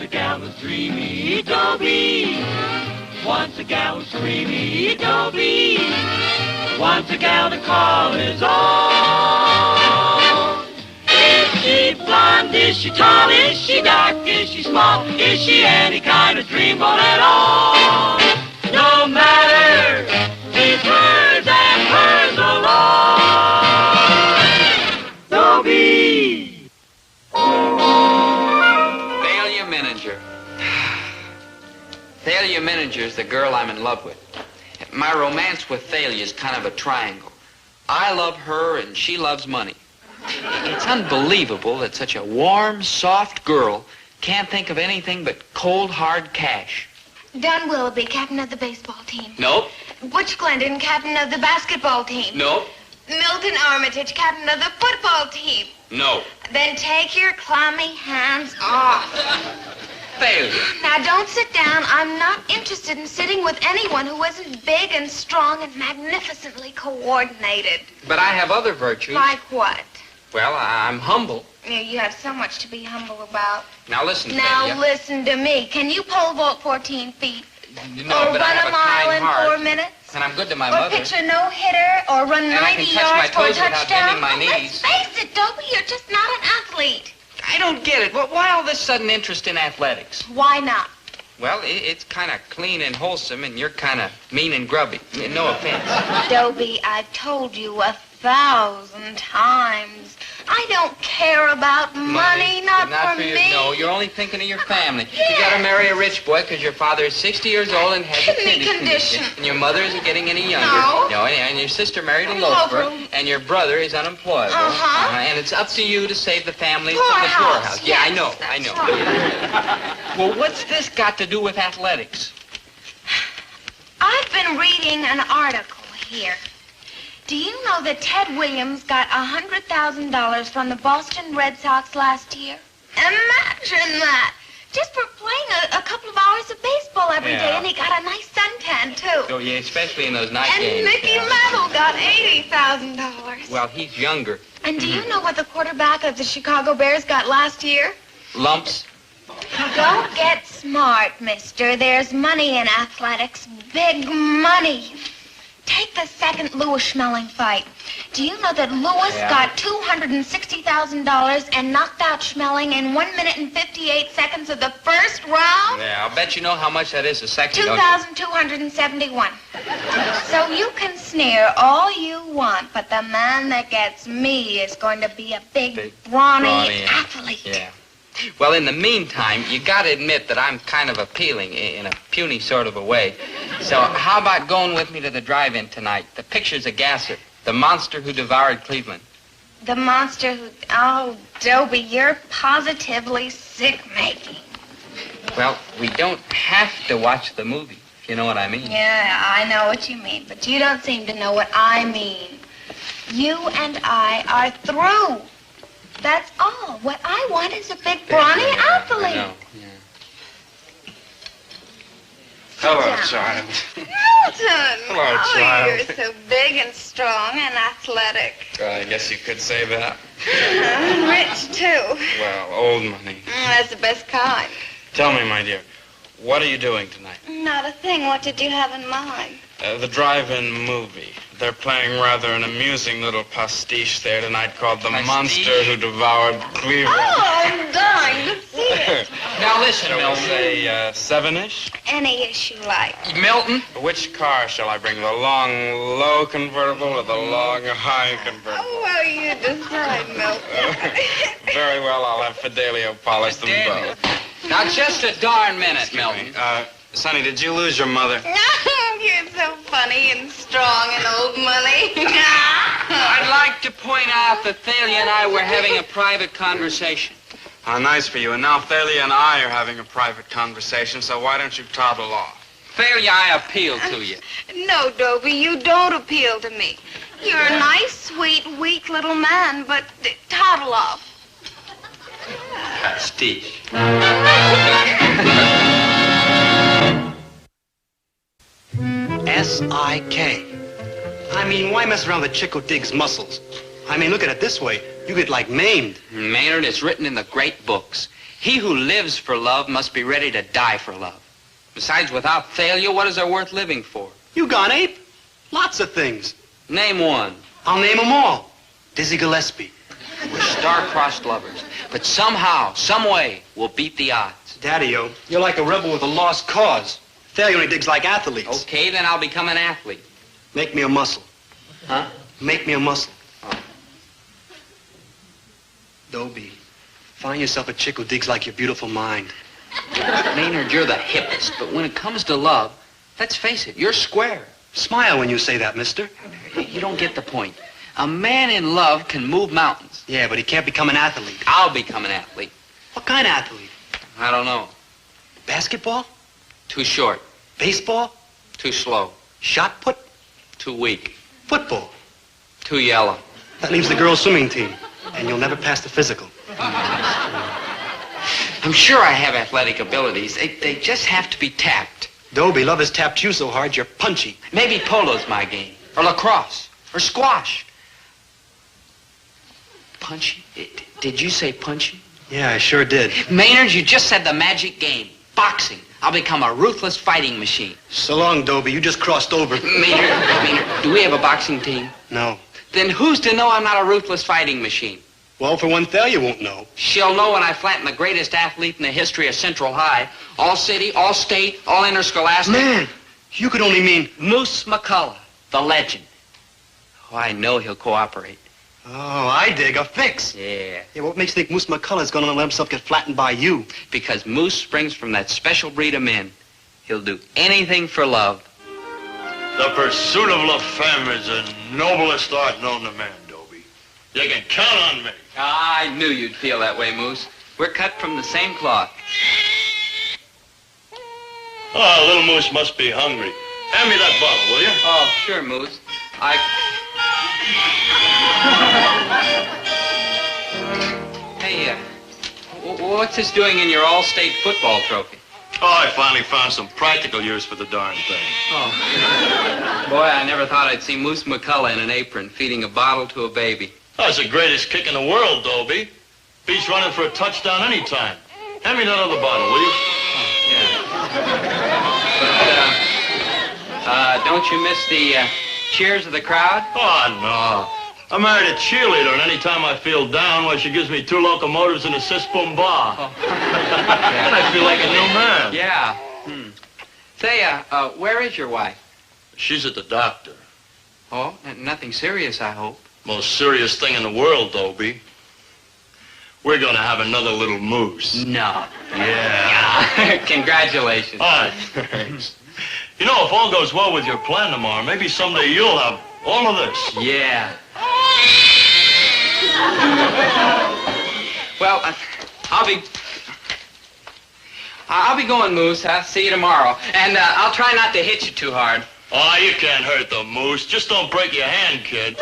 a gal was dreamy, Dobie. Once a gal was creamy, Dobie. Once a gal to call his own. Is she blonde? Is she tall? Is she dark? Is she small? Is she any kind of dreamboat at all? No matter, she's hers and hers alone. Dobie. Thalia Mininger. Thalia Mininger is the girl I'm in love with. My romance with Thalia is kind of a triangle. I love her and she loves money. It's unbelievable that such a warm, soft girl can't think of anything but cold, hard cash. Don Willoughby, captain of the baseball team. Nope. Butch Glendon, captain of the basketball team. Nope. Milton Armitage, captain of the football team. No. Then take your clammy hands off. Thalia. Now, don't sit down. I'm not interested in sitting with anyone who isn't big and strong and magnificently coordinated. But I have other virtues. Like what? Well, I'm humble. You have so much to be humble about. Now listen, Now Thalia. listen to me. Can you pole vault 14 feet? No, or but I run have a mile kind in heart. 4 minutes? And I'm good to my Or mother. pitch a no-hitter? Or run And I 90 can touch my yards for a toes without touchdown? bending my Oh, knees. let's face it, Dobie, you're just not an athlete. I don't get it. Why all this sudden interest in athletics? Why not? Well, it's kind of clean and wholesome, and you're kind of mean and grubby. No offense. Dobie, I've told you 1,000 times. I don't care about money, not for you. me. No, you're only thinking of your family. Yes. You got to marry a rich boy because your father is 60 years old and has a Kidney kidney condition. And your mother isn't getting any younger. No. And your sister married a A loafer, loafer. and your brother is unemployable. Uh-huh. And it's up to you to save the family Poorhouse. from the poorhouse. Yes, Yeah, I know. that's right. Well, what's this got to do with athletics? I've been reading an article here. Do you know that Ted Williams got $100,000 from the Boston Red Sox last year? Imagine that! Just for playing a couple of hours of baseball every day, and he got a nice suntan, too. Oh, yeah, especially in those night And games. Mickey Mantle got $80,000. Well, he's younger. And do you know what the quarterback of the Chicago Bears got last year? Lumps. Don't get smart, mister. There's money in athletics. Big money. Take the second Lewis Schmeling fight. Do you know that Lewis got $260,000 and knocked out Schmeling in 1 minute and 58 seconds of the first round? Yeah, I'll bet you know how much that is a second, don't you? 2,271. So you can sneer all you want, but the man that gets me is going to be a big brawny athlete. Yeah. Well, in the meantime, you got to admit that I'm kind of appealing in a puny sort of a way. So how about going with me to the drive-in tonight? The picture's a gasser. The monster who devoured Cleveland. The monster who... Oh, Dobie, you're positively sick-making. Well, we don't have to watch the movie, if you know what I mean. Yeah, I know what you mean, but you don't seem to know what I mean. You and I are through. That's all. What I want is a big, brawny athlete. I know, yeah. Hello, child. Milton! Hello, Oh, child. you're so big and strong and athletic. I guess you could say that. Rich, too. Well, old money. That's the best kind. Tell me, my dear, what are you doing tonight? Not a thing. What did you have in mind? The drive-in movie. They're playing rather an amusing little pastiche there tonight called The Pastiche? Monster Who Devoured Cleveland. Oh, I'm dying to see it. Now listen, Shall we Milton. say 7-ish? Any issue like. Milton? Which car shall I bring? The long, low convertible or the long, high convertible? Oh, well, you decide, Milton. Very well, I'll have Fidelio polish them both. Now, just a darn minute, Excuse Milton. me. Sonny, did you lose your mother? You're so funny and strong and old money. I'd like to point out that Thalia and I were having a private conversation. How nice for you. And now Thalia and I are having a private conversation, so why don't you toddle off? Thalia, I appeal to you. No, Dobie, you don't appeal to me. You're a nice, sweet, weak little man, but toddle off. Pastiche. S-I-K. I mean, why mess around with a chick who digs muscles? I mean, look at it this way. You get, like, maimed. Maynard, it's written in the great books. He who lives for love must be ready to die for love. Besides, without Thalia, what is there worth living for? You gone ape? Lots of things. Name one. I'll name them all. Dizzy Gillespie. We're star-crossed lovers. But somehow, some way, we'll beat the odds. Daddy-o, you're like a rebel with a lost cause. Thalia only digs like athletes. Okay, then I'll become an athlete. Make me a muscle. Huh? Make me a muscle. Oh. Dobie, find yourself a chick who digs like your beautiful mind. Maynard, you're the hippest, but when it comes to love, let's face it, you're square. Smile when you say that, mister. You don't get the point. A man in love can move mountains. Yeah, but he can't become an athlete. I'll become an athlete. What kind of athlete? I don't know. Basketball? Too short. Baseball? Too slow. Shot put? Too weak. Football? Too yellow. That leaves the girls' swimming team. And you'll never pass the physical. I'm sure I have athletic abilities. They just have to be tapped. Dobie, love has tapped you so hard you're punchy. Maybe polo's my game. Or lacrosse. Or squash. Punchy? Did you say punchy? Yeah, I sure did. Maynard, you just said the magic game. Boxing. I'll become a ruthless fighting machine. So long, Dobie. You just crossed over. Maynard, do we have a boxing team? No. Then who's to know I'm not a ruthless fighting machine? Well, for one, Thalia won't know. She'll know when I flatten the greatest athlete in the history of Central High. All city, all state, all interscholastic. Man, you could only mean... Moose McCullough, the legend. Oh, I know he'll cooperate. Oh, I dig. A fix. Yeah. Yeah, what makes you think Moose McCullough's gonna let himself get flattened by you? Because Moose springs from that special breed of men. He'll do anything for love. The pursuit of La Femme is the noblest art known to man, Dobie. You can count on me. I knew you'd feel that way, Moose. We're cut from the same cloth. Oh, little Moose must be hungry. Hand me that bottle, will you? Oh, sure, Moose. Hey, what's this doing in your all-state football trophy? Oh, I finally found some practical use for the darn thing. Oh. Boy, I never thought I'd see Moose McCullough in an apron feeding a bottle to a baby. That's the greatest kick in the world, Dobie. Beats running for a touchdown anytime. Hand me that other bottle, will you? Yeah. But, don't you miss the cheers of the crowd? Oh, no. I married a cheerleader, and any time I feel down, well, she gives me 2 locomotives and a sis-boom bar. Oh. And I feel like a new man. Yeah. Say, where is your wife? She's at the doctor. Oh, nothing serious, I hope. Most serious thing in the world, Dobie. We're gonna have another little moose. No. Yeah. Congratulations. All right, thanks. You know, if all goes well with your plan tomorrow, maybe someday you'll have all of this. Yeah. Well, I'll be going, Moose. I'll see you tomorrow. And I'll try not to hit you too hard. Oh, you can't hurt the moose. Just don't break your hand, kid.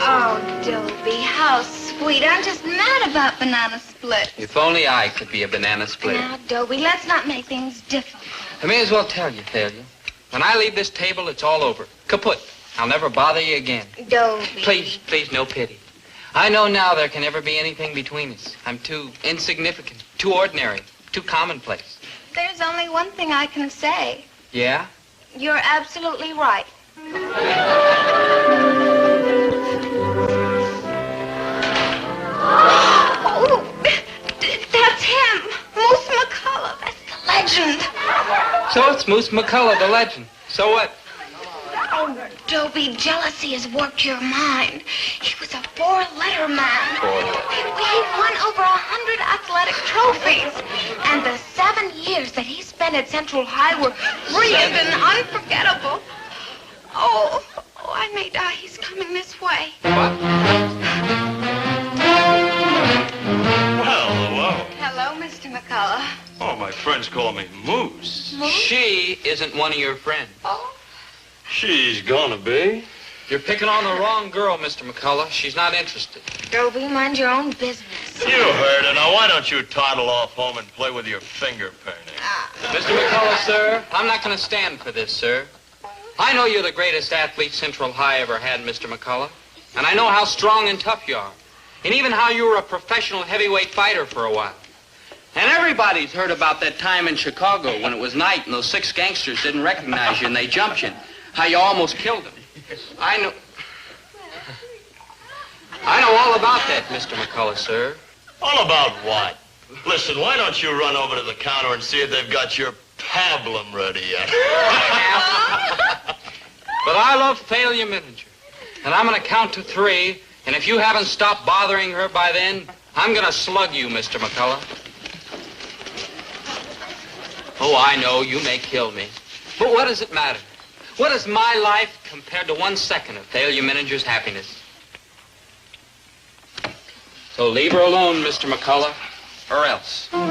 Oh, Dobie, how sweet. I'm just mad about banana split. If only I could be a banana splitter. Now, Dobie, let's not make things difficult. I may as well tell you, Thalia. When I leave this table, it's all over. Kaput. I'll never bother you again. Dobie. Please, no pity. I know now there can never be anything between us. I'm too insignificant, too ordinary, too commonplace. There's only one thing I can say. Yeah? You're absolutely right. Oh, that's him. Moose McCullough. That's the legend. So it's Moose McCullough, the legend. So what? Oh, Dobie, jealousy has worked your mind. He was a 4-letter man. He won over 100 athletic trophies. And the 7 years that he spent at Central High were brilliant and unforgettable. Oh, I may die. He's coming this way. What? Well, hello. Hello, Mr. McCullough. Oh, my friends call me Moose. She isn't one of your friends. Oh, She's gonna be. You're picking on the wrong girl, Mr. McCullough. She's not interested. Dobie, mind your own business. You heard her. Now, why don't you toddle off home and play with your finger painting? Mr. McCullough, sir, I'm not going to stand for this, sir. I know you're the greatest athlete Central High ever had, Mr. McCullough. And I know how strong and tough you are. And even how you were a professional heavyweight fighter for a while. And everybody's heard about that time in Chicago when it was night and those 6 gangsters didn't recognize you and they jumped you. How you almost killed them. I know all about that, Mr. McCullough, sir. All about what? Listen, why don't you run over to the counter and see if they've got your pablum ready yet? But I love Thalia Miniger. And I'm going to count to 3, and if you haven't stopped bothering her by then, I'm going to slug you, Mr. McCullough. Oh, I know, you may kill me. But what does it matter? What is my life compared to 1 second of Thalia Miniger's happiness? So leave her alone, Mr. McCullough, or else. 1.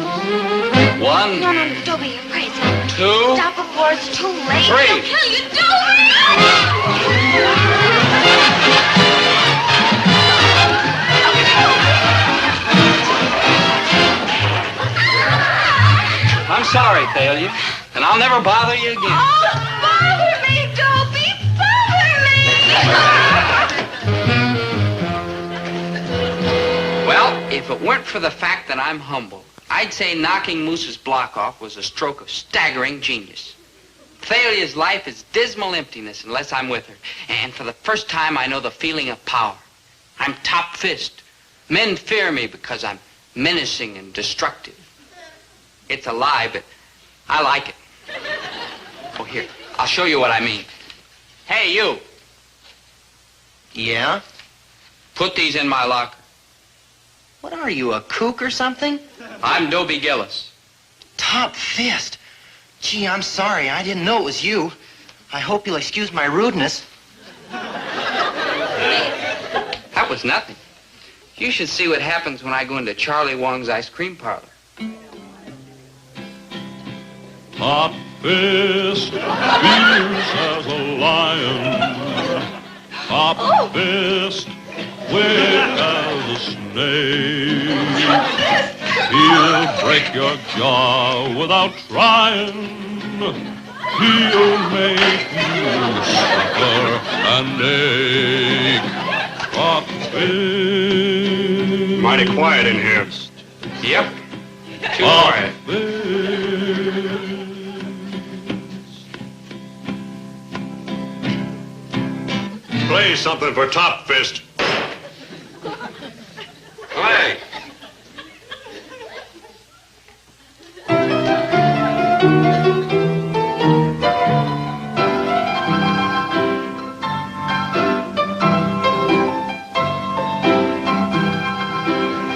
No, Dobie, you're crazy. 2. Stop before it's too late. 3. They'll kill you, Dobie! I'm sorry, Thalia, and I'll never bother you again. Oh, bother me, Dobie! Bother me! Well, if it weren't for the fact that I'm humble, I'd say knocking Moose's block off was a stroke of staggering genius. Thalia's life is dismal emptiness unless I'm with her. And for the first time, I know the feeling of power. I'm top fist. Men fear me because I'm menacing and destructive. It's a lie, but I like it. Oh, here, I'll show you what I mean. Hey, you. Yeah? Put these in my locker. What are you, a kook or something? I'm Dobie Gillis. Top fist. Gee, I'm sorry. I didn't know it was you. I hope you'll excuse my rudeness. That was nothing. You should see what happens when I go into Charlie Wong's ice cream parlor. Top fist, fierce as a lion. Top fist, quick as a snake. He'll break your jaw without trying. He'll make you suffer and ache. Top fist. Mighty quiet in here. Yep. Too quiet. Play something for Top Fist. Play.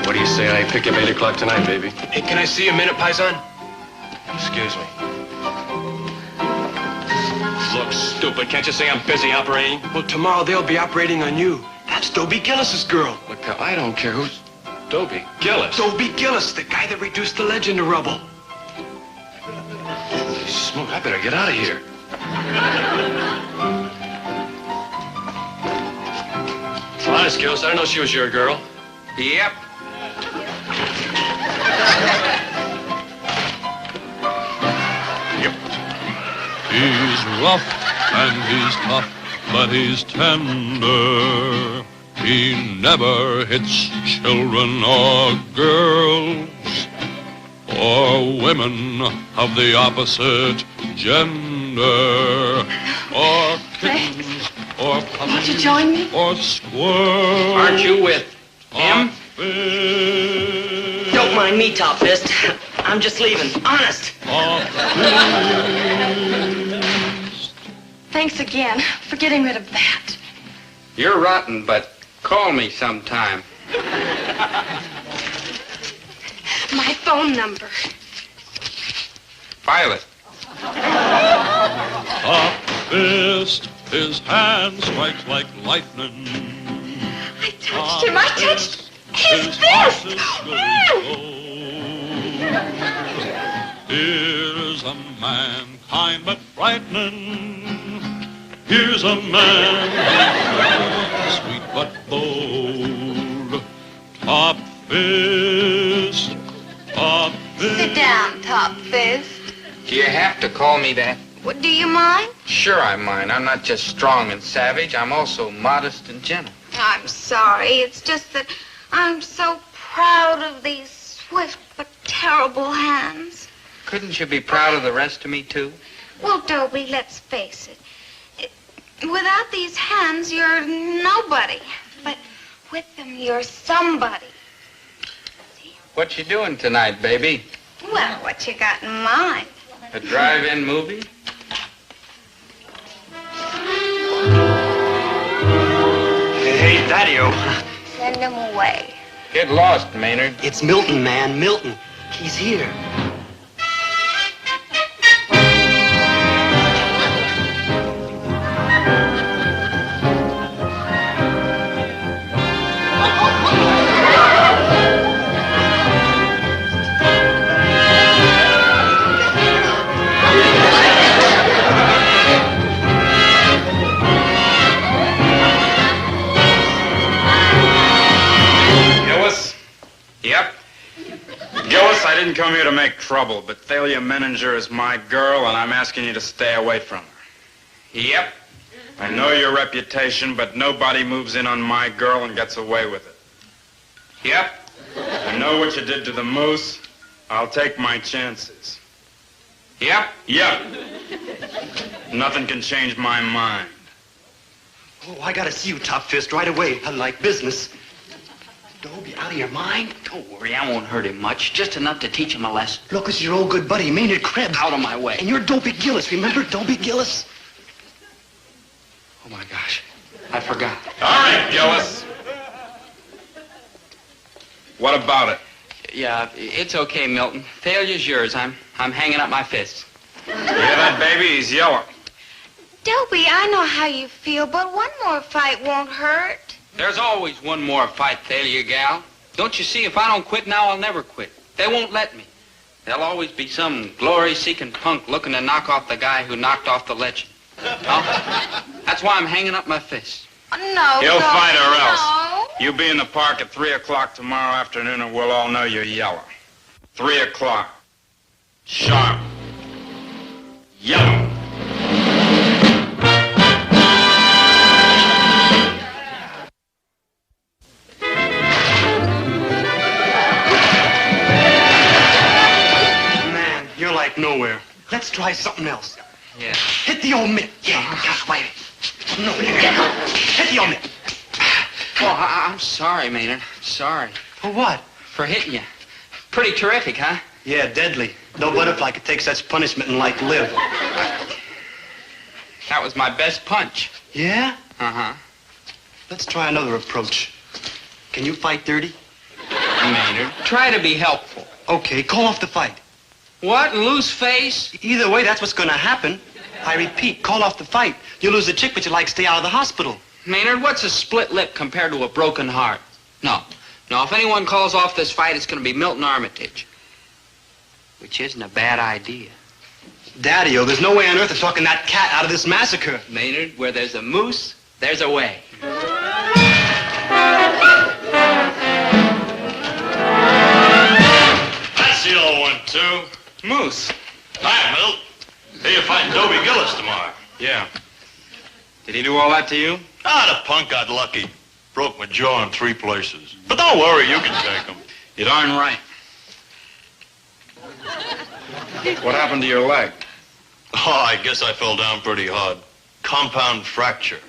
What do you say I pick up 8 o'clock tonight, baby? Hey, can I see a minute, Paisan? Excuse me. Look, stupid, can't you say I'm busy operating? Well, tomorrow they'll be operating on you. That's Dobie Gillis's girl. Look, I don't care who's... Dobie Gillis. Dobie Gillis, the guy that reduced the legend to rubble. Holy smoke, I better get out of here. Honest, Gillis, I didn't know she was your girl. Yep. He's rough and he's tough, but he's tender. He never hits children or girls or women of the opposite gender or kittens or puppies. Won't you join me? Or squirrels. Aren't you with him? Don't mind me, Top Fist. I'm just leaving. Honest. Thanks again for getting rid of that. You're rotten, but call me sometime. My phone number. Violet. Top Fist, his hand strikes like lightning. I touched him. I touched his fist. Here's a man kind but frightening. Here's a man sweet but bold. Top Fist, Top Fist. Sit down, Top Fist. Do you have to call me that? What, do you mind? Sure I mind. I'm not just strong and savage. I'm also modest and gentle. I'm sorry. It's just that I'm so proud of these swift but terrible hands. Couldn't you be proud of the rest of me, too? Well, Dobie, let's face it. Without these hands, you're nobody. But with them, you're somebody. See? What you doing tonight, baby? Well, what you got in mind? A drive-in movie? Hey, Daddy-O. Send him away. Get lost, Maynard. It's Milton, man. Milton. He's here. Yep. Gillis, I didn't come here to make trouble, but Thalia Menninger is my girl, and I'm asking you to stay away from her. Yep. I know your reputation, but nobody moves in on my girl and gets away with it. Yep. I know what you did to the moose. I'll take my chances. Yep. Yep. Nothing can change my mind. Oh, I gotta see you, Top Fist, right away. I like business. Dobie, out of your mind? Don't worry, I won't hurt him much. Just enough to teach him a lesson. Look, it's your old good buddy, Maynard Krebs. Out of my way. And you're Dobie Gillis. Remember Dobie Gillis? Oh, my gosh. I forgot. All right, Gillis. What about it? Yeah, it's okay, Milton. Failure's yours. I'm hanging up my fists. You hear that, baby? He's yellow. Dobie, I know how you feel, but one more fight won't hurt. There's always one more fight, Thalia, gal. Don't you see, if I don't quit now, I'll never quit. They won't let me. There'll always be some glory-seeking punk looking to knock off the guy who knocked off the legend. No? That's why I'm hanging up my fists. No, He'll fight or else. No. You be in the park at 3 o'clock tomorrow afternoon and we'll all know you're yellow. 3 o'clock. Sharp. Yellow. Man, you're like nowhere. Let's try something else. Yeah. Hit the old mitt. Yeah, gosh, wait. No, hit the old mitt. Oh, I'm sorry, Maynard. Sorry. For what? For hitting you. Pretty terrific, huh? Yeah, deadly. No butterfly could take such punishment and like live. That was my best punch. Yeah? Uh-huh. Let's try another approach. Can you fight dirty? Maynard, try to be helpful. Okay, call off the fight. What? Lose face? Either way, that's what's gonna happen. I repeat, call off the fight. You lose the chick, but you like stay out of the hospital. Maynard, what's a split lip compared to a broken heart? No. No, if anyone calls off this fight, it's going to be Milton Armitage. Which isn't a bad idea. Daddy-O, there's no way on earth of talking that cat out of this massacre. Maynard, where there's a moose, there's a way. That's the old one, too. Moose. Hi, Milt. Hey, you're fighting Dobie Gillis tomorrow. Yeah. Did he do all that to you? Ah, the punk got lucky. Broke my jaw in 3 places. But don't worry, you can take him. You're darn right. What happened to your leg? Oh, I guess I fell down pretty hard. Compound fracture.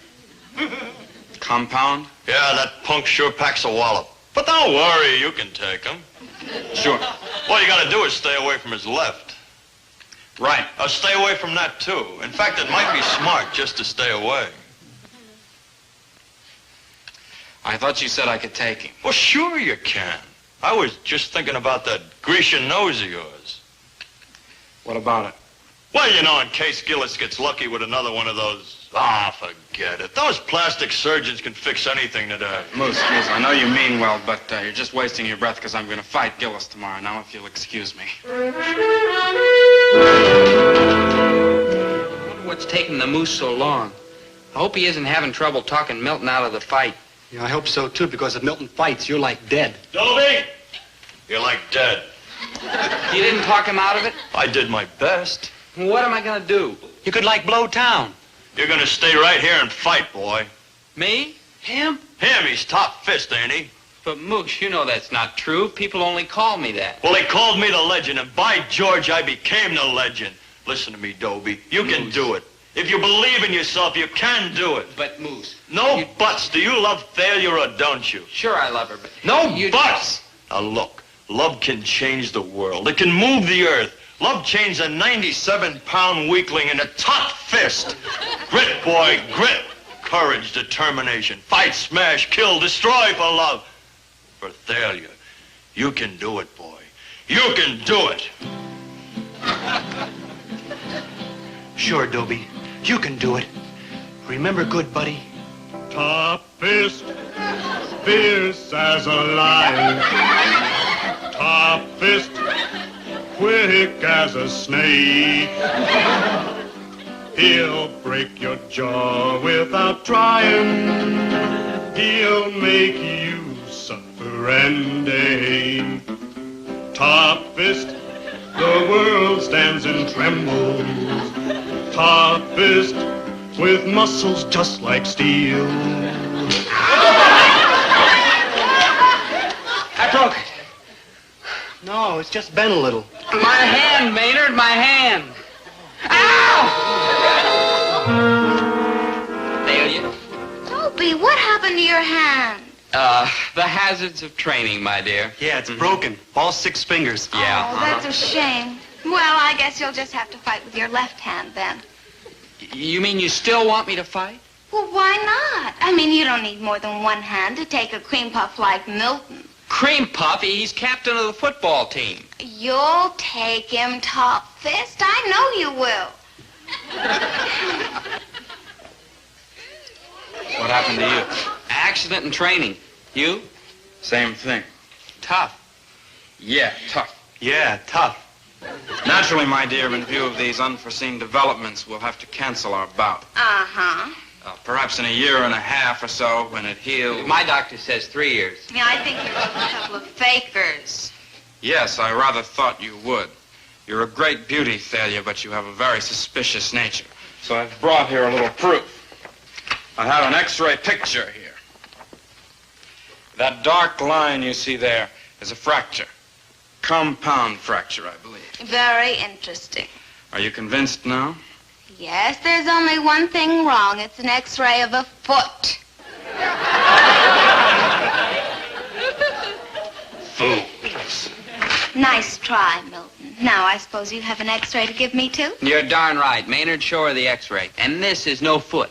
Compound? Yeah, that punk sure packs a wallop. But don't worry, you can take him. Sure. All you gotta do is stay away from his left. Right. Stay away from that, too. In fact, it might be smart just to stay away. I thought you said I could take him. Well, sure you can. I was just thinking about that Grecian nose of yours. What about it? Well, you know, in case Gillis gets lucky with another one of those... Ah, forget it. Those plastic surgeons can fix anything today. Moose, I know you mean well, but you're just wasting your breath because I'm going to fight Gillis tomorrow. Now, if you'll excuse me. I wonder what's taking the moose so long. I hope he isn't having trouble talking Milton out of the fight. Yeah, I hope so, too, because if Milton fights, you're like dead. Dobie, you're like dead. You didn't talk him out of it? I did my best. What am I going to do? You could, like, blow town. You're gonna stay right here and fight, boy. Me? Him? Him, he's top fist, ain't he? But, Moose, you know that's not true. People only call me that. Well, he called me the legend, and by George, I became the legend. Listen to me, Dobie. You can do it. If you believe in yourself, you can do it. But, Moose... No buts. Do you love Thalia or don't you? Sure I love her, but... No buts! Now, look. Love can change the world. It can move the earth. Love changed a 97-pound weakling into top fist. Grit, boy, grit. Courage, determination. Fight, smash, kill, destroy for love. For Thalia, you can do it, boy. You can do it. Sure, Dobie. You can do it. Remember, good buddy. Top fist, fierce as a lion. Top fist, quick as a snake. He'll break your jaw without trying. He'll make you suffer and ache. Top fist, the world stands and trembles. Top fist, with muscles just like steel. I broke it. No, it's just bent a little. My hand, Maynard, my hand. Ow! Thalia? Dobie, what happened to your hand? The hazards of training, my dear. Yeah, it's broken. All 6 fingers. Yeah. Oh, that's a shame. Well, I guess you'll just have to fight with your left hand then. You mean you still want me to fight? Well, why not? I mean, you don't need more than one hand to take a cream puff like Milton. Cream Puff, he's captain of the football team. You'll take him top fist. I know you will. What happened to you? Accident in training. You? Same thing. Tough. Yeah, tough. Yeah, tough. Naturally, my dear, in view of these unforeseen developments, we'll have to cancel our bout. Uh-huh. Perhaps in a year and a half or so, when it heals. My doctor says 3 years. Yeah, I think you're just a couple of fakers. Yes, I rather thought you would. You're a great beauty, Thalia, but you have a very suspicious nature. So I've brought here a little proof. I have an X-ray picture here. That dark line you see there is a fracture. Compound fracture, I believe. Very interesting. Are you convinced now? Yes, there's only one thing wrong. It's an X-ray of a foot. Fools. Nice try, Milton. Now, I suppose you have an X-ray to give me, too? You're darn right. Maynard, show her the X-ray. And this is no foot.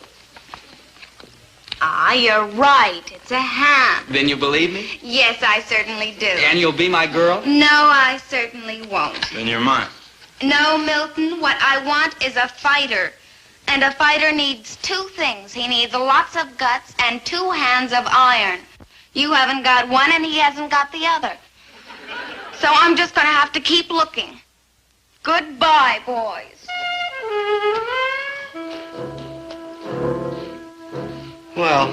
Ah, you're right. It's a hand. Then you believe me? Yes, I certainly do. And you'll be my girl? No, I certainly won't. Then you're mine. No, Milton, what I want is a fighter. And a fighter needs 2 things. He needs lots of guts and 2 hands of iron. You haven't got one and he hasn't got the other. So I'm just going to have to keep looking. Goodbye, boys. Well,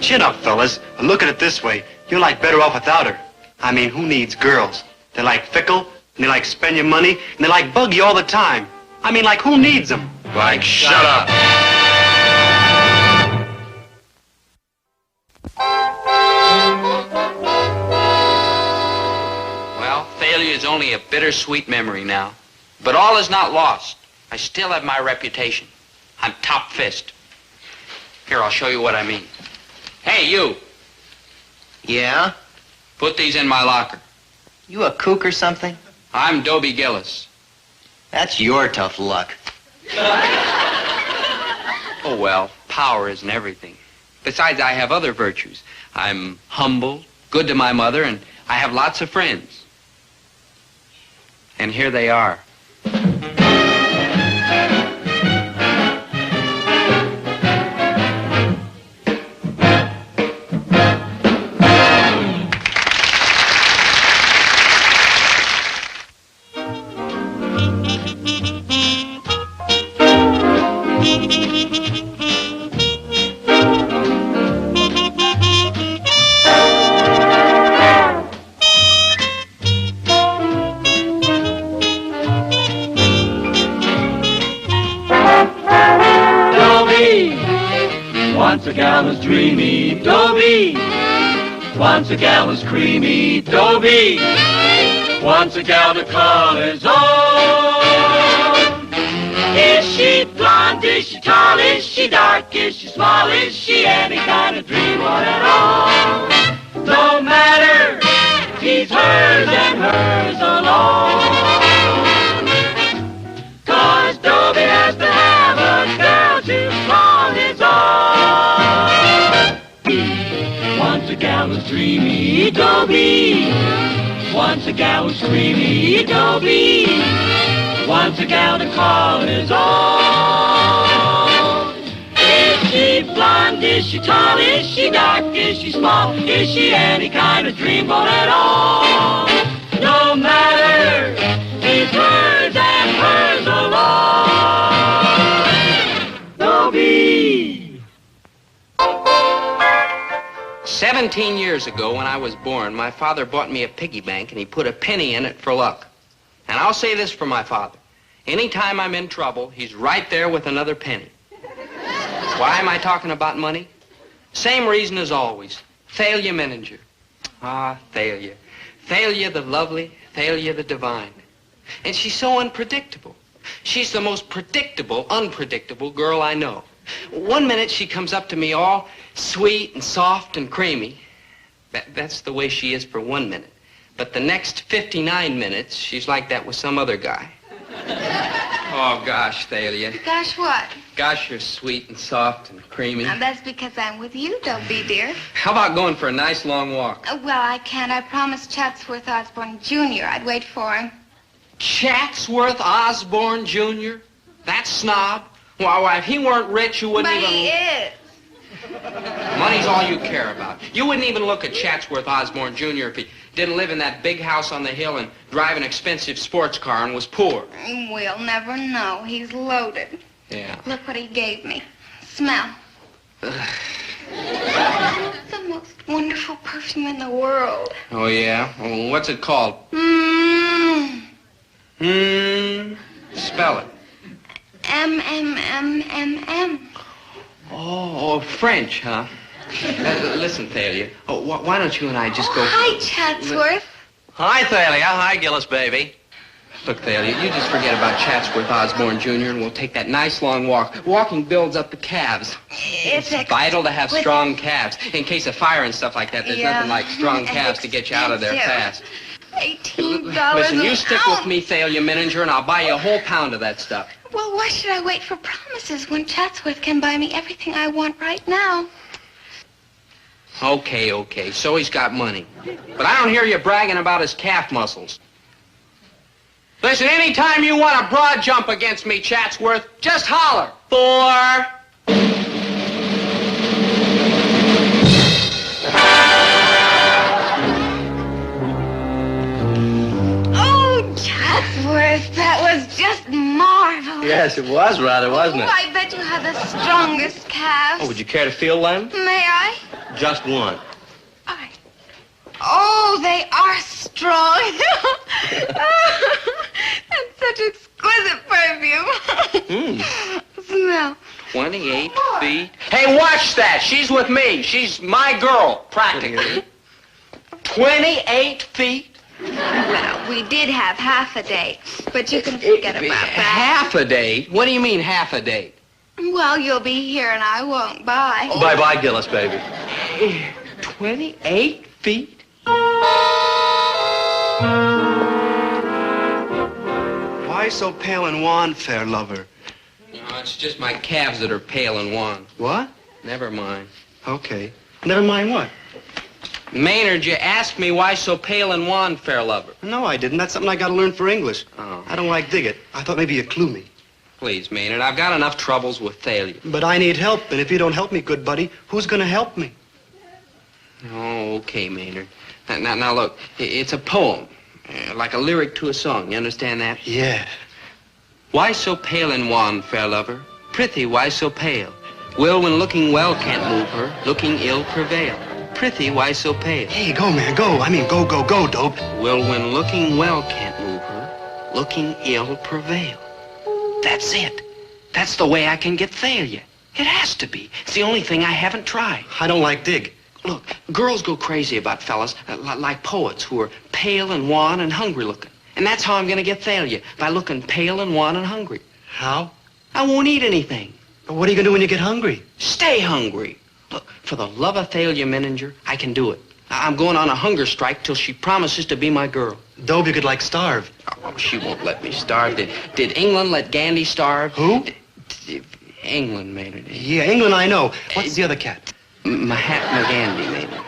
chin up, fellas. And look at it this way. You're like better off without her. I mean, who needs girls? They're like fickle, and they like spend your money, and they like bug you all the time. I mean, like, who needs them? Like, shut up. Well, failure is only a bittersweet memory now. But all is not lost. I still have my reputation. I'm top fist. Here, I'll show you what I mean. Hey, you. Yeah? Put these in my locker. You a kook or something? I'm Dobie Gillis. That's your tough luck. Oh, well, power isn't everything. Besides, I have other virtues. I'm humble, good to my mother, and I have lots of friends. And here they are. gal is dreamy, Dobie. Wants a gal is creamy, Dobie. Wants a gal to call his own. Is she blonde? Is she tall? Is she dark? Is she small? Is she any kind of dreamboat at all? No matter, he's hers and hers alone. 'Cause Dobie has to have a girl to call his own. He wants a gal who's dreamy, Dobie. Wants a gal who's creamy, Dobie. Wants a gal to call his own. Is she blonde? Is she tall? Is she dark? Is she small? Is she any kind of dreamboat at all? No matter, he's hers and hers alone. Dobie. 17 years ago, when I was born, my father bought me a piggy bank, and he put a penny in it for luck. And I'll say this for my father. Anytime I'm in trouble, he's right there with another penny. Why am I talking about money? Same reason as always. Thalia Menninger. Ah, Thalia. Thalia the lovely, Thalia the divine. And she's so unpredictable. She's the most predictable, unpredictable girl I know. One minute she comes up to me all sweet and soft and creamy. That's the way she is for 1 minute. But the next 59 minutes, she's like that with some other guy. Oh, gosh, Thalia. Gosh, what? Gosh, you're sweet and soft and creamy. Now, that's because I'm with you, Dobie, dear. How about going for a nice long walk? Well, I can't. I promised Chatsworth Osborne Jr. I'd wait for him. Chatsworth Osborne Jr.? That snob? Why, if he weren't rich, you wouldn't But even... he is. Money's all you care about. You wouldn't even look at Chatsworth Osborne Jr. if he didn't live in that big house on the hill and drive an expensive sports car and was poor. We'll never know. He's loaded. Yeah. Look what he gave me. Smell. The most wonderful perfume in the world. Oh, yeah? Well, what's it called? Spell it. M-M-M-M-M. Oh, French, huh? Listen, Thalia. Oh, why don't you and I just go... Hi, Chatsworth. Hi, Thalia. Hi, Gillis, baby. Look, Thalia, you just forget about Chatsworth Osborne Jr. and we'll take that nice long walk. Walking builds up the calves. It's vital to have strong calves. In case of fire and stuff like that, there's nothing like strong calves to get you out of there fast. $18 Listen, you an stick ounce. with me, Thalia Menninger, and I'll buy you a whole pound of that stuff. Well, why should I wait for promises when Chatsworth can buy me everything I want right now? Okay. So he's got money. But I don't hear you bragging about his calf muscles. Listen, anytime you want a broad jump against me, Chatsworth, just holler. 4. Oh, Chatsworth, that was just marvelous. Yes, it was rather, wasn't it? I bet you have the strongest calves. Oh, would you care to feel them? May I? Just one. All right. Oh, they are strong. That's such exquisite perfume. Smell. 28 feet. Hey, watch that. She's with me. She's my girl, practically. 28 feet. Well, we did have half a date, but you can forget about that. Half a date? What do you mean half a date? Well, you'll be here and I won't. Bye. Oh, bye-bye, Gillis, baby. 28 feet? Why so pale and wan, fair lover? No, it's just my calves that are pale and wan. What? Never mind. Okay. Never mind what? Maynard, you asked me why so pale and wan, fair lover. No, I didn't. That's something I got to learn for English. Oh. I don't like dig it. I thought maybe you'd clue me. Please, Maynard, I've got enough troubles with Thalia. But I need help, and if you don't help me, good buddy, who's going to help me? Oh, okay, Maynard. Now look, it's a poem, like a lyric to a song. You understand that? Yeah. Why so pale and wan, fair lover? Prithee, why so pale? Will, when looking well can't move her, looking ill prevail. Prithee, why so pale? Hey, go, man, go. I mean, go, Dope. Will, when looking well can't move her, looking ill prevail. That's it. That's the way I can get Thalia. It has to be. It's the only thing I haven't tried. I don't like dig. Look, girls go crazy about fellas like poets who are pale and wan and hungry looking. And that's how I'm going to get Thalia, by looking pale and wan and hungry. How? I won't eat anything. But what are you going to do when you get hungry? Stay hungry. Look, for the love of Thalia Menninger, I can do it. I'm going on a hunger strike till she promises to be my girl. Dobie could like starve. Oh, she won't let me starve. Did England let Gandhi starve? Who? England made it. Yeah, England I know. What's the other cat? Mahatma Gandhi made it.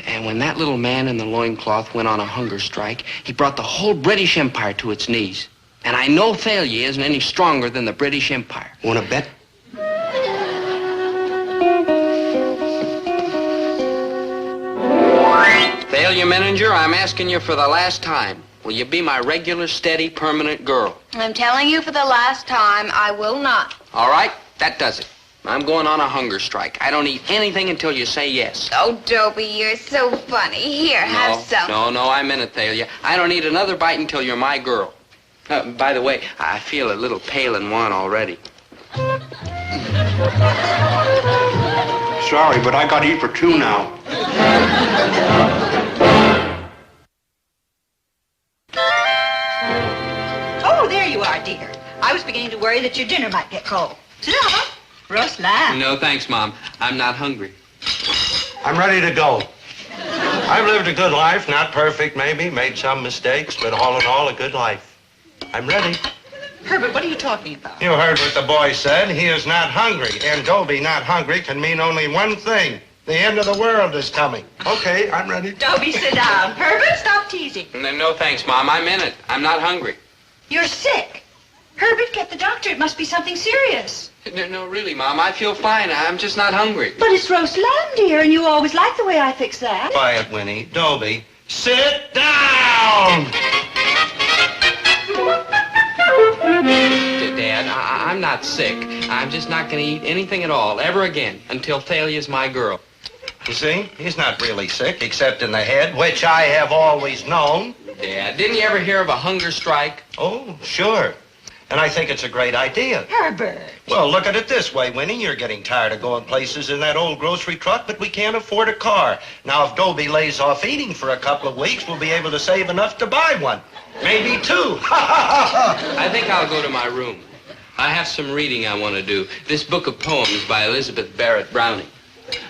And when that little man in the loincloth went on a hunger strike, he brought the whole British Empire to its knees. And I know Thalia isn't any stronger than the British Empire. Want to bet? Thalia Menninger, I'm asking you for the last time. Will you be my regular, steady, permanent girl? I'm telling you for the last time, I will not. All right, that does it. I'm going on a hunger strike. I don't eat anything until you say yes. Oh, Dobie, you're so funny. Here, have some. No, I meant it, Thalia. I don't eat another bite until you're my girl. By the way, I feel a little pale and wan already. Sorry, but I got to eat for two now. Oh, there you are, dear. I was beginning to worry that your dinner might get cold. Sit down, huh? Roast lamb. No, thanks, Mom. I'm not hungry. I'm ready to go. I've lived a good life, not perfect maybe, made some mistakes, but all in all, a good life. I'm ready. Herbert, what are you talking about? You heard what the boy said. He is not hungry. And Dobie not hungry can mean only one thing. The end of the world is coming. Okay, I'm ready. Dobie, sit down. Herbert, stop teasing. No, thanks, Mom. I meant it. I'm not hungry. You're sick. Herbert, get the doctor. It must be something serious. No, really, Mom. I feel fine. I'm just not hungry. But it's roast lamb, dear, and you always like the way I fix that. Quiet, Winnie. Dobie, sit down! Dad, I'm not sick. I'm just not going to eat anything at all, ever again, until Thalia's my girl. You see, he's not really sick, except in the head, which I have always known. Dad, didn't you ever hear of a hunger strike? Oh, sure. And I think it's a great idea. Herbert. Well, look at it this way, Winnie. You're getting tired of going places in that old grocery truck, but we can't afford a car. Now, if Dobie lays off eating for a couple of weeks, we'll be able to save enough to buy one. Maybe two. I think I'll go to my room. I have some reading I want to do. This book of poems by Elizabeth Barrett Browning.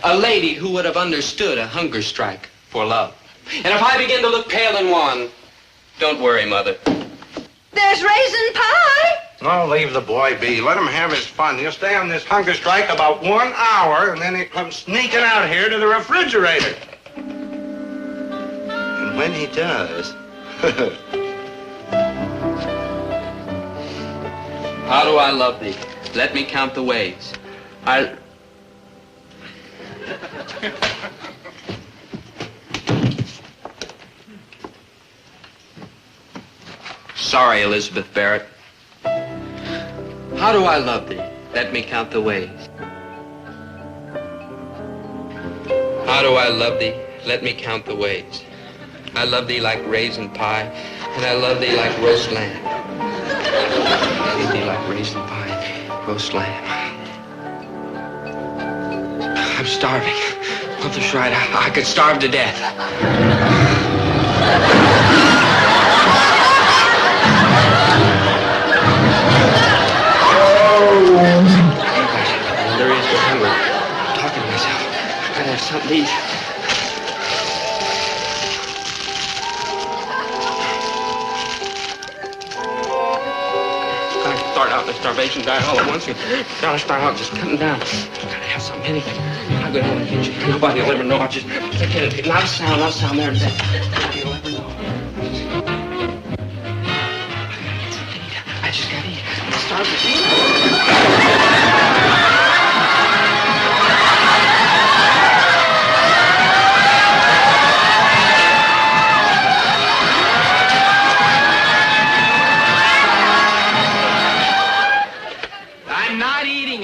A lady who would have understood a hunger strike for love. And if I begin to look pale and wan, don't worry, Mother. There's raisin pie. No, leave the boy be. Let him have his fun. He'll stay on this hunger strike about 1 hour, and then he'll come sneaking out here to the refrigerator. And when he does... How do I love thee? Let me count the ways. Sorry, Elizabeth Barrett. How do I love thee? Let me count the ways. How do I love thee? Let me count the ways. I love thee like raisin pie, and I love thee like roast lamb. I love thee like raisin pie, roast lamb. I'm starving. Mother's right. I could starve to death. There is no hunger. I'm talking to myself. I gotta have something to eat. Gotta start out the starvation diet all at once. Gotta start out just cutting down. Gotta have something, anything. I'm gonna have a kitchen. Nobody will ever know. I just can't. Not a sound there today. Nobody will ever know. I just gotta eat. I'm starving.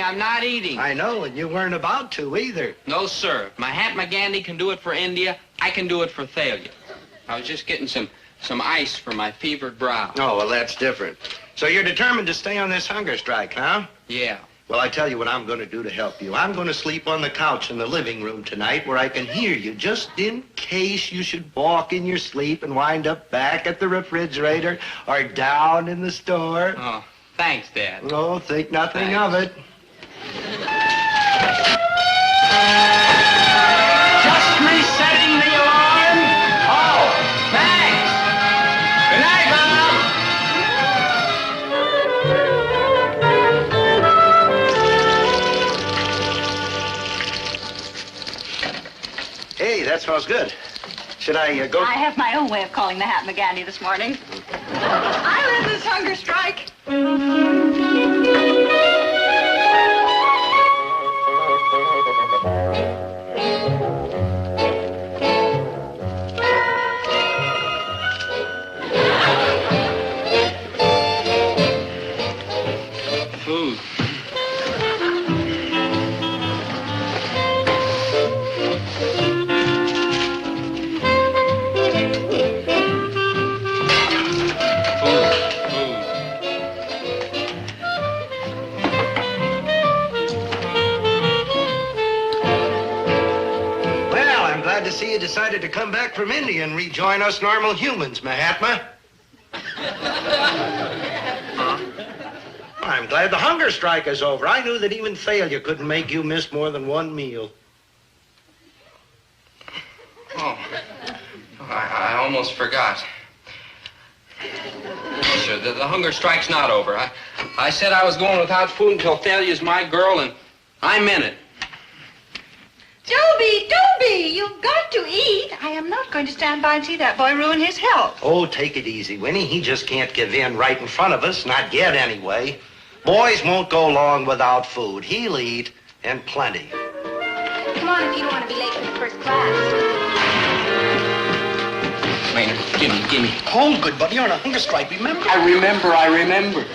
I'm not eating. I know, and you weren't about to either. No, sir. Mahatma Gandhi can do it for India. I can do it for Thalia. I was just getting some ice for my fevered brow. Oh, well, that's different. So you're determined to stay on this hunger strike, huh? Yeah. Well, I tell you what I'm going to do to help you. I'm going to sleep on the couch in the living room tonight where I can hear you, just in case you should walk in your sleep and wind up back at the refrigerator or down in the store. Oh, thanks, Dad. Oh, think nothing of it. Just resetting the alarm. Oh, thanks. Good night, Mom. Hey, that smells good. Should I go? I have my own way of calling the hat McGandy this morning. I led this hunger strike. Food. Well, I'm glad to see you decided to come back from India and rejoin us normal humans, Mahatma. I'm glad the hunger strike is over. I knew that even failure couldn't make you miss more than one meal. Oh, I almost forgot. Sure, the hunger strike's not over. I said I was going without food until Thalia's my girl, and I meant it. Dobie, you've got to eat. I am not going to stand by and see that boy ruin his health. Oh, take it easy, Winnie. He just can't give in right in front of us, not yet anyway. Boys won't go long without food. He'll eat, and plenty. Come on if you don't want to be late for the first class. Maynard, give me. Oh, good buddy, you're on a hunger strike, remember? I remember.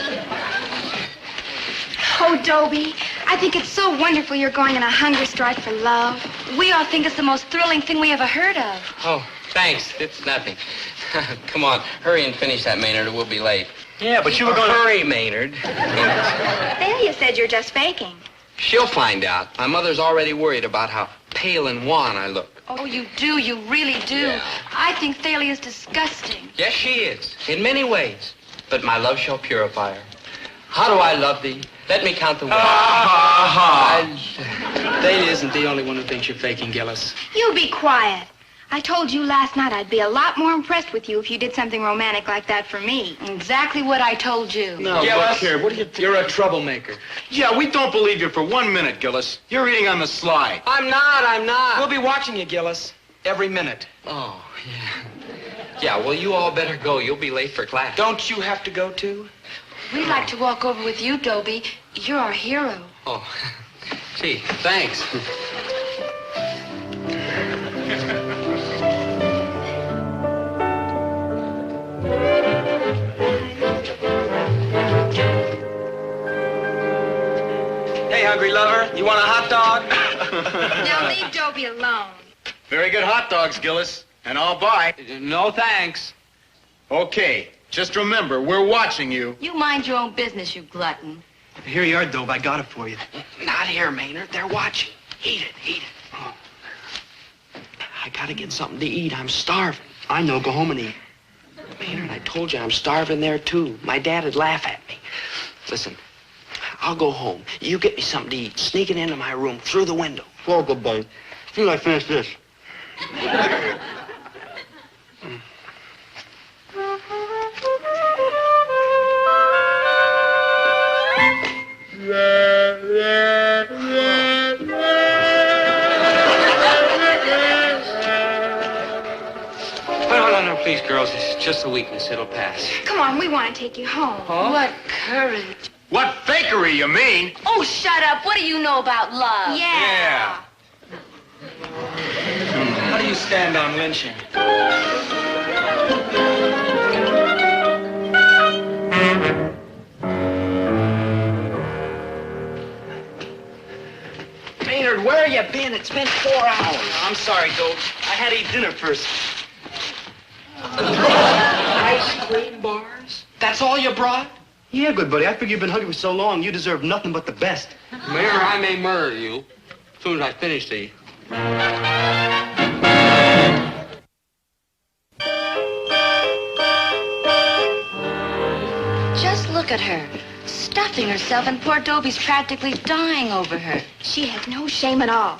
Oh, Dobie, I think it's so wonderful you're going on a hunger strike for love. We all think it's the most thrilling thing we ever heard of. Oh, thanks. It's nothing. Come on, hurry and finish that, Maynard, or we'll be late. Yeah, but you were going to... Hurry, Maynard. Thalia said you're just faking. She'll find out. My mother's already worried about how pale and wan I look. Oh, you do. You really do. Yeah. I think Thalia's disgusting. Yes, she is, in many ways. But my love shall purify her. How do I love thee? Let me count the ways. Thalia isn't the only one who thinks you're faking, Gillis. You be quiet. I told you last night I'd be a lot more impressed with you if you did something romantic like that for me. Exactly what I told you. No, Gillis, look here, what do you think? You're a troublemaker. Yeah, we don't believe you for 1 minute, Gillis. You're eating on the sly. I'm not. We'll be watching you, Gillis, every minute. Oh, yeah. Yeah, well, you all better go. You'll be late for class. Don't you have to go, too? We'd like to walk over with you, Dobie. You're our hero. Oh, gee, thanks. Hey, hungry lover, you want a hot dog? Now leave Dobie alone. Very good hot dogs, Gillis. And I'll buy. No, thanks. Okay, just remember, we're watching you. You mind your own business, you glutton. Here you are, Dobe. I got it for you. Not here, Maynard. They're watching. Eat it. Oh. I gotta get something to eat. I'm starving. I know. Go home and eat. Maynard, I told you I'm starving there, too. My dad'd laugh at me. Listen, I'll go home. You get me something to eat. Sneak it into my room through the window. Well, good boy. Feel I finish this. No, please, girls. It's just a weakness. It'll pass. Come on, we want to take you home. Huh? What courage. What fakery, you mean? Oh, shut up. What do you know about love? Yeah. How do you stand on lynching? Maynard, where you been? It's been 4 hours. I'm sorry, Dobe. I had to eat dinner first. Ice cream bars? That's all you brought? Yeah, good buddy. I figure you've been hungry for so long, you deserve nothing but the best. Mayor, I may murder you as soon as I finish these. Just look at her, stuffing herself, and poor Dobie's practically dying over her. She has no shame at all.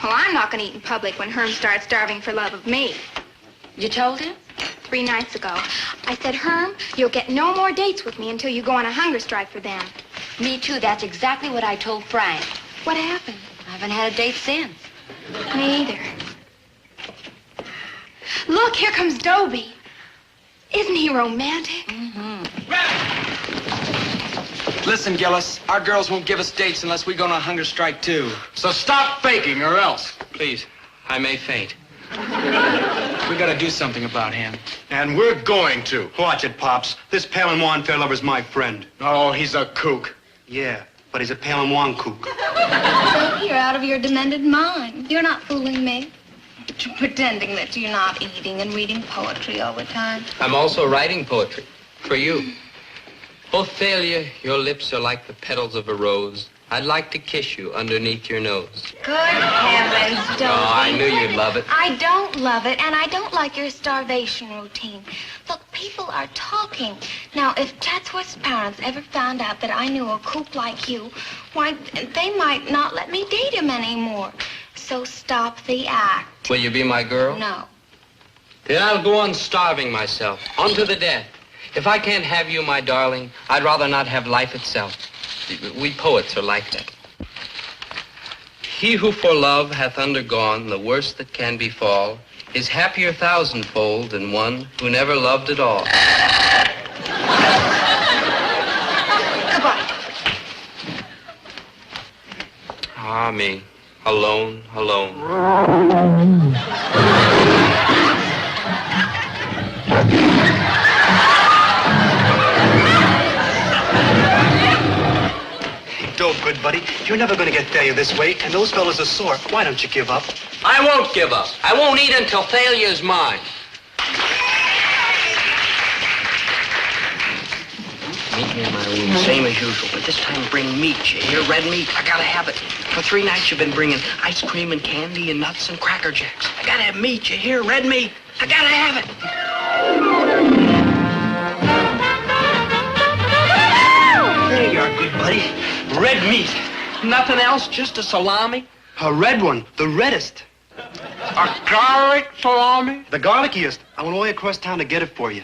Well, I'm not going to eat in public when Herm starts starving for love of me. You told him? 3 nights ago. I said, Herm, you'll get no more dates with me until you go on a hunger strike for them. Me too. That's exactly what I told Frank. What happened? I haven't had a date since. Me either. Look, here comes Dobie. Isn't he romantic? Listen, Gillis, our girls won't give us dates unless we go on a hunger strike, too. So stop faking or else. Please, I may faint. We gotta do something about him. And we're going to. Watch it, Pops. This pale and wan fair lover's my friend. Oh, he's a kook. Yeah, but he's a pale and wan kook. Dobie, you're out of your demented mind. You're not fooling me. You're pretending that you're not eating and reading poetry all the time. I'm also writing poetry for you. Oh, Thalia, your lips are like the petals of a rose. I'd like to kiss you underneath your nose. Good heavens, Dobie. Oh, I knew you'd love it. I don't love it, and I don't like your starvation routine. Look, people are talking. Now, if Chatsworth's parents ever found out that I knew a kook like you, why, they might not let me date him anymore. So stop the act. Will you be my girl? No. Then I'll go on starving myself, unto the death. If I can't have you, my darling, I'd rather not have life itself. We poets are like that. He who for love hath undergone the worst that can befall is happier thousandfold than one who never loved at all. Goodbye. Ah, me. Alone, alone. Dope, good buddy. You're never going to get Thalia this way, and those fellas are sore. Why don't you give up? I won't give up. I won't eat until Thalia is mine. Meet me in my room, same as usual, but this time bring meat, you hear? Red meat. I gotta have it. For 3 nights you've been bringing ice cream and candy and nuts and Cracker Jacks. I gotta have meat, you hear? Red meat. I gotta have it. There you are, good buddy. Red meat. Nothing else, just a salami? A red one, the reddest. A garlic salami? The garlickiest. I went all the way across town to get it for you.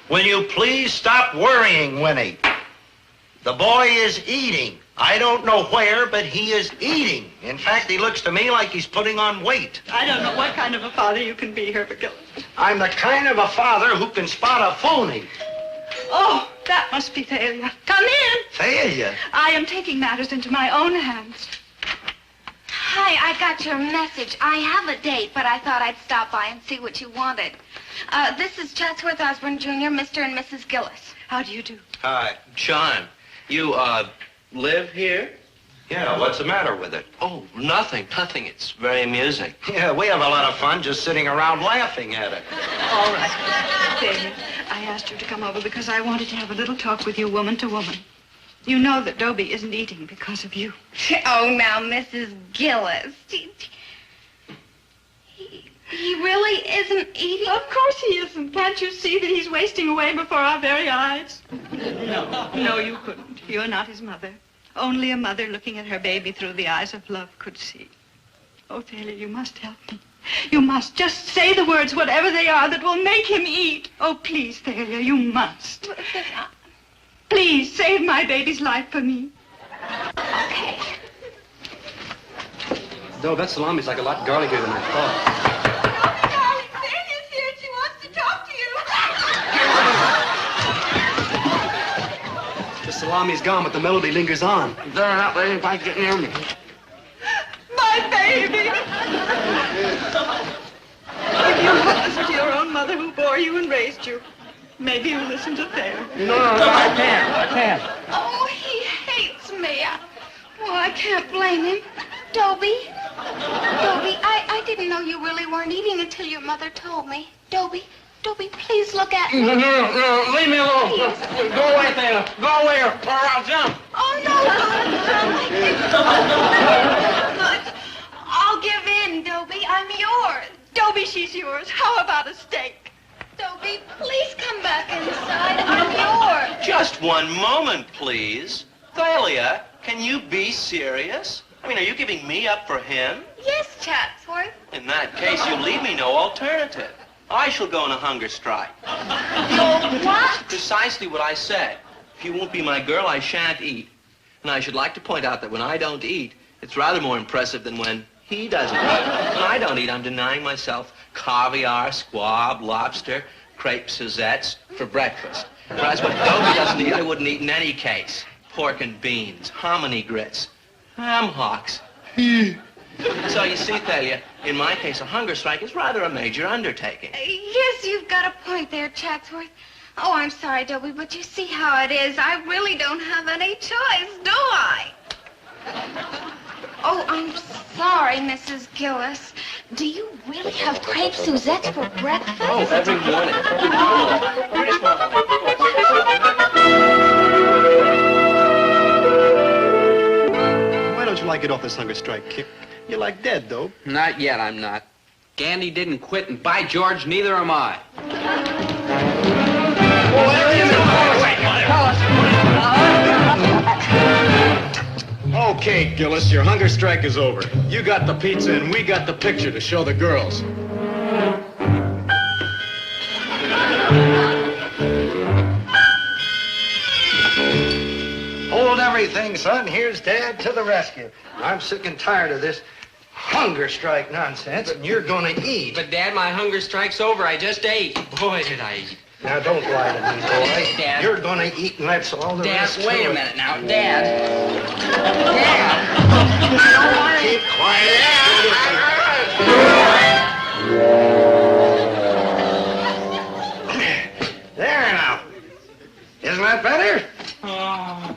Will you please stop worrying, Winnie? The boy is eating. I don't know where, but he is eating. In fact, he looks to me like he's putting on weight. I don't know what kind of a father you can be, Herbert Gillis. I'm the kind of a father who can spot a phony. Oh, that must be Thalia. Come in. Thalia? I am taking matters into my own hands. Hi, I got your message. I have a date, but I thought I'd stop by and see what you wanted. This is Chatsworth Osborne Jr., Mr. and Mrs. Gillis. How do you do? Hi. John, you, live here? Yeah, what's the matter with it? Oh, nothing. It's very amusing. Yeah, we have a lot of fun just sitting around laughing at it. All right. Thalia, I asked you to come over because I wanted to have a little talk with you woman to woman. You know that Dobie isn't eating because of you. Oh, now, Mrs. Gillis. He really isn't eating? Of course he isn't. Can't you see that he's wasting away before our very eyes? No, you couldn't. You're not his mother. Only a mother looking at her baby through the eyes of love could see. Oh, Thalia, you must help me. You must just say the words, whatever they are, that will make him eat. Oh, please, Thalia, you must. Please, save my baby's life for me. Okay. Though that salami's like a lot garlicker than I thought. Darling, Thalia's here. She wants to talk to you. The salami's gone, but the melody lingers on. They're not letting anybody get near me. My baby. If you would listen to your own mother who bore you and raised you, maybe you'll listen to Thalia. No, I can't. Oh, he hates me. I can't blame him. Dobie, I didn't know you really weren't eating until your mother told me. Dobie, Dobie, please look at me. No, leave me alone. Please. Go away, Thalia. Go away or I'll jump. Oh, no. I'll give in, Dobie. I'm yours. Dobie, she's yours. How about a steak? Dobie, please come back inside. I'm yours. Just one moment, please. Thalia, can you be serious? I mean, are you giving me up for him? Yes, Chatsworth. In that case, you leave me no alternative. I shall go on a hunger strike. You'll what? Precisely what I said. If you won't be my girl, I shan't eat. And I should like to point out that when I don't eat, it's rather more impressive than when he doesn't eat. When I don't eat, I'm denying myself caviar, squab, lobster, crepe Suzettes for breakfast. Whereas what Dobie doesn't eat, I wouldn't eat in any case. Pork and beans, hominy grits, ham hocks. So you see, Thalia, in my case, a hunger strike is rather a major undertaking. Yes, you've got a point there, Chatsworth. Oh, I'm sorry, Dobie, but you see how it is. I really don't have any choice, do I? Oh, I'm sorry, Mrs. Gillis. Do you really have crepe Suzettes for breakfast? Oh, every morning. Why don't you like it off this hunger strike, Kip? You're like dead, though. Not yet, I'm not. Gandhi didn't quit, and by George, neither am I. Okay, Gillis, your hunger strike is over. You got the pizza and we got the picture to show the girls. Hold everything, son. Here's Dad to the rescue. I'm sick and tired of this hunger strike nonsense, and you're gonna eat. But, Dad, my hunger strike's over. I just ate. Boy, did I eat. Now, don't lie to me, boy. Dad. You're gonna eat, and that's all there is Dad, to wait a it. minute now. Dad. Dad. Keep quiet. There now. Isn't that better? Oh.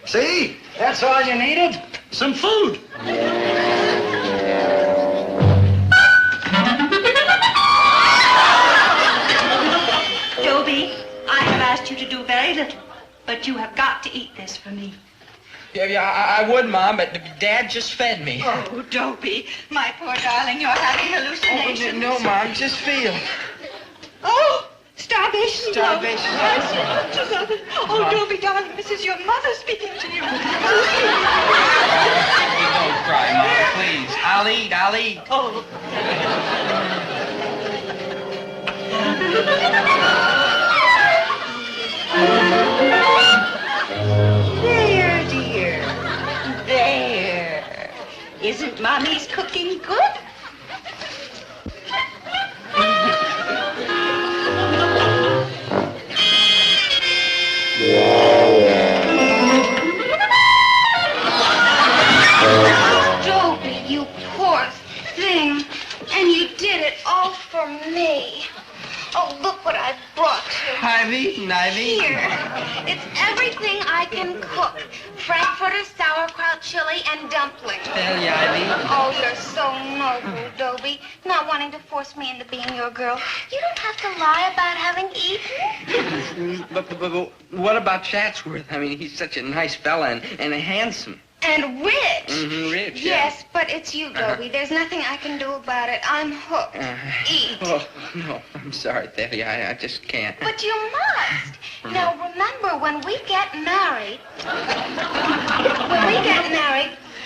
See? That's all you needed. Some food. Dobie, I have asked you to do very little, but you have got to eat this for me. Yeah, I would, Mom, but Dad just fed me. Oh, Dobie, my poor darling, you're having hallucinations. No, Mom, just feel. Oh, starvation. Starvation. Yes, so much of it. Oh, Dobie, darling, this is your mother speaking to you. Don't cry, Mom, please. I'll eat. Oh. There, dear. There. Isn't Mommy's cooking good? Dobie, you poor thing. And you did it all for me. Oh, look what I brought you. I've eaten. Here. It's everything I can cook. Frankfurter, sauerkraut, chili, and dumplings. Thalia, I've eaten. Oh, you're so noble, Dobie. Not wanting to force me into being your girl. You don't have to lie about having eaten. But what about Chatsworth? I mean, he's such a nice fella and handsome. And rich. Mm-hmm, rich, yeah. Yes, but it's you, Dobie. There's nothing I can do about it. I'm hooked. Eat. Oh, no, I'm sorry, Thalia. I just can't. But you must. Now, remember, when we get married,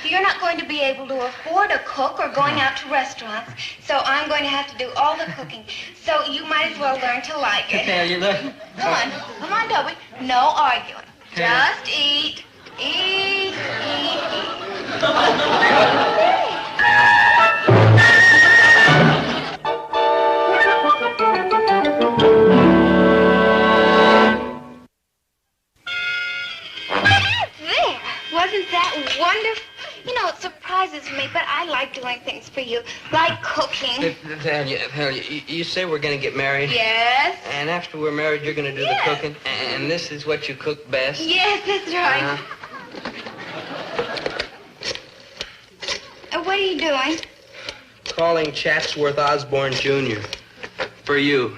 you're not going to be able to afford a cook or going out to restaurants. So I'm going to have to do all the cooking. So you might as well learn to like it. Thalia, look. Come on, Dobie. No arguing. Just eat. Eat. There. Wasn't that wonderful? You know, it surprises me, but I like doing things for you, like cooking. Thalia, you say we're going to get married? Yes. And after we're married, you're going to do the cooking? And this is what you cook best? Yes, that's right. Uh-huh. What are you doing? Calling Chatsworth Osborne Jr. For you.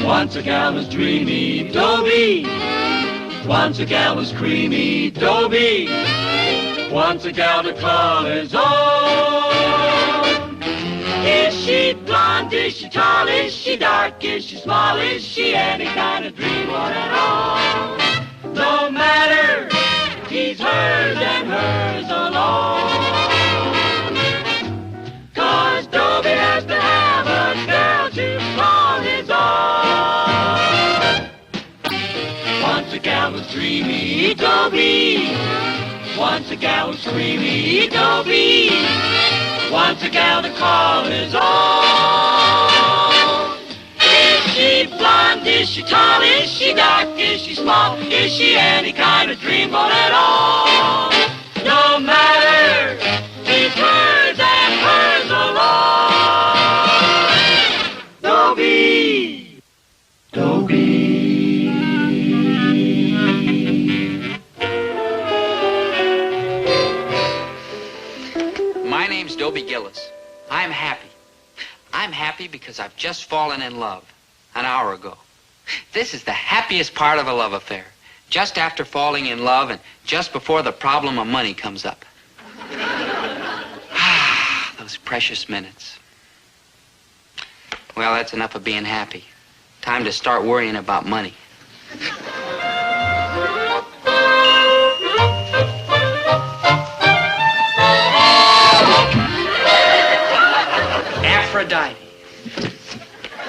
Once a gal was dreamy, Dobie. Once a gal was creamy, Dobie. Once a gal to call his own. Is she blonde? Is she tall? Is she dark? Is she small? Is she any kind of dream one at all? No matter, he's hers and hers alone. 'Cause Dobie has to have a girl to call his own. Once a gal was dreamy, Dobie. Once a gal was creamy, Dobie. Once a gal to call his own. Is she blonde? Is she tall? Is she dark? Is she small? Is she any kind of dreamboat at all? No matter, he's hers and hers alone. Dobie. Dobie. My name's Dobie Gillis. I'm happy. I'm happy because I've just fallen in love an hour ago. This is the happiest part of a love affair. Just after falling in love and just before the problem of money comes up. Ah, those precious minutes. Well, that's enough of being happy. Time to start worrying about money. Aphrodite.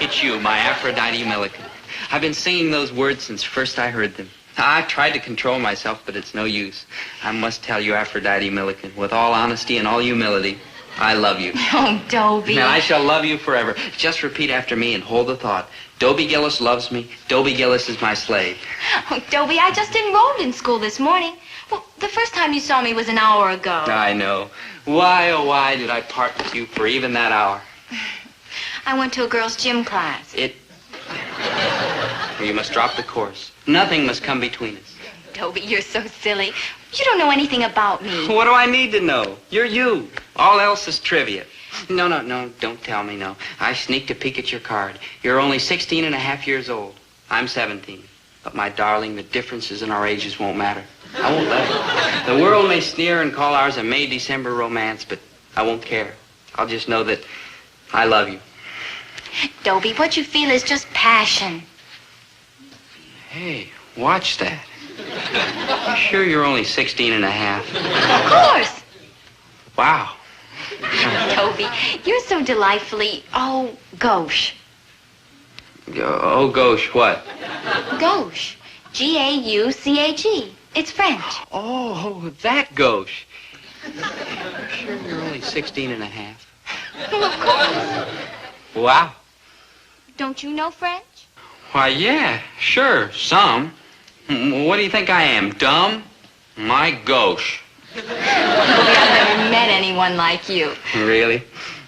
It's you, my Aphrodite Milliken. I've been singing those words since first I heard them. I've tried to control myself, but it's no use. I must tell you, Aphrodite Milliken, with all honesty and all humility, I love you. Oh, Dobie. And I shall love you forever. Just repeat after me and hold the thought. Dobie Gillis loves me. Dobie Gillis is my slave. Oh, Dobie, I just enrolled in school this morning. Well, the first time you saw me was an hour ago. I know. Why, oh, why did I part with you for even that hour? I went to a girls' gym class. You must drop the course. Nothing must come between us. Dobie, you're so silly. You don't know anything about me. What do I need to know? You're you. All else is trivia. No, don't tell me, no. I sneaked a peek at your card. You're only 16 and a half years old. I'm 17. But, my darling, the differences in our ages won't matter. I won't let it. The world may sneer and call ours a May-December romance, but I won't care. I'll just know that I love you. Dobie, what you feel is just passion. Hey, watch that. You sure you're only 16 and a half? Of course. Wow. Dobie, you're so delightfully, gauche. Oh, gosh, what? Gauche. G-A-U-C-H-E. It's French. Oh, that gauche. Sure you're only 16 and a half? Well, of course. Wow. Don't you know French? Why, yeah, sure, some. What do you think I am, dumb? My gauche. Dobie, I've never met anyone like you. Really?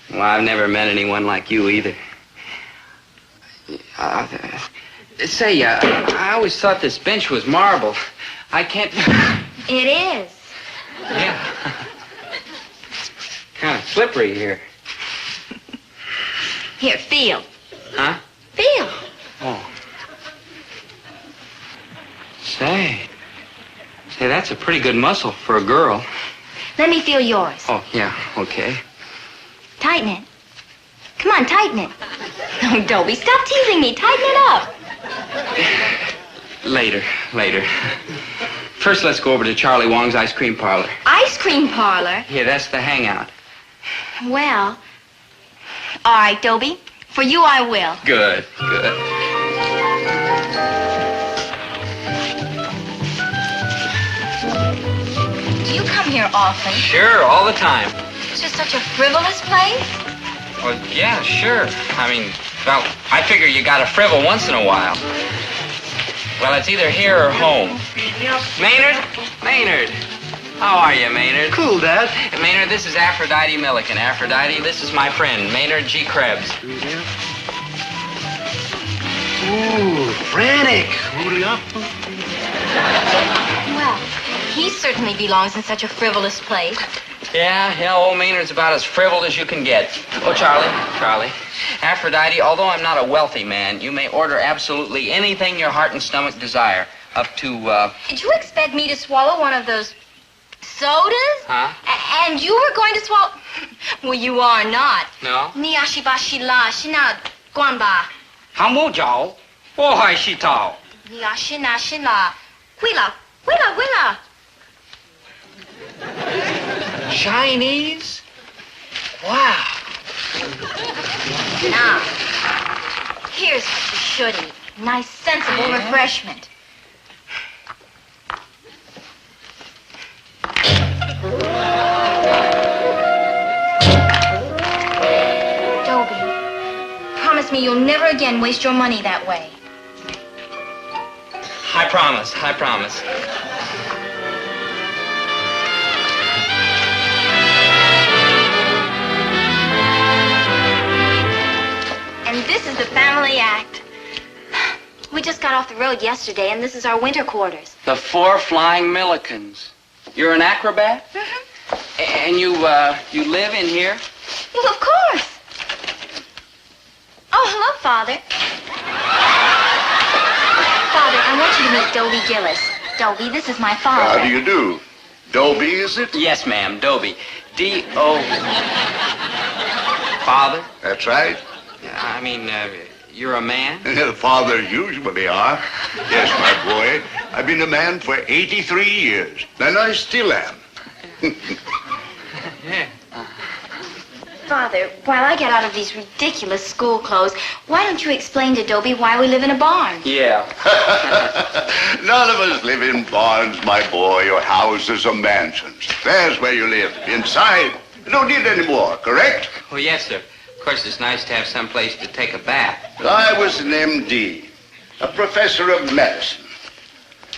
Well, I've never met anyone like you either. Say, I always thought this bench was marble. I can't... It is. Yeah. Kind of slippery here. Here, feel. Huh? Feel. Oh. Say, that's a pretty good muscle for a girl. Let me feel yours. Oh, yeah, okay. Tighten it. Come on, tighten it. Oh, Dobie, stop teasing me. Tighten it up. Later. First, let's go over to Charlie Wong's ice cream parlor. Ice cream parlor? Yeah, that's the hangout. Well, all right, Dobie. For you, I will. Good. Do you come here here often. Sure, all the time. It's just such a frivolous place. Well, yeah, sure. I mean, well, I figure you gotta frivol once in a while. Well, it's either here or home. Maynard. How are you, Maynard? Cool, Dad. Maynard, this is Aphrodite Milliken. Aphrodite, this is my friend, Maynard G. Krebs. Ooh, frantic. Well, he certainly belongs in such a frivolous place. Yeah, old Maynard's about as frivolous as you can get. Oh, Charlie. Aphrodite, although I'm not a wealthy man, you may order absolutely anything your heart and stomach desire. Up to, Did you expect me to swallow one of those sodas? Huh? And you were going to swallow... Well, you are not. No? Niashiba shila shina guanba. 行不着，我还是找。 Niashina shila. Willa. Chinese? Wow. Now, here's what you should eat. Nice, sensible refreshment. Dobie, promise me you'll never again waste your money that way. I promise. And this is the family act. We just got off the road yesterday, and this is our winter quarters. The 4 Flying Millikens. You're an acrobat? Mm-hmm. And you live in here? Well, of course. Oh, hello, Father. Father, I want you to meet Dobie Gillis. Dobie, this is my father. How do you do? Dobie, is it? Yes, ma'am, Dobie. D-O... Father? That's right. I mean, you're a man? Fathers usually are. Yes, my boy. I've been a man for 83 years, and I still am. Yeah. Father, while I get out of these ridiculous school clothes, why don't you explain to Dobie why we live in a barn? Yeah. None of us live in barns, my boy, or houses or mansions. There's where you live, inside. You don't need any more, correct? Oh, yes, sir. Of course, it's nice to have some place to take a bath. I was an M.D., a professor of medicine.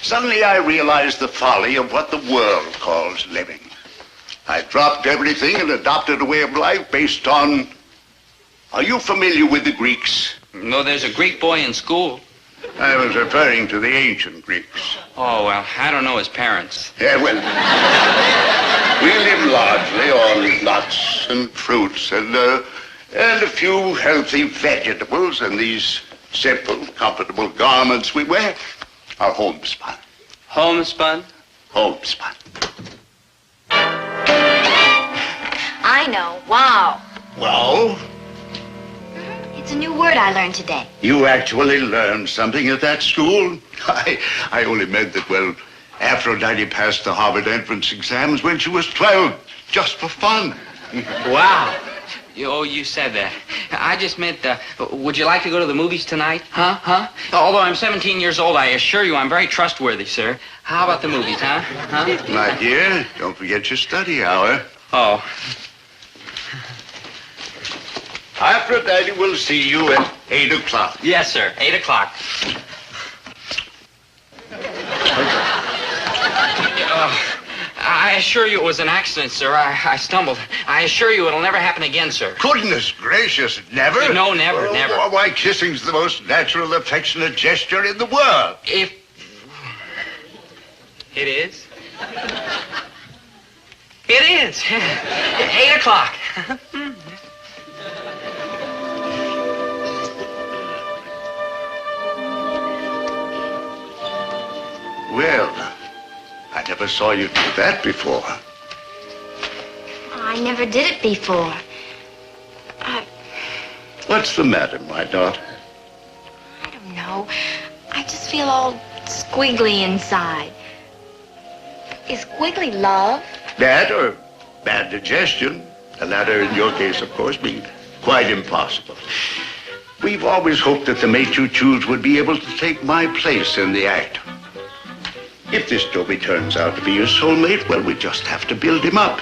Suddenly I realized the folly of what the world calls living. I dropped everything and adopted a way of life based on... Are you familiar with the Greeks? No, there's a Greek boy in school. I was referring to the ancient Greeks. Oh, well, I don't know his parents. Yeah, well, we live largely on nuts and fruits and a few healthy vegetables, and these simple, comfortable garments we wear are homespun. Homespun? Homespun. I know. Wow. Well, It's a new word I learned today. you actually learned something at that school? I only meant that, well, Aphrodite passed the Harvard entrance exams when she was 12, just for fun. Wow. You said that. I just meant, would you like to go to the movies tonight? Huh? Although I'm 17 years old, I assure you I'm very trustworthy, sir. How about the movies, huh? My dear, don't forget your study hour. Oh. Aphrodite will see you at 8 o'clock. Yes, sir. 8 o'clock. I assure you it was an accident, sir. I stumbled. I assure you it'll never happen again, sir. Goodness gracious, never? No, never. Why, kissing's the most natural, affectionate gesture in the world. If... It is? It is. 8 o'clock. Well, I never saw you do that before. I never did it before. What's the matter, my daughter? I don't know. I just feel all squiggly inside. Is squiggly love? That or bad digestion. The latter, in your case, of course, being quite impossible. We've always hoped that the mate you choose would be able to take my place in the act. If this Dobie turns out to be your soulmate, well, we just have to build him up.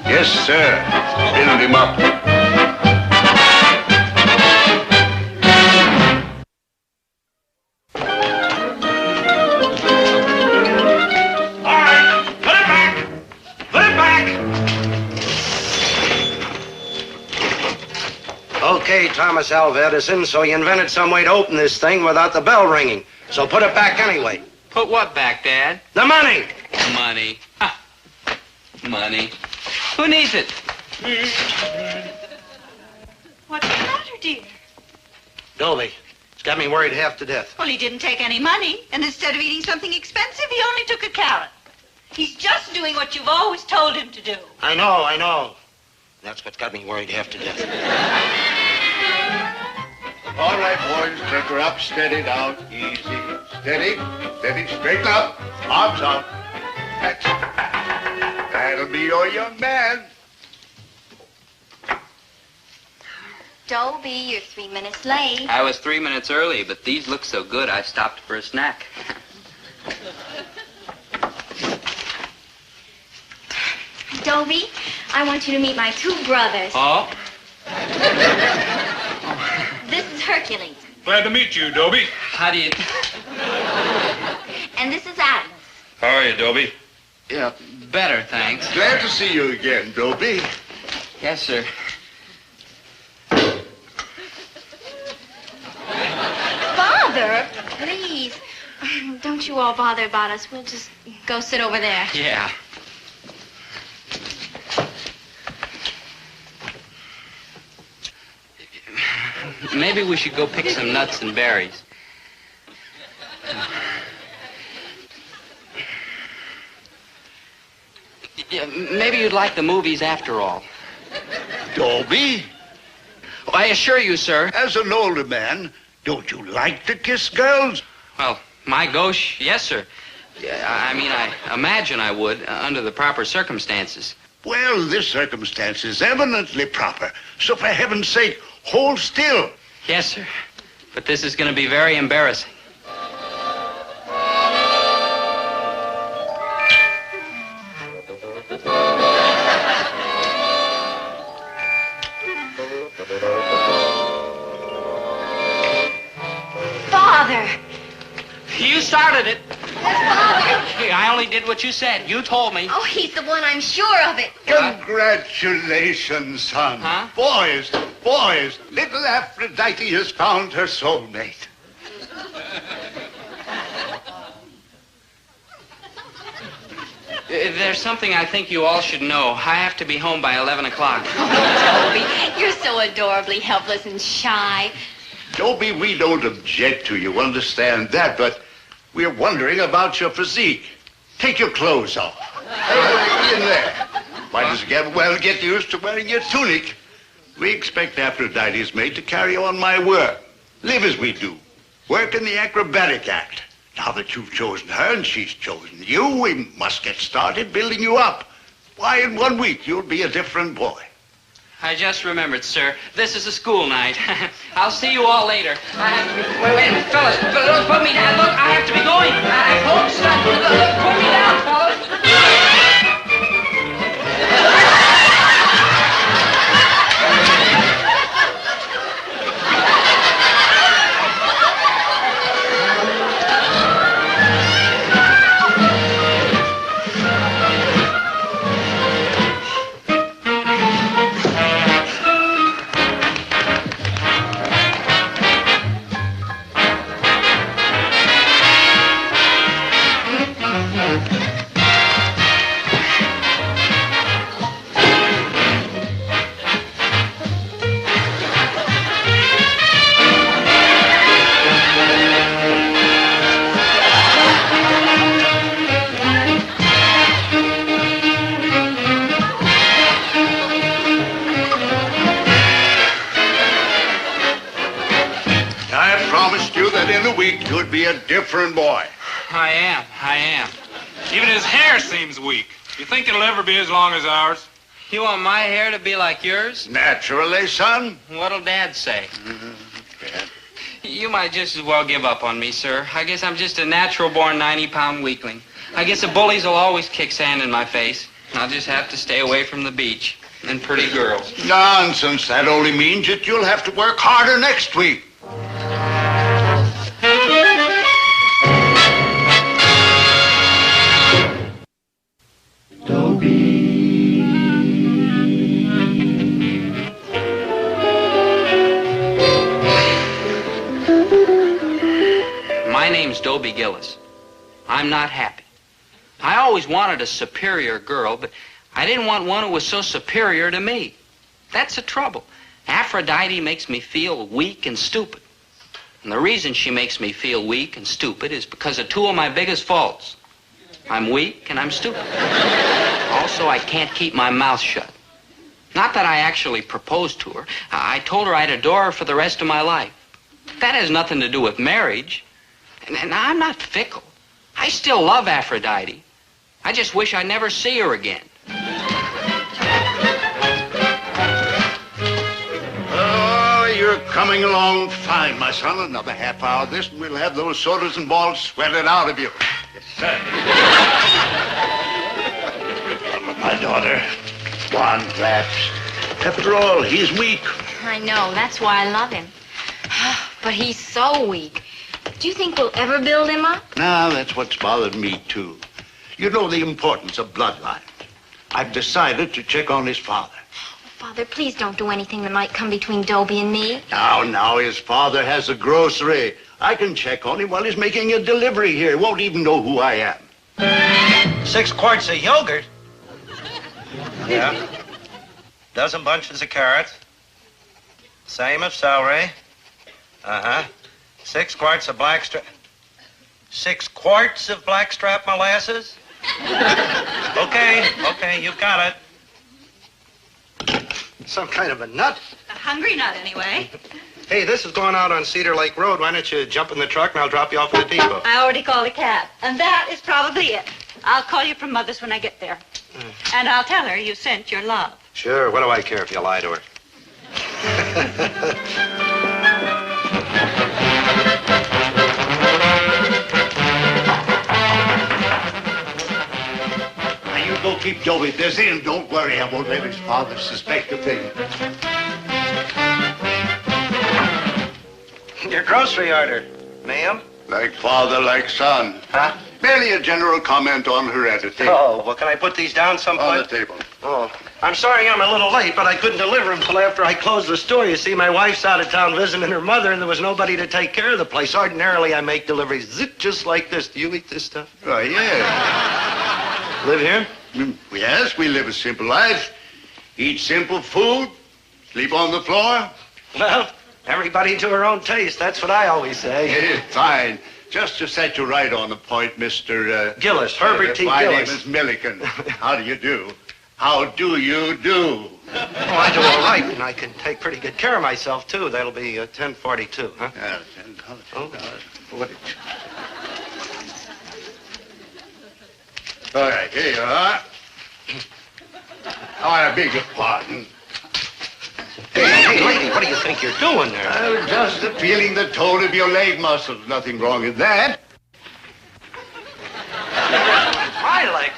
Yes, sir. Build him up. Okay, Thomas Alva Edison, so you invented some way to open this thing without the bell ringing. So put it back anyway. Put what back, Dad? The money! Money. Ha. Money. Who needs it? What's the matter, dear? Dobie, it's got me worried half to death. Well, he didn't take any money, and instead of eating something expensive, he only took a carrot. He's just doing what you've always told him to do. I know. That's what got me worried half to death. All right, boys, take her up, steady now, easy. Steady, straighten up, arms out. That's it. That'll be your young man. Dobie, you're 3 minutes late. I was 3 minutes early, but these look so good, I stopped for a snack. Dobie, I want you to meet my two brothers. Oh? This is Hercules. Glad to meet you, Dobie. How do you... And this is Atlas. How are you, Dobie? Yeah, better, thanks. Glad to see you again, Dobie. Yes, sir. Father, please. Don't you all bother about us. We'll just go sit over there. Yeah. Maybe we should go pick some nuts and berries. Yeah, maybe you'd like the movies after all. Dobie, I assure you, sir. as an older man, don't you like to kiss girls? Well, my gosh, yes, sir. Yeah, I mean, I imagine I would, under the proper circumstances. Well, this circumstance is eminently proper. So for heaven's sake, hold still. Yes, sir. But this is going to be very embarrassing. Father! You started it. Father! Hey, I only did what you said. You told me. Oh, he's the one, I'm sure of it. Congratulations, son. Huh? Boys, little Aphrodite has found her soulmate. There's something I think you all should know. I have to be home by 11 o'clock. Dobie, you're so adorably helpless and shy. Dobie, we don't object to you, understand that, but we're wondering about your physique. Take your clothes off. In there. Might as well get used to wearing your tunic. We expect Aphrodite's maid to carry on my work. Live as we do. Work in the acrobatic act. Now that you've chosen her and she's chosen you, we must get started building you up. Why, in 1 week, you'll be a different boy. I just remembered, sir. This is a school night. I'll see you all later. Wait a minute, fellas. Don't put me down. Look, I have to be going. I hope so. Look, put me down, fellas. You'd be a different boy. I am. Even his hair seems weak. You think it'll ever be as long as ours? You want my hair to be like yours? Naturally, son. What'll Dad say? You might just as well give up on me, sir. I guess I'm just a natural-born 90-pound weakling. I guess the bullies will always kick sand in my face. I'll just have to stay away from the beach and pretty girls. Nonsense. That only means that you'll have to work harder next week. My name's Dobie Gillis. I'm not happy. I always wanted a superior girl, but I didn't want one who was so superior to me. That's the trouble. Aphrodite makes me feel weak and stupid. And the reason she makes me feel weak and stupid is because of two of my biggest faults. I'm weak and I'm stupid. Also, I can't keep my mouth shut. Not that I actually proposed to her. I told her I'd adore her for the rest of my life. That has nothing to do with marriage. And I'm not fickle. I still love Aphrodite. I just wish I'd never see her again. Oh, you're coming along fine, my son. Another half hour of this, and we'll have those sodas and balls sweated out of you. Yes, sir. My daughter, one collapsed. After all, he's weak. I know. That's why I love him. But he's so weak. Do you think we'll ever build him up? Now, that's what's bothered me, too. You know the importance of bloodlines. I've decided to check on his father. Father, please don't do anything that might come between Dobie and me. Now, his father has a grocery. I can check on him while he's making a delivery here. He won't even know who I am. 6 quarts of yogurt. Yeah. Dozen bunches of carrots. Same of celery. Uh-huh. 6 quarts of blackstrap. 6 quarts of blackstrap molasses? Okay, you've got it. Some kind of a nut? A hungry nut, anyway. Hey, this is going out on Cedar Lake Road. Why don't you jump in the truck and I'll drop you off at the depot? I already called a cab, and that is probably it. I'll call you from Mother's when I get there. And I'll tell her you sent your love. Sure, what do I care if you lie to her? Now, you go keep Dobie busy, and don't worry, I won't let his father suspect a thing. Your grocery order, ma'am. Like father, like son. Huh? Merely a general comment on heredity. Oh, well, can I put these down someplace? On the table. Oh, I'm sorry I'm a little late, but I couldn't deliver them till after I closed the store. You see, my wife's out of town visiting her mother, and there was nobody to take care of the place. Ordinarily, I make deliveries just like this. Do you eat this stuff? Oh, yeah. Live here? Yes, we live a simple life. Eat simple food. Sleep on the floor. Well, everybody to her own taste. That's what I always say. Fine. Just to set you right on the point, Mr. Gillis, Herbert T. My Gillis. name is Milliken. How do you do? How do you do? Oh, I do all right, and I can take pretty good care of myself, too. That'll be 10:42, huh? Yeah, Oh. what? All right, here you are. Oh, I beg your pardon. Hey, lady, what do you think you're doing there? Just feeling the tone of your leg muscles. Nothing wrong with that. My leg?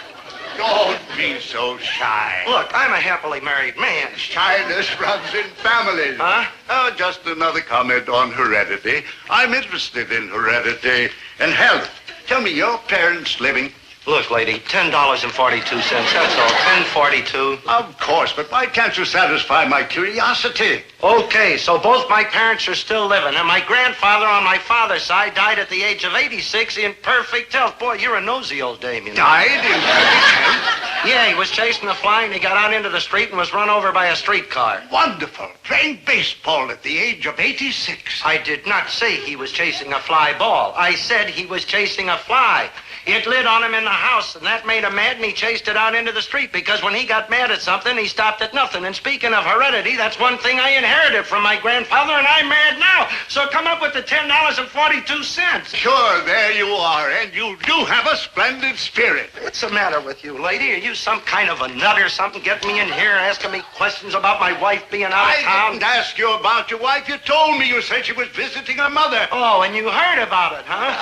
Don't be so shy. Look, I'm a happily married man. Shyness runs in families. Huh? Oh, just another comment on heredity. I'm interested in heredity and health. Tell me, your parents living? Look, lady, $10.42. That's all. $10.42. Of course, but why can't you satisfy my curiosity? Okay, so both my parents are still living, and my grandfather on my father's side died at the age of 86 in perfect health. Boy, you're a nosy old dame, you know. Died in perfect health? Yeah, he was chasing a fly, and he got out into the street and was run over by a streetcar. Wonderful. Playing baseball at the age of 86. I did not say he was chasing a fly ball. I said he was chasing a fly. It lit on him in the house, and that made him mad, and he chased it out into the street because when he got mad at something, he stopped at nothing. And speaking of heredity, that's one thing I inherited from my grandfather, and I'm mad now. So come up with the $10.42. Sure, there you are, and you do have a splendid spirit. What's the matter with you, lady? Are you some kind of a nut or something? Getting me in here asking me questions about my wife being out of town? I didn't ask you about your wife. You told me you said she was visiting her mother. Oh, and you heard about it, huh?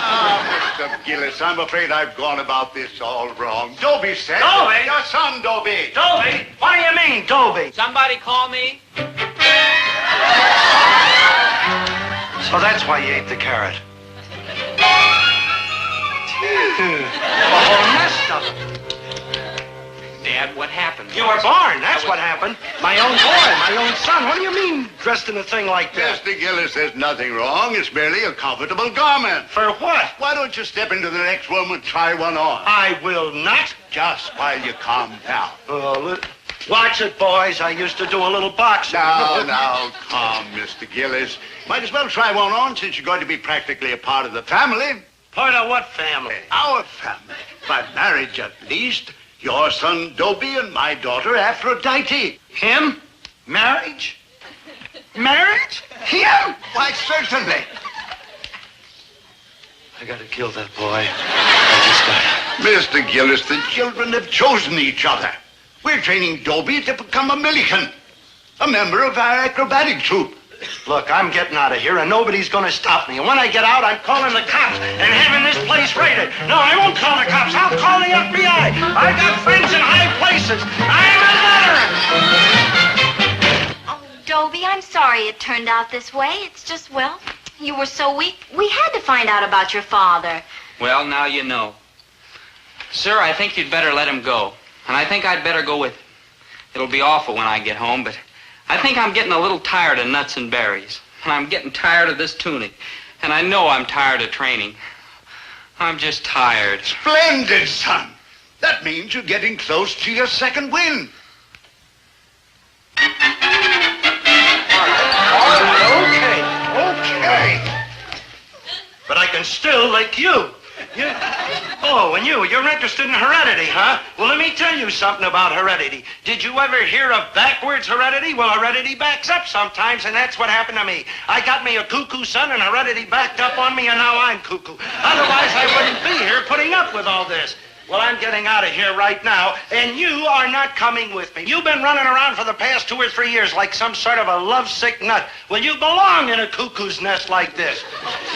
Mr. Gillis, I'm afraid I've gone about this all wrong. Dobie said... Dobie? Your son, Dobie. Dobie? What do you mean, Dobie? Somebody call me. So that's why you ate the carrot. A whole nest of them. Dad, what happened? You were born, that's what happened. My own boy, my own son. What do you mean, dressed in a thing like that? Mr. Gillis, there's nothing wrong. It's merely a comfortable garment. For what? Why don't you step into the next room and try one on? I will not. Just while you calm down. Watch it, boys. I used to do a little boxing. Now, calm, Mr. Gillis. Might as well try one on since you're going to be practically a part of the family. Part of what family? Our family. By marriage, at least. Your son, Dobie, and my daughter, Aphrodite. Him? Marriage? Marriage? Him? Why, certainly. I gotta kill that boy. Mr. Gillis, the children have chosen each other. We're training Dobie to become a Millikan, a member of our acrobatic troupe. Look, I'm getting out of here, and nobody's gonna stop me. And when I get out, I'm calling the cops and having this place raided. No, I won't call the cops. I'll call the FBI. I've got friends in high places. I'm a veteran. Oh, Dobie, I'm sorry it turned out this way. It's just, well, you were so weak. We had to find out about your father. Well, now you know. Sir, I think you'd better let him go. And I think I'd better go with him. It'll be awful when I get home, but I think I'm getting a little tired of nuts and berries. And I'm getting tired of this tunic. And I know I'm tired of training. I'm just tired. Splendid, son. That means you're getting close to your second win. Okay. But I can still lick you. Oh, and you're interested in heredity, huh? Well, let me tell you something about heredity. Did you ever hear of backwards heredity? Well, heredity backs up sometimes, and that's what happened to me. I got me a cuckoo son, and heredity backed up on me, and now I'm cuckoo. Otherwise, I wouldn't be here putting up with all this. Well, I'm getting out of here right now, and you are not coming with me. You've been running around for the past 2 or 3 years like some sort of a lovesick nut. Well, you belong in a cuckoo's nest like this.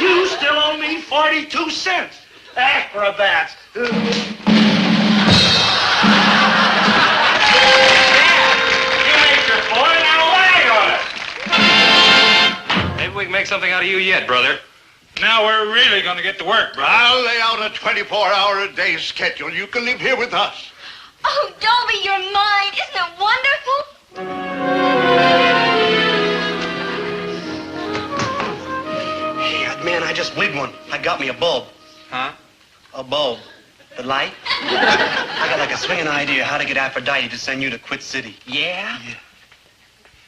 You still owe me 42 cents. Acrobats. Dad, you made your boy, now lie on it. Maybe we can make something out of you yet, brother. Now we're really going to get to work, brother. I'll lay out a 24-hour-a-day schedule. You can live here with us. Oh, Dobie, you're mine. Isn't it wonderful? Hey, man, I just wigged one. I got me a bulb. Huh? A bulb. The light? I got like a swinging idea how to get Aphrodite to send you to Quit City. Yeah? Yeah.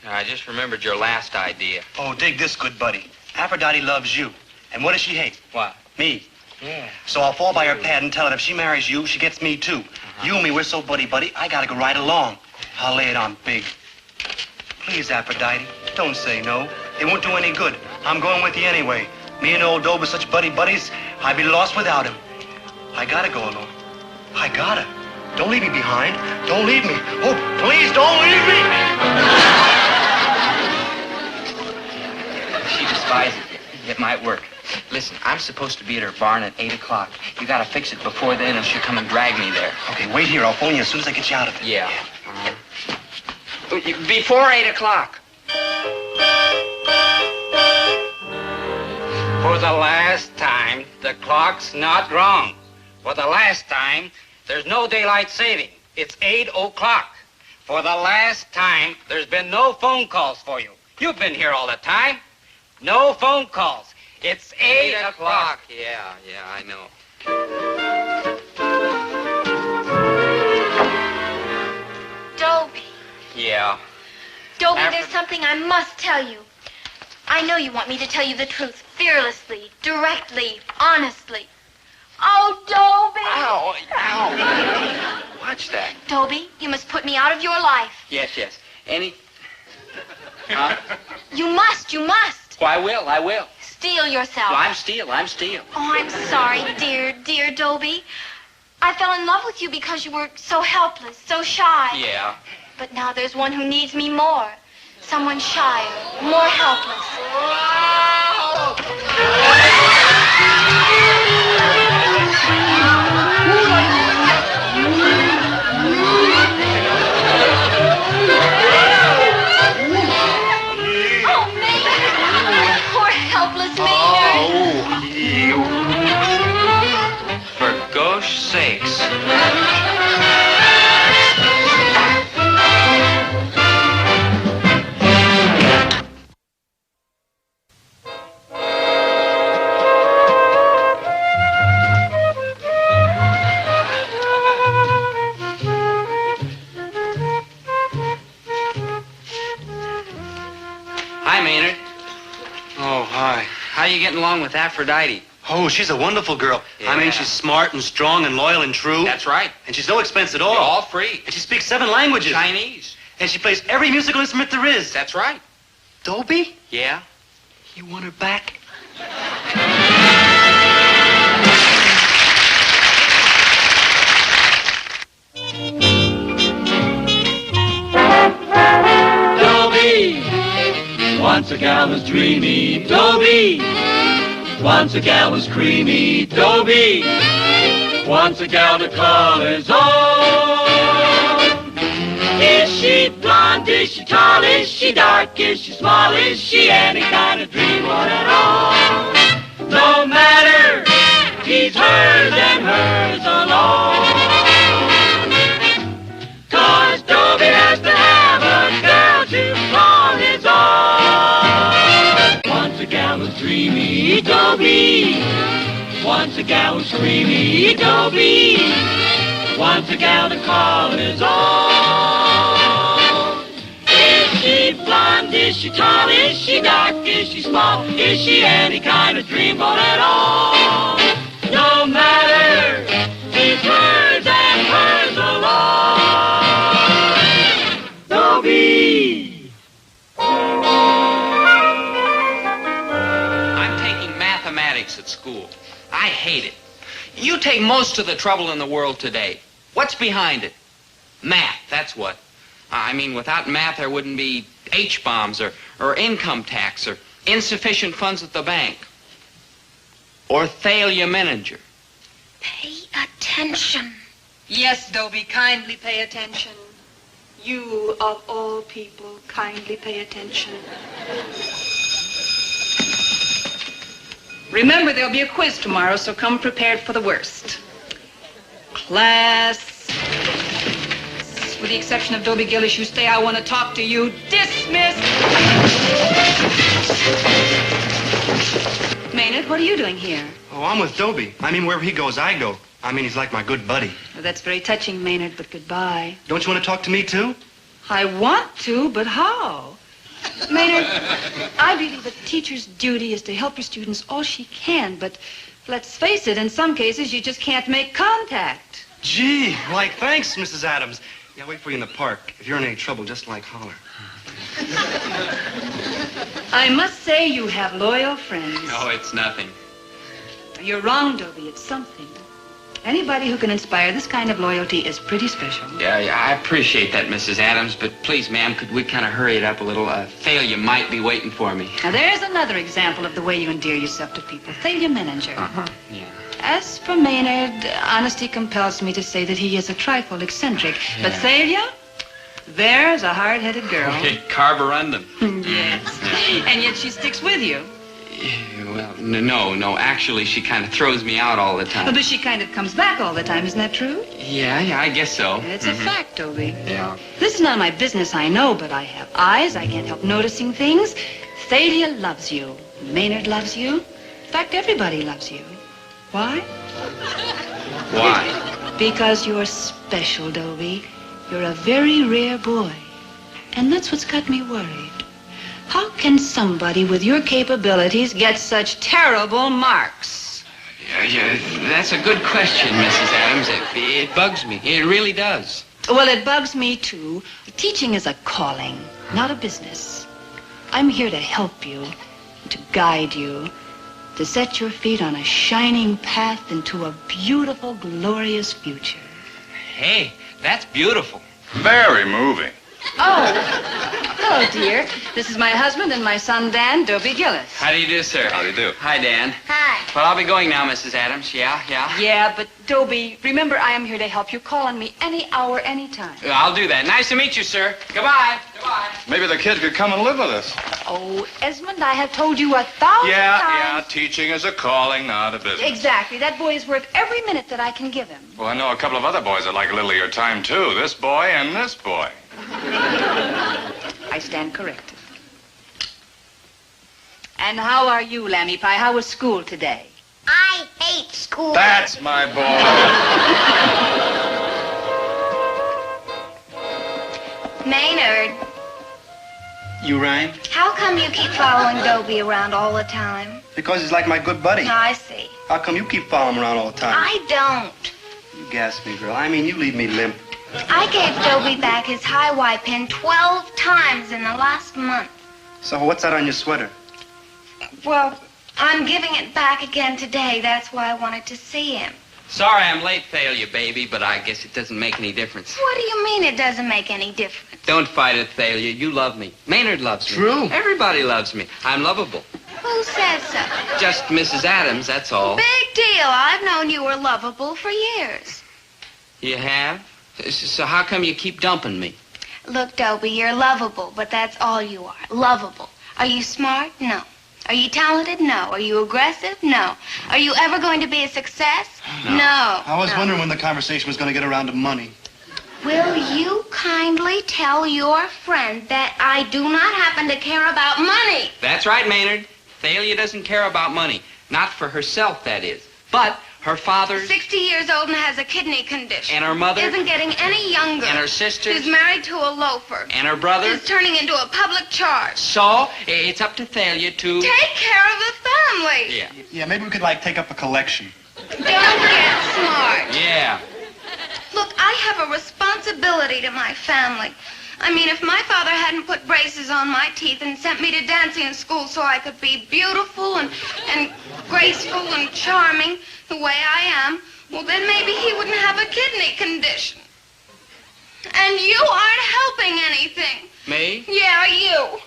I just remembered your last idea. Oh, dig this, good buddy. Aphrodite loves you. And what does she hate? What? Me. Yeah. So I'll fall by her pad and tell her if she marries you, she gets me too. You and me, we're so buddy-buddy, I gotta go right along. I'll lay it on big. Please, Aphrodite, don't say no. It won't do any good. I'm going with you anyway. Me and old Dobie are such buddies, I'd be lost without him. I gotta go along. I gotta. Don't leave me behind. Don't leave me. Oh, please don't leave me. She despises it. It might work. Listen, I'm supposed to be at her barn at 8 o'clock. You gotta fix it before then or she'll come and drag me there. Okay, wait here. I'll phone you as soon as I get you out of it. Yeah. Before 8 o'clock. For the last time, the clock's not wrong. For the last time, there's no daylight saving. It's 8 o'clock. For the last time, there's been no phone calls for you. You've been here all the time. No phone calls. It's 8 o'clock. Yeah, I know. Dobie. Yeah. Dobie, there's something I must tell you. I know you want me to tell you the truth fearlessly, directly, honestly. Oh, Dobie. Ow, ow. Watch that. Dobie, you must put me out of your life. Yes, yes. Huh? You must. Oh, I will. Steel yourself. Well, I'm steel. Oh, I'm sorry, dear Dobie. I fell in love with you because you were so helpless, so shy. Yeah. But now there's one who needs me more. Someone shyer, more helpless. Oh, Maynard! Poor helpless Maynard. For gosh sakes. Hi, Maynard. Oh, hi. How you getting along with Aphrodite? Oh, she's a wonderful girl. I Yeah. mean, she's smart and strong and loyal and true. That's right. And she's no expense at all. All free. And she speaks 7 languages. Chinese. And she plays every musical instrument there is. That's right. Dobie? Yeah? You want her back? Dobie, once a gal was dreamy. Dobie, once a gal was creamy. Dobie, once a gal to call his own. Is she blonde? Is she tall? Is she dark? Is she small? Is she any kind of dreamboat at all? No matter, he's hers and hers alone. 'Cause Dobie has to have a girl to call his own. Once a gal was dreamy, Dobie. Once a gal was creamy, Dobie. Once a gal to call his own. Is she blonde? Is she tall? Is she dark? Is she small? Is she any kind of dreamboat at all? No matter, he's hers and hers alone. Dobie. I'm taking mathematics at school. I hate it. You take most of the trouble in the world today. What's behind it? Math, that's what. I mean, without math, there wouldn't be H-bombs or income tax or insufficient funds at the bank. Or Thalia Menninger. Pay attention. Yes, Dobie, kindly pay attention. You, of all people, kindly pay attention. Remember, there'll be a quiz tomorrow, so come prepared for the worst. Class, with the exception of Dobie Gillis, you stay. I want to talk to you. Dismissed. Maynard, what are you doing here? Oh, I'm with Dobie. I mean, wherever he goes, I go. I mean, he's like my good buddy. Well, that's very touching, Maynard, but goodbye. Don't you want to talk to me, too? I want to, but how? Maynard, I believe a teacher's duty is to help her students all she can, but let's face it, in some cases, you just can't make contact. Gee, like, thanks, Mrs. Adams. Yeah, I'll wait for you in the park. If you're in any trouble, just like holler. I must say you have loyal friends. No, it's nothing. You're wrong, Dobie. It's something. Anybody who can inspire this kind of loyalty is pretty special. Yeah, I appreciate that, Mrs. Adams, but please, ma'am, could we kind of hurry it up a little? Thalia might be waiting for me. Now, there's another example of the way you endear yourself to people. Thalia Menninger. Yeah. As for Maynard, honesty compels me to say that he is a trifle eccentric. But Yeah. Thalia, there's a hard-headed girl. Okay, carborundum. Yes. And yet she sticks with you. Well, no. Actually, she kind of throws me out all the time. But she kind of comes back all the time, isn't that true? Yeah, I guess so. It's a fact, Dobie. Yeah. This is not my business, I know, but I have eyes. I can't help noticing things. Thalia loves you. Maynard loves you. In fact, everybody loves you. Why? Why? Because you're special, Dobie. You're a very rare boy. And that's what's got me worried. How can somebody with your capabilities get such terrible marks? Yeah, that's a good question, Mrs. Adams. It bugs me. It really does. Well, it bugs me, too. Teaching is a calling, not a business. I'm here to help you, to guide you, to set your feet on a shining path into a beautiful, glorious future. Hey, that's beautiful. Very moving. Oh, hello, dear. This is my husband and my son, Dan, Dobie Gillis. How do you do, sir? How do you do? Hi, Dan. Hi. Well, I'll be going now, Mrs. Adams. Yeah. Yeah, but Dobie, remember I am here to help you. Call on me any hour, any time. I'll do that. Nice to meet you, sir. Goodbye. Maybe the kid could come and live with us. Oh, Esmond, I have told you 1,000 times. Teaching is a calling, not a business. Exactly. That boy is worth every minute that I can give him. Well, I know a couple of other boys that like a little of your time, too. This boy and this boy. I stand corrected. And how are you, Lammy Pie? How was school today? I hate school. That's my boy. Maynard, You rhyme? how come you keep following Dobie around all the time? Because he's like my good buddy. I see. How come you keep following him around all the time? I don't. You gas me, girl. I mean, you leave me limp. I gave Dobie back his high Y pin 12 times in the last month. So what's that on your sweater? Well, I'm giving it back again today. That's why I wanted to see him. Sorry I'm late, Thalia, baby, but I guess it doesn't make any difference. What do you mean it doesn't make any difference? Don't fight it, Thalia. You love me. Maynard loves me. True. Everybody loves me. I'm lovable. Who says so? Just Mrs. Adams, that's all. Big deal. I've known you were lovable for years. You have? So how come you keep dumping me? Look, Dobie, you're lovable, but that's all you are. Lovable. Are you smart? No. Are you talented? No. Are you aggressive? No. Are you ever going to be a success? No. I was wondering when the conversation was going to get around to money. Will you kindly tell your friend that I do not happen to care about money? That's right, Maynard. Thalia doesn't care about money. Not for herself, that is. But her father's... 60 years old and has a kidney condition. And her mother... Isn't getting any younger. And her sisters... Is married to a loafer. And her brother... Is turning into a public charge. So, it's up to Thalia to... Take care of the family. Yeah. Yeah, maybe we could, take up a collection. Don't get smart. Yeah. Look, I have a responsibility to my family. I mean, if my father hadn't put braces on my teeth and sent me to dancing school so I could be beautiful and graceful and charming the way I am, well, then maybe he wouldn't have a kidney condition. And you aren't helping anything. Me? Yeah, you.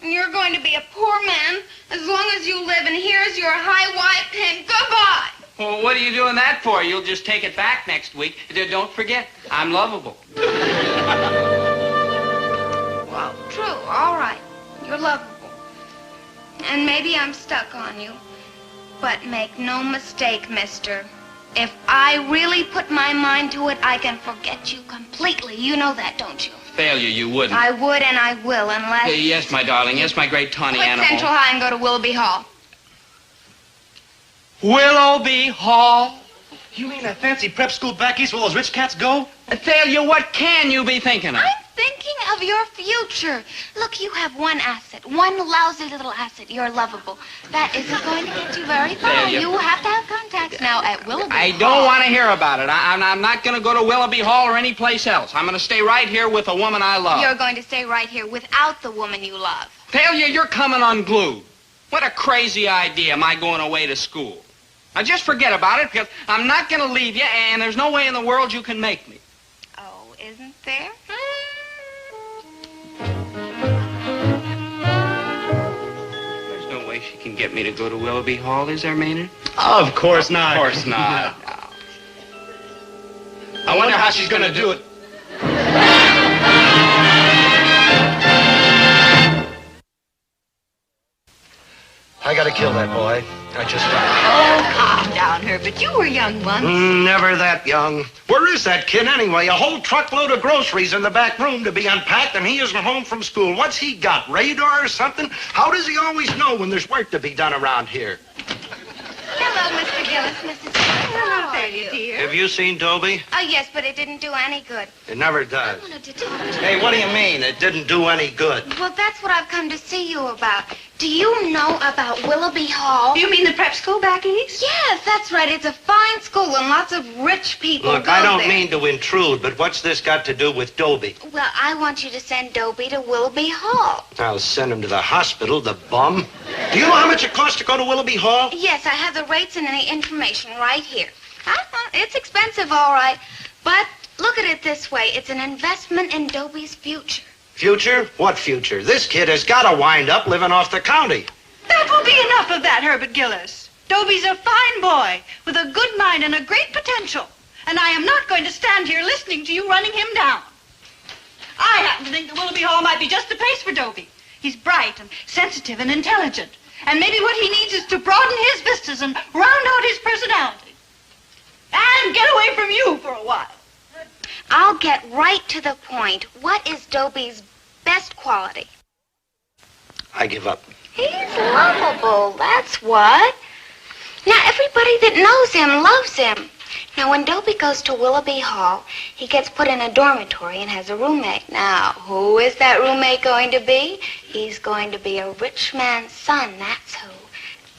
And you're going to be a poor man as long as you live, and here's your high Y pin. Goodbye. Well, what are you doing that for? You'll just take it back next week. Don't forget, I'm lovable. Well, true. All right. You're lovable. And maybe I'm stuck on you. But make no mistake, mister. If I really put my mind to it, I can forget you completely. You know that, don't you? Failure, you wouldn't. I would and I will, unless... Yes, my darling. Yes, my great tawny Quit animal. Central High and go to Willoughby Hall. Willoughby Hall? You mean that fancy prep school back east where those rich cats go? Thalia, what can you be thinking of? I'm thinking of your future. Look, you have one asset, one lousy little asset. You're lovable. That isn't going to get you very far. Thalia. You have to have contacts now at Willoughby I Hall. don't want to hear about it. I'm not going to go to Willoughby Hall or any place else. I'm going to stay right here with a woman I love. You're going to stay right here without the woman you love. Thalia, you're coming unglued. What a crazy idea, my going away to school. Now, just forget about it, because I'm not going to leave you, and there's no way in the world you can make me. Oh, isn't there? There's no way she can get me to go to Willoughby Hall, is there, Maynard? Of course not. Of course not. I wonder how she's going to do it. I gotta kill that boy. I just got Oh, calm down, Herbert. You were young once. Never that young. Where is that kid anyway? A whole truckload of groceries in the back room to be unpacked, and he isn't home from school. What's he got, radar or something? How does he always know when there's work to be done around here? Hello, Mr. Gillis, Mrs. Gillis. How are you? Dear. Have you seen Dobie? Oh, yes, but it didn't do any good. It never does. I wanted to talk to you. Hey, what do you mean? It didn't do any good. Well, that's what I've come to see you about. Do you know about Willoughby Hall? You mean the prep school back east? Yes, that's right. It's a fine school and lots of rich people Look, go I don't there. mean to intrude, but what's this got to do with Dobie? Well, I want you to send Dobie to Willoughby Hall. I'll send him to the hospital, the bum. Do you know how much it costs to go to Willoughby Hall? Yes, I have the rates and the information right here. It's expensive, all right, but look at it this way. It's an investment in Dobie's future. Future? What future? This kid has got to wind up living off the county. That will be enough of that, Herbert Gillis. Dobie's a fine boy with a good mind and a great potential. And I am not going to stand here listening to you running him down. I happen to think that Willoughby Hall might be just the place for Dobie. He's bright and sensitive and intelligent. And maybe what he needs is to broaden his vistas and round out his personality. And get away from you for a while. I'll get right to the point. What is Dobie's best quality? I give up. He's lovable, that's what. Now, everybody that knows him loves him. Now, when Dobie goes to Willoughby Hall, he gets put in a dormitory and has a roommate. Now, who is that roommate going to be? He's going to be a rich man's son, that's who.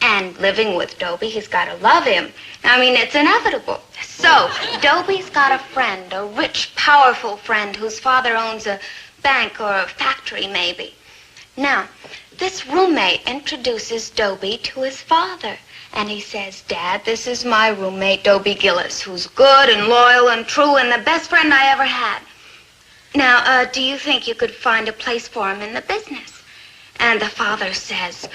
And living with Dobie, he's got to love him. I mean, it's inevitable. So, Dobie's got a friend, a rich, powerful friend whose father owns a bank or a factory, maybe. Now, this roommate introduces Dobie to his father. And he says, Dad, this is my roommate, Dobie Gillis, who's good and loyal and true and the best friend I ever had. Now, do you think you could find a place for him in the business? And the father says,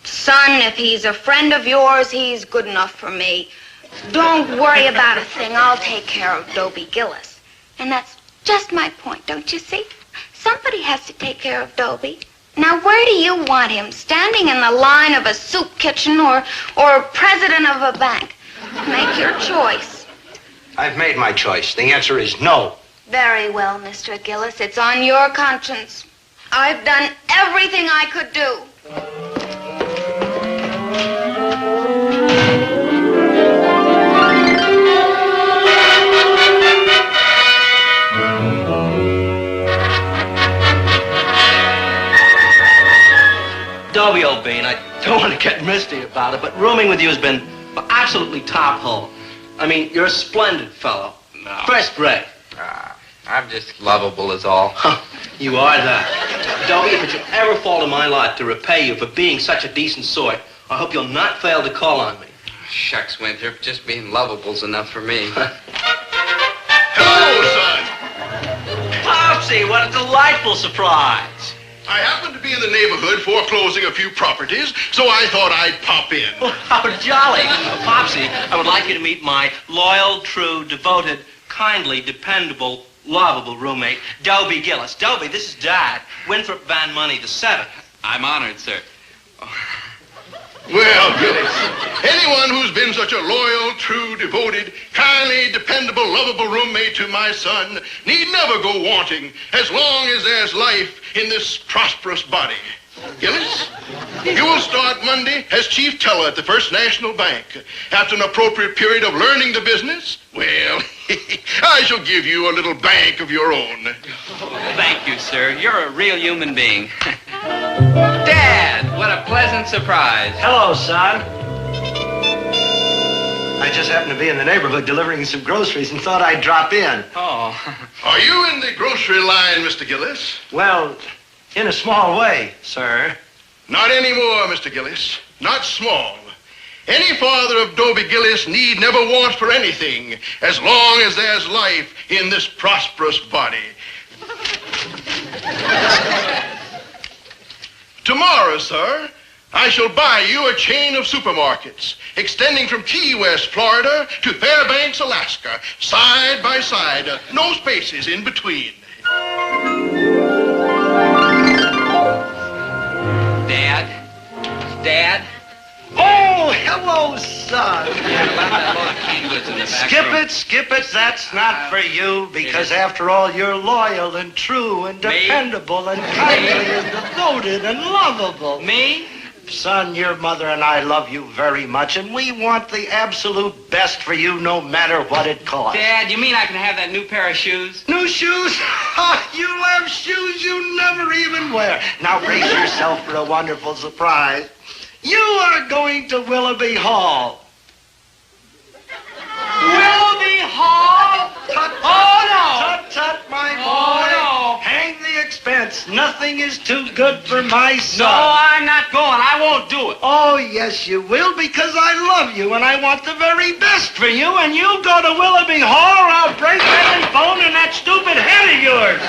Son, if he's a friend of yours, he's good enough for me. Don't worry about a thing. I'll take care of Dobie Gillis. And that's just my point, don't you see? Somebody has to take care of Dobie. Now, where do you want him? Standing in the line of a soup kitchen or president of a bank? Make your choice. I've made my choice. The answer is no. Very well, Mr. Gillis. It's on your conscience. I've done everything I could do. Dobie, old bean, I don't want to get misty about it, but rooming with you has been absolutely top hole. I mean, you're a splendid fellow. No. First rate. I'm just lovable is all. You are that. Dobie, if it should ever fall to my lot to repay you for being such a decent sort, I hope you'll not fail to call on me. Shucks, Winter, just being lovable's enough for me. Hello, son. Popsy, what a delightful surprise. I happen to be in the neighborhood foreclosing a few properties, so I thought I'd pop in. Oh, how jolly. Popsy, I would like you to meet my loyal, true, devoted, kindly, dependable, lovable roommate, Dobie Gillis. Dobie, this is Dad, Winthrop Van Money VII. I'm honored, sir. Well, Gillis, anyone who's been such a loyal, true, devoted, kindly, dependable, lovable roommate to my son need never go wanting as long as there's life in this prosperous body. Gillis, you will start Monday as chief teller at the First National Bank. After an appropriate period of learning the business, well, I shall give you a little bank of your own. Thank you, sir. You're a real human being. Dad, what a pleasant surprise. Hello, son. I just happened to be in the neighborhood delivering some groceries and thought I'd drop in. Oh. Are you in the grocery line, Mr. Gillis? Well, in a small way, sir. Not anymore, Mr. Gillis. Not small. Any father of Dobie Gillis need never want for anything as long as there's life in this prosperous body. Tomorrow, sir, I shall buy you a chain of supermarkets extending from Key West, Florida to Fairbanks, Alaska, side by side, no spaces in between. Dad? Oh, hello, son. Skip it. That's not for you, because after all, you're loyal and true and dependable and kindly and devoted and lovable. Me? Son, your mother and I love you very much, and we want the absolute best for you no matter what it costs. Dad, you mean I can have that new pair of shoes? New shoes? You have shoes you never never even wear. Now brace yourself for a wonderful surprise. You are going to Willoughby Hall. Willoughby Hall? Tut, Oh, no. Tut, tut, my boy. Oh, no. Hang the expense. Nothing is too good for my son. No, I'm not going. I won't do it. Oh, yes, you will, because I love you and I want the very best for you. And you go to Willoughby Hall, or I'll break every bone in that stupid head of yours.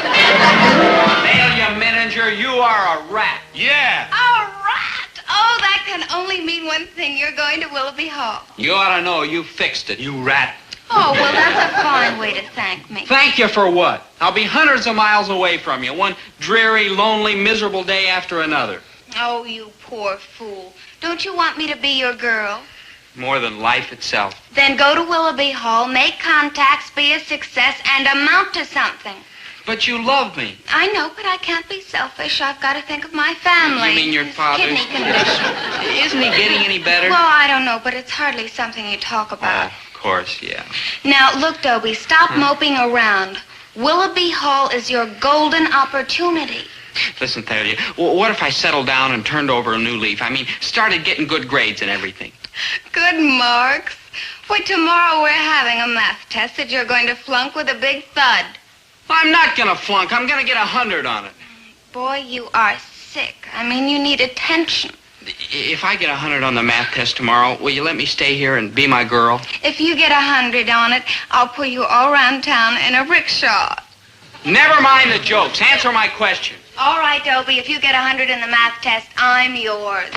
Dahlia Manager, you are a rat. Yeah. A rat! Oh, that can only mean one thing. You're going to Willoughby Hall. You ought to know you fixed it, you rat. Oh, well, that's a fine way to thank me. Thank you for what? I'll be hundreds of miles away from you, one dreary, lonely, miserable day after another. Oh, you poor fool. Don't you want me to be your girl? More than life itself. Then go to Willoughby Hall, make contacts, be a success, and amount to something. But you love me. I know, but I can't be selfish. I've got to think of my family. You mean your father's kidney condition. Isn't he getting any better? Well, I don't know, but it's hardly something you talk about. Of course, yeah. Now, look, Dobie, stop moping around. Willoughby Hall is your golden opportunity. Listen, Thalia, what if I settled down and turned over a new leaf? I mean, started getting good grades and everything. Good marks. Why, tomorrow we're having a math test that you're going to flunk with a big thud. I'm not going to flunk. I'm going to get 100 on it. Boy, you are sick. I mean, you need attention. If I get 100 on the math test tomorrow, will you let me stay here and be my girl? If you get 100 on it, I'll pull you all around town in a rickshaw. Never mind the jokes. Answer my question. All right, Dobie, if you get 100 in the math test, I'm yours.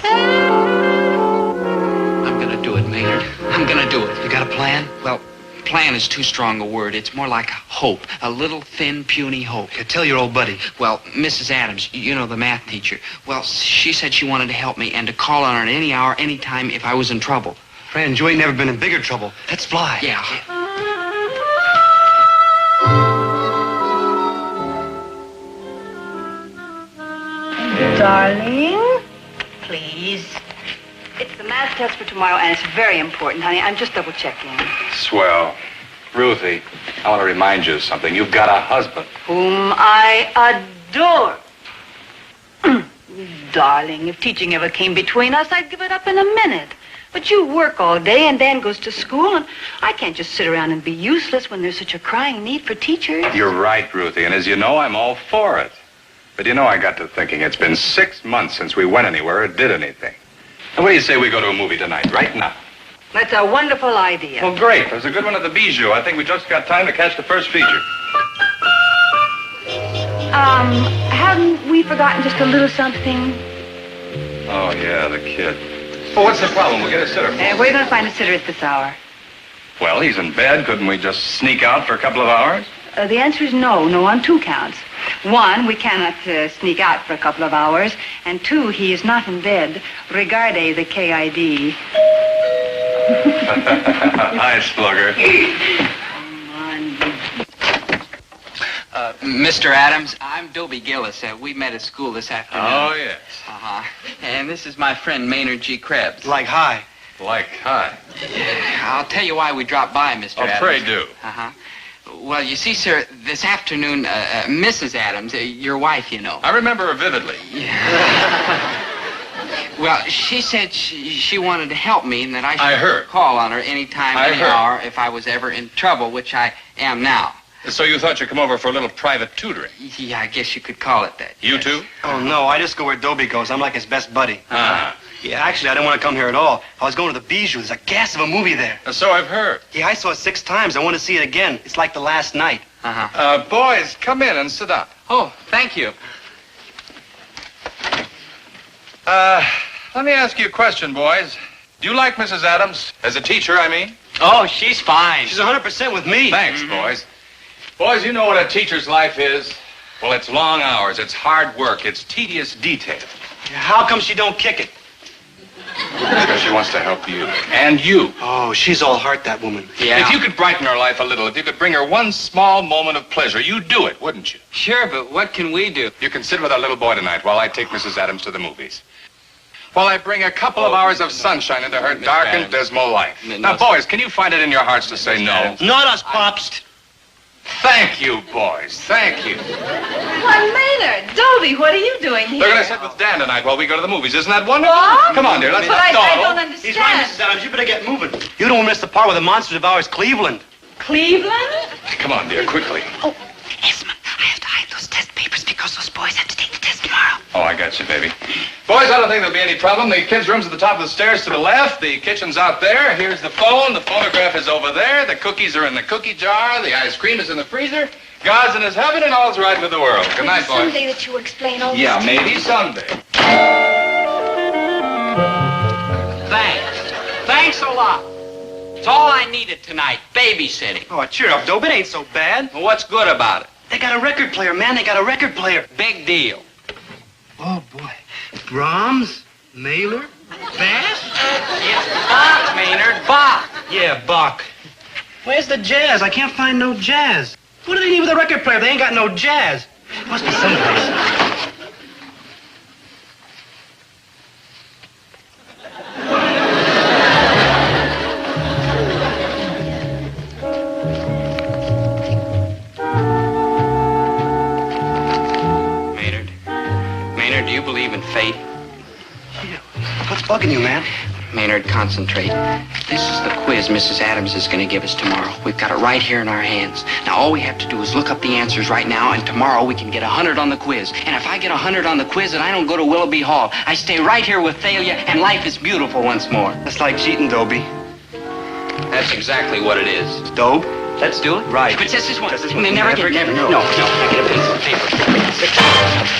I'm going to do it, Maynard. I'm going to do it. You got a plan? Well, plan is too strong a word. It's more like hope. A little, thin, puny hope. Yeah, tell your old buddy. Well, Mrs. Adams, you know, the math teacher. Well, she said she wanted to help me and to call on her at any hour, any time if I was in trouble. Friend, you ain't never been in bigger trouble. Let's fly. Yeah. Darling, please. It's the math test for tomorrow, and it's very important, honey. I'm just double-checking. Swell. Ruthie, I want to remind you of something. You've got a husband. Whom I adore. Darling, if teaching ever came between us, I'd give it up in a minute. But you work all day, and Dan goes to school, and I can't just sit around and be useless when there's such a crying need for teachers. You're right, Ruthie, and as you know, I'm all for it. But you know, I got to thinking, it's been 6 months since we went anywhere or did anything. And what do you say we go to a movie tonight, right now? That's a wonderful idea. Well, great. There's a good one at the Bijou. I think we just got time to catch the first feature. Haven't we forgotten just a little something? Oh, yeah, the kid. Well, what's the problem? We'll get a sitter. Where are you going to find a sitter at this hour? Well, he's in bed. Couldn't we just sneak out for a couple of hours? The answer is no. No on 2 counts. 1, we cannot sneak out for a couple of hours. And 2, he is not in bed. Regarde the KID. Hi, Slugger. Mr. Adams, I'm Dobie Gillis. We met at school this afternoon. Oh, yes. Uh-huh. And this is my friend Maynard G. Krebs. Like hi. Like hi. I'll tell you why we dropped by, Mr. Adams. Oh, pray do. Uh-huh. Well, you see, sir, this afternoon, Mrs. Adams, your wife, you know. I remember her vividly. Well, she said she wanted to help me and that I heard. Call on her anytime, any hour if I was ever in trouble, which I am now. So you thought you'd come over for a little private tutoring? Yeah, I guess you could call it that. You too? Oh, no, I just go where Dobie goes. I'm like his best buddy. Ah. Yeah, actually, I didn't want to come here at all. I was going to the Bijou. There's a gas of a movie there. So I've heard. Yeah, I saw it 6 times. I want to see it again. It's like the last night. Uh-huh. Boys, come in and sit down. Oh, thank you. Let me ask you a question, boys. Do you like Mrs. Adams? As a teacher, I mean? Oh, she's fine. She's 100% with me. Thanks, boys. Boys, you know what a teacher's life is? Well, it's long hours, it's hard work, it's tedious detail. How come she don't kick it? Because she wants to help you. And you. Oh, she's all heart, that woman. Yeah. If you could brighten her life a little, if you could bring her one small moment of pleasure, you'd do it, wouldn't you? Sure, but what can we do? You can sit with our little boy tonight while I take Mrs. Adams to the movies. While I bring a couple of hours of sunshine into her dark and dismal life. Now, boys, can you find it in your hearts to say no? Not us, Pops. Thank you, boys. Thank you. Why, Maynard, Dobie, what are you doing here? They're going to sit with Dan tonight while we go to the movies. Isn't that wonderful? What? Come on, dear. Let's But not I dawdle. don't understand. He's right, Mrs. Adams. You better get moving. You don't miss the part where the monsters of ours, Cleveland. Cleveland? Come on, dear, quickly. Esmond, I have to hide those test papers because those boys have to take the test tomorrow. Oh, I got you, baby. Boys, I don't think there'll be any problem. The kids' room's at the top of the stairs to the left. The kitchen's out there. Here's the phone. The phonograph is over there. The cookies are in the cookie jar. The ice cream is in the freezer. God's in his heaven and all's right with the world. Good night, boys. Someday that you explain all Yeah, this. maybe someday. Thanks. Thanks a lot. It's all I needed tonight, babysitting. Oh, cheer up, Dope. It ain't so bad. Well, what's good about it? They got a record player, man. They got a record player. Big deal. Oh, boy. Brahms, Mailer, Bass? It's Bach, Maynard, Bach. Yeah, Bach. Where's the jazz? I can't find no jazz. What do they need with a record player? They ain't got no jazz. Must be someplace. Maynard, do you believe in fate? What's bugging you, man? Maynard, concentrate. This is the quiz Mrs. Adams is going to give us tomorrow. We've got it right here in our hands. Now, all we have to do is look up the answers right now, and tomorrow we can get 100 on the quiz. And if I get 100 on the quiz and I don't go to Willoughby Hall, I stay right here with Thalia, and life is beautiful once more. That's like cheating, Dobie. That's exactly what it is. Dope? Let's do it. Right. But just this one. Just this one. Never get. No. I get a piece of paper.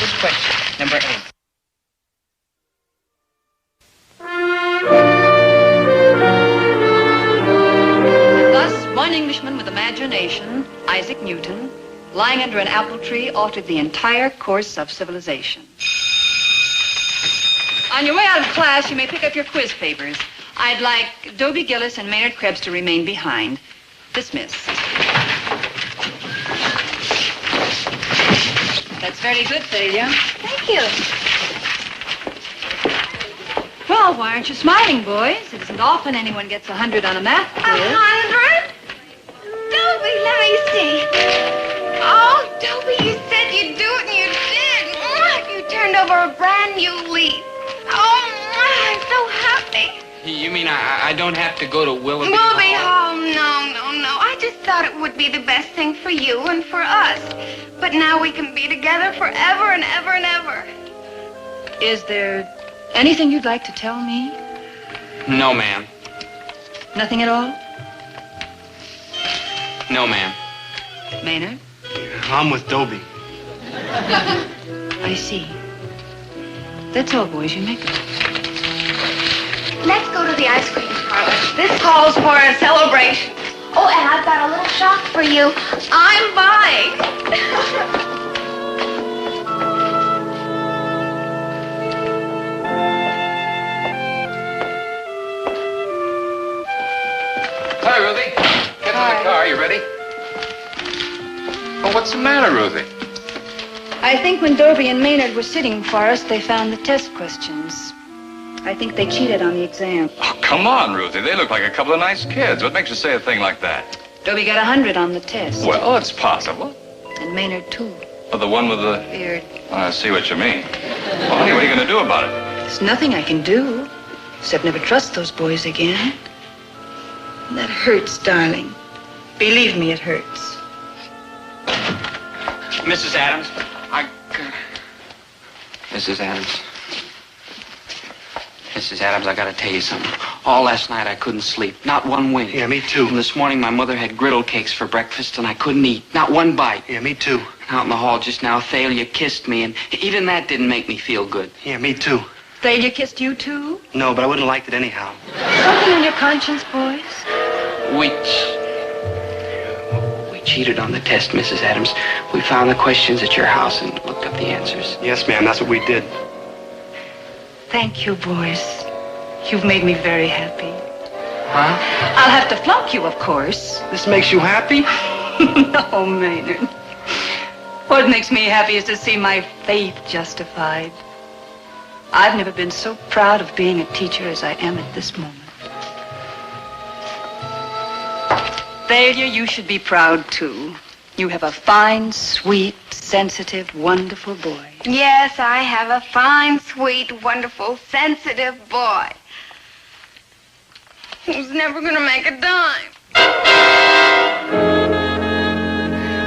First question, number 8. Thus, one Englishman with imagination, Isaac Newton, lying under an apple tree, altered the entire course of civilization. On your way out of class, you may pick up your quiz papers. I'd like Dobie Gillis and Maynard Krebs to remain behind. Dismissed. That's very good, Thalia. Thank you. Well, why aren't you smiling, boys? It isn't often anyone gets 100 on a math quiz. 100? Dobie, let me see. Oh, Dobie, you said you'd do it, and you did. You turned over a brand new leaf. Oh, I'm so happy. You mean I don't have to go to Willoughby Willoughby Hall? Hall, no. I just thought it would be the best thing for you and for us. But now we can be together forever and ever and ever. Is there anything you'd like to tell me? No, ma'am. Nothing at all? No, ma'am. Maynard? I'm with Dobie. I see. That's all, boys. You may go. Let's go to the ice cream parlor. This calls for a celebration. Oh, and I've got a little shock for you. I'm buying. Hi, Ruthie. Get in the car. You ready? Oh, what's the matter, Ruthie? I think when Dobie and Maynard were sitting for us, they found the test questions. I think they cheated on the exam. Oh, come on, Ruthie. They look like a couple of nice kids. What makes you say a thing like that? Dobie got 100 on the test. Well, it's possible. And Maynard, too. Oh, the one with the... Beard. I see what you mean. Well, honey, what are you going to do about it? There's nothing I can do, except never trust those boys again. And that hurts, darling. Believe me, it hurts. Mrs. Adams, Mrs. Adams. Mrs. Adams, I gotta tell you something. All last night I couldn't sleep. Not one wink. Yeah, me too. And this morning my mother had griddle cakes for breakfast and I couldn't eat. Not one bite. Yeah, me too. Out in the hall just now, Thalia kissed me and even that didn't make me feel good. Yeah, me too. Thalia kissed you, too? No, but I wouldn't have liked it anyhow. Something on your conscience, boys? We cheated on the test, Mrs. Adams. We found the questions at your house and looked up the answers. Yes, ma'am, that's what we did. Thank you, boys. You've made me very happy. Huh? I'll have to flunk you, of course. This makes you happy? No, Maynard. What makes me happy is to see my faith justified. I've never been so proud of being a teacher as I am at this moment. Thalia, you should be proud, too. You have a fine, sweet, sensitive, wonderful boy. Yes, I have a fine, sweet, wonderful, sensitive boy who's never going to make a dime.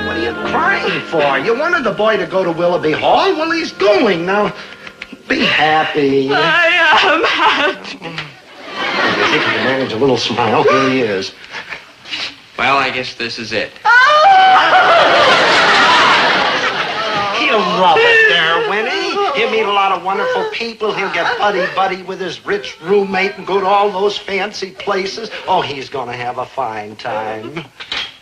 What are you crying for? You wanted the boy to go to Willoughby Hall? Well, he's going. Now, be happy. I am happy. I think you can manage a little smile. Here he is. Well, I guess this is it. He'll love it there, Winnie. He'll meet a lot of wonderful people. He'll get buddy-buddy with his rich roommate and go to all those fancy places. Oh, he's going to have a fine time.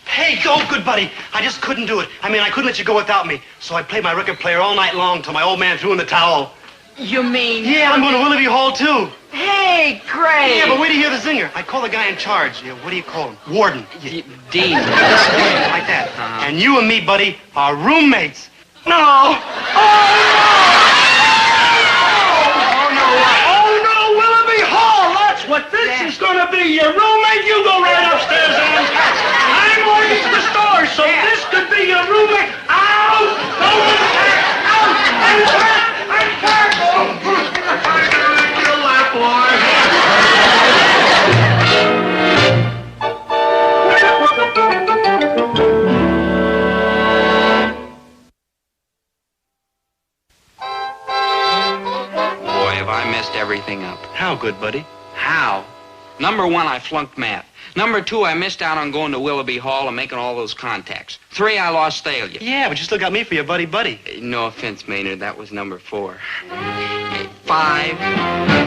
Hey, go, good buddy. I just couldn't do it. I mean, I couldn't let you go without me. So I played my record player all night long till my old man threw in the towel. You mean? Yeah, I'm going to Willoughby Hall, too. Hey, great. Yeah, but wait to hear the zinger. I call the guy in charge. Yeah, what do you call him? Warden. Dean. Like that. And you and me, buddy, are roommates. No. Oh, no, Willoughby Hall. That's what this is going to be. Your roommate, you go right upstairs and I'm going to the store, so this could be your roommate. Out! Go to the back! Out! I'm hurt! I'm hurt! You'll laugh, Boy, have I messed everything up. How good, buddy? How? Number 1, I flunked math. Number 2, I missed out on going to Willoughby Hall and making all those contacts. 3, I lost Thalia. Yeah, but you still got me for your buddy-buddy. No offense, Maynard, that was number 4. 5.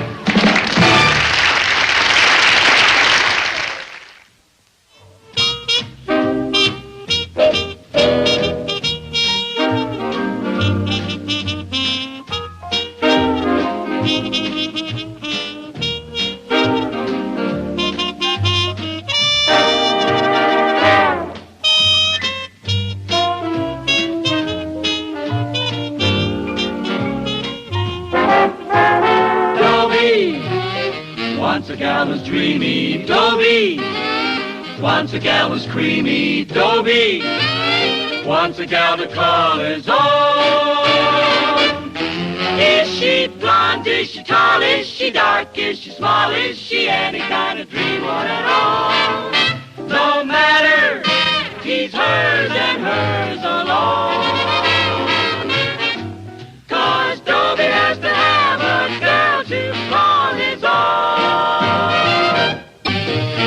Once a gal was dreamy, Dobie. Once a gal was creamy, Dobie. Once a gal to call his own. Is she blonde? Is she tall? Is she dark? Is she small? Is she any kind of dream one at all? No matter, he's hers and hers alone. 'Cause Dobie has to have a girl to call his own.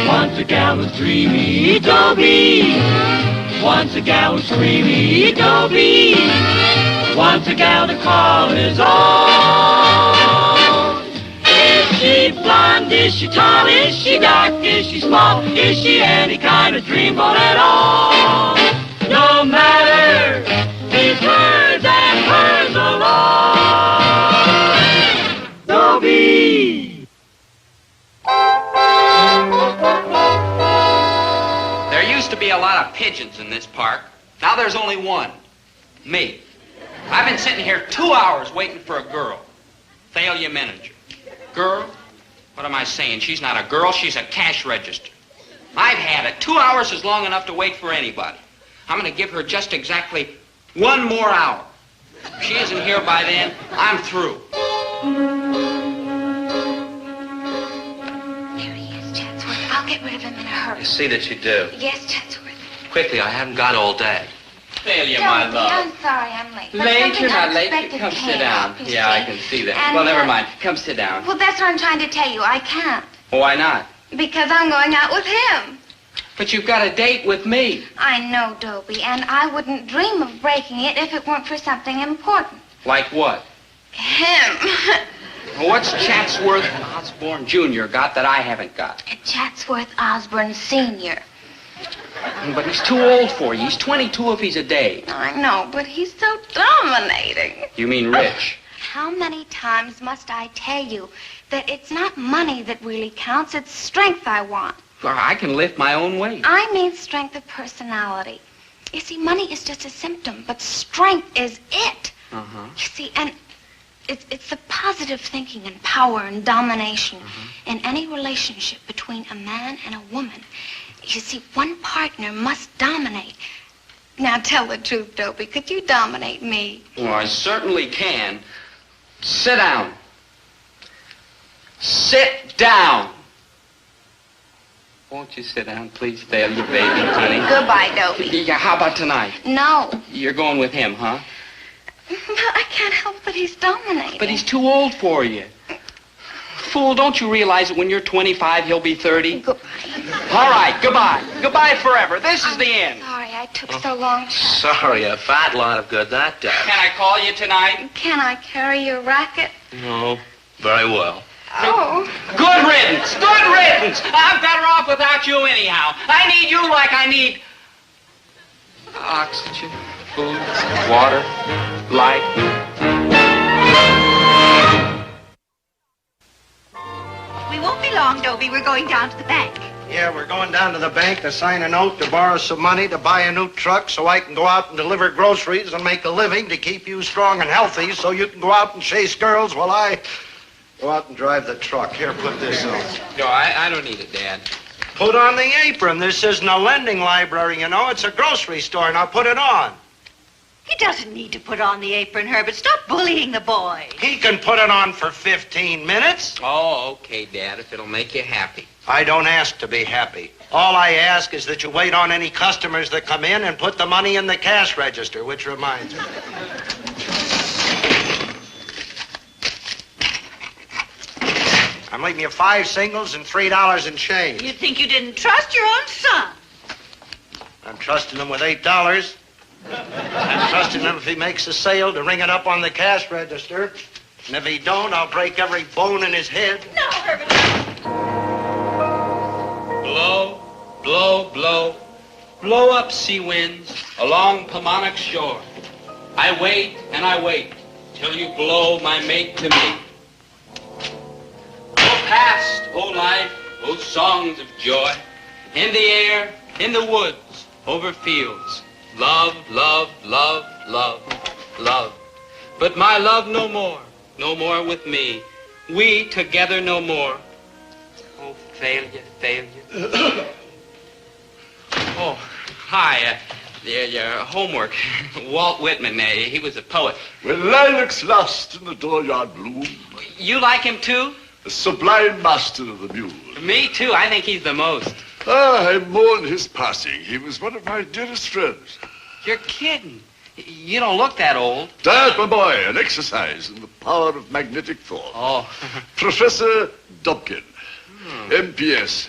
Once a gal was dreamy, Dobie. Once a gal was creamy, Dobie. Once a gal to call his own. Is she blonde? Is she tall? Is she dark? Is she small? Is she any kind of dreamboat at all? No matter, he's hers and hers alone. Dobie. There used to be a lot of pigeons in this park. Now there's only one. Me. I've been sitting here 2 hours waiting for a girl. Thalia Meninger. Girl? What am I saying? She's not a girl, she's a cash register. I've had it. 2 hours is long enough to wait for anybody. I'm going to give her just exactly 1 more hour. If she isn't here by then, I'm through. There he is, Chatsworth. I'll get rid of him in a hurry. You see that you do. Yes, Chatsworth. Quickly, I haven't got all day. Thalia, my Don't be. love. I'm sorry I'm late. But Late? something You're not late. unexpected Come came sit down. up, you Yeah, I see. can see that. And, Well, never mind. Come sit down. Well, that's what I'm trying to tell you. I can't. Why not? Because I'm going out with him. But you've got a date with me. I know, Dobie, and I wouldn't dream of breaking it if it weren't for something important. Like what? Him. What's Chatsworth Osborne Jr. got that I haven't got? Chatsworth Osborne Sr. But he's too old for you. He's 22 if he's a day. I know, but he's so dominating. You mean rich? How many times must I tell you that it's not money that really counts, it's strength I want. Well, I can lift my own weight. I mean strength of personality. You see, money is just a symptom, but strength is it. Uh-huh. You see, and it's the positive thinking and power and domination in any relationship between a man and a woman. You see, one partner must dominate. Now tell the truth, Dobie. Could you dominate me? Well, I certainly can. Sit down. Sit down. Won't you sit down, please, Thalia, baby, honey? Goodbye, Dobie. Yeah, how about tonight? No. You're going with him, huh? But I can't help but he's dominating. But he's too old for you. Fool, don't you realize that when you're 25, he'll be 30? Goodbye. All right, goodbye. Goodbye forever. This is the end. Sorry I took so long. Sorry, a fat lot of good that does. Can I call you tonight? Can I carry your racket? No, very well. Oh. Good riddance. Good riddance. I'm better off without you anyhow. I need you like I need oxygen, food, water, light. We won't be long, Dobie. We're going down to the bank. Yeah, we're going down to the bank to sign a note to borrow some money to buy a new truck so I can go out and deliver groceries and make a living to keep you strong and healthy so you can go out and chase girls while I go out and drive the truck. Here, put this on. No, I don't need it, Dad. Put on the apron. This isn't a lending library, you know. It's a grocery store. Now put it on. He doesn't need to put on the apron, Herbert. Stop bullying the boy. He can put it on for 15 minutes. Oh, okay, Dad, if it'll make you happy. I don't ask to be happy. All I ask is that you wait on any customers that come in and put the money in the cash register, which reminds me. I'm leaving you 5 singles and $3 in change. You'd think you didn't trust your own son. I'm trusting him with $8. I'm trusting him if he makes a sale to ring it up on the cash register. And if he don't, I'll break every bone in his head. No, Herbert. Blow, blow, blow. Blow up, sea winds, along Paumanok shore. I wait and I wait till you blow my mate to me. Go past, O life, O songs of joy, in the air, in the woods, over fields. Love, love, love, love, love. But my love no more with me. We together no more. Oh, failure, failure. Oh, hi. Your homework. Walt Whitman, he was a poet. When lilacs last in the dooryard bloom. You like him too? A sublime master of the muse. Me too. I think he's the most. I mourn his passing. He was one of my dearest friends. You're kidding. You don't look that old. That, my boy, an exercise in the power of magnetic thought. Oh. Professor Dobkin, MPS.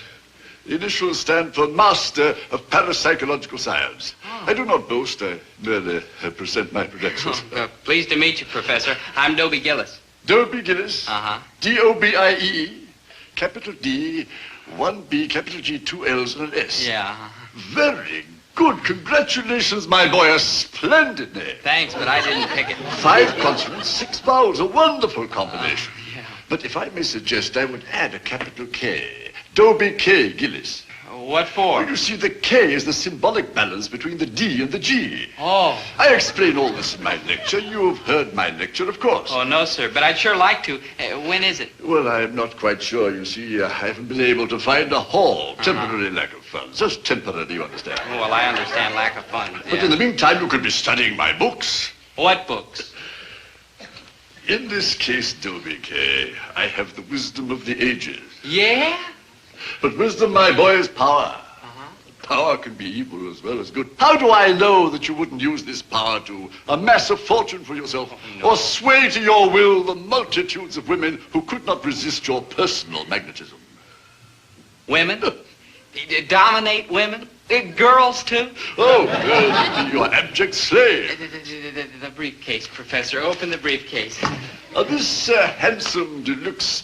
The initials stand for Master of Parapsychological Science. Oh. I do not boast. I merely present my credentials. Pleased to meet you, Professor. I'm Dobie Gillis. Dobie Gillis. Uh-huh. D-O-B-I-E, capital D, 1B, capital G, 2 L's and an S. Yeah. Very good. Congratulations, my boy. A splendid name. Thanks, but I didn't pick it. 5 consonants, 6 vowels. A wonderful combination. Yeah. But if I may suggest, I would add a capital K. Dobie K. Gillis. What for? Well, you see, the K is the symbolic balance between the D and the G. Oh. I explain all this in my lecture. You've heard my lecture, of course. Oh, no, sir, but I'd sure like to. When is it? Well, I'm not quite sure. You see, I haven't been able to find a hall. Temporary lack of funds. Just temporary, you understand. Oh, well, I understand lack of funds. But in the meantime, you could be studying my books. What books? In this case, Dobie K., I have the wisdom of the ages. Yeah? But wisdom, my boy, is power. Power can be evil as well as good. How do I know that you wouldn't use this power to amass a fortune for yourself or sway to your will the multitudes of women who could not resist your personal magnetism? Women? Dominate women? Girls, too? Oh, girls be your abject slave. The briefcase, Professor. Open the briefcase. This handsome deluxe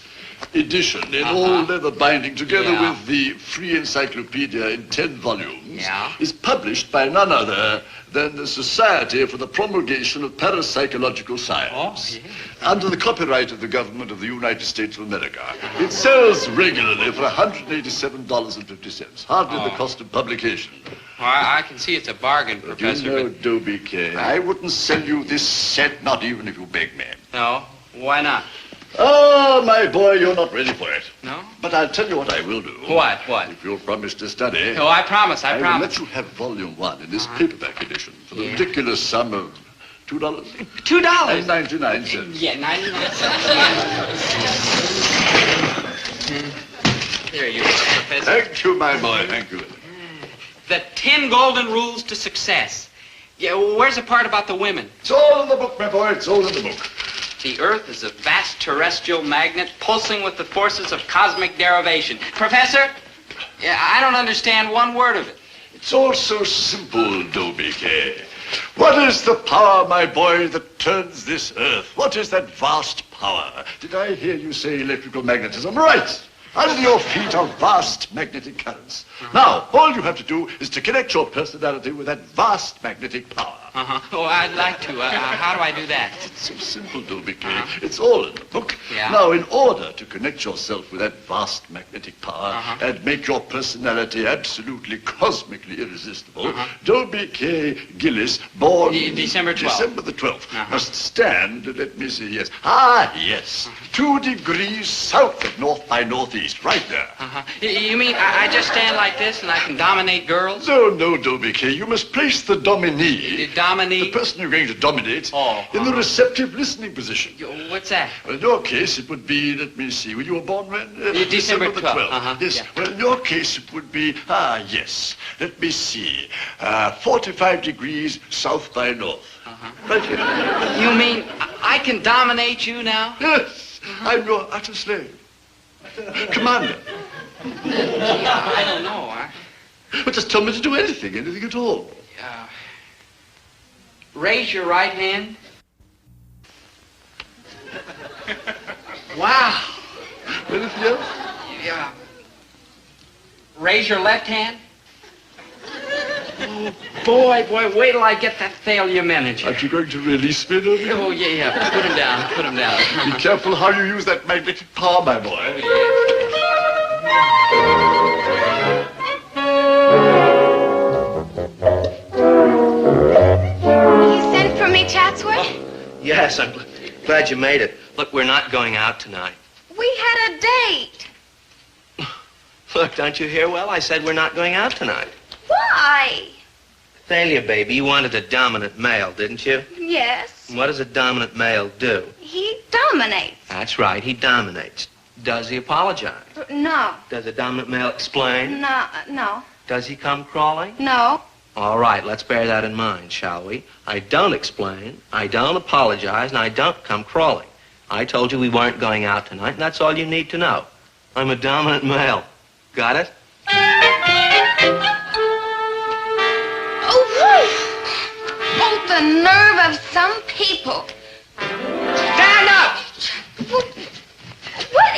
edition in all leather binding together with the free encyclopedia in 10 volumes is published by none other than the Society for the Promulgation of Parapsychological Science under the copyright of the government of the United States of America. It sells regularly for $187.50, hardly the cost of publication. Well, I can see it's a bargain, Professor. You know, Dobie K., I wouldn't sell you this set, not even if you begged me. No? Why not? Oh, my boy, you're not ready for it. No? But But I'll tell you what I will do. What? If you'll promise to study. Oh, I promise. I will promise. let you have volume 1 in this paperback edition for the ridiculous sum of $2. $2.99. Yeah, 99 cents. Here you go, Professor. Thank you, my boy. Thank you. The 10 golden rules to success. Yeah, where's the part about the women? It's all in the book, my boy. It's all in the book. The Earth is a vast terrestrial magnet pulsing with the forces of cosmic derivation. Professor, I don't understand one word of it. It's all so simple, Dobie Gillis. What is the power, my boy, that turns this Earth? What is that vast power? Did I hear you say electrical magnetism? Right. Under your feet are vast magnetic currents. Now, all you have to do is to connect your personality with that vast magnetic power. Oh, I'd like to. How do I do that? It's so simple, Dobie Gillis. It's all in the book. Yeah. Now, in order to connect yourself with that vast magnetic power and make your personality absolutely cosmically irresistible, Dobie Gillis, born December 12th. December the 12th, must stand, let me see, yes. Yes. 2 degrees south of north by northeast, right there. You mean I just stand like this and I can dominate girls? No, Dobie Gillis. You must place the dominee. The person you're going to dominate in the receptive listening position. What's that? Well, in your case, it would be, let me see, you were born when? December the 12th. Yes. Well, in your case, it would be, yes. Let me see. 45 degrees south by north. Right here. You mean I can dominate you now? Yes. I'm your utter slave. Commander. I don't know. But just tell me to do anything at all. Raise your right hand. Wow. Anything else? Yeah. Raise your left hand. Oh, boy, wait till I get that failure manager. Aren't you going to release me, Dobie? Oh, yeah. Put him down. Be careful how you use that magnetic power, my boy. Chatsworth? Yes, I'm glad you made it. Look, we're not going out tonight. We had a date. Look, don't you hear well? I said we're not going out tonight. Why? Thalia, baby, you wanted a dominant male, didn't you? Yes. What does a dominant male do? He dominates. That's right, he dominates. Does he apologize? No. Does a dominant male explain? No. Does he come crawling? No. All right, let's bear that in mind, shall we? I don't explain, I don't apologize, and I don't come crawling. I told you we weren't going out tonight, and that's all you need to know. I'm a dominant male. Got it? Oh, the nerve of some people. Stand up! What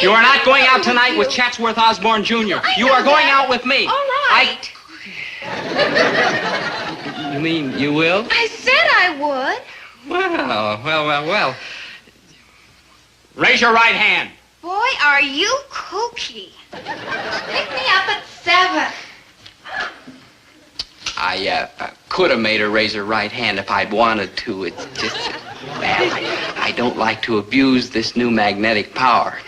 You are not going out tonight with Chatsworth Osborne Jr. You are going out with me. All right. You mean you will? I said I would. Well. Raise your right hand. Boy, are you kooky. Pick me up at 7. I could have made her raise her right hand if I'd wanted to. It's just, I don't like to abuse this new magnetic power.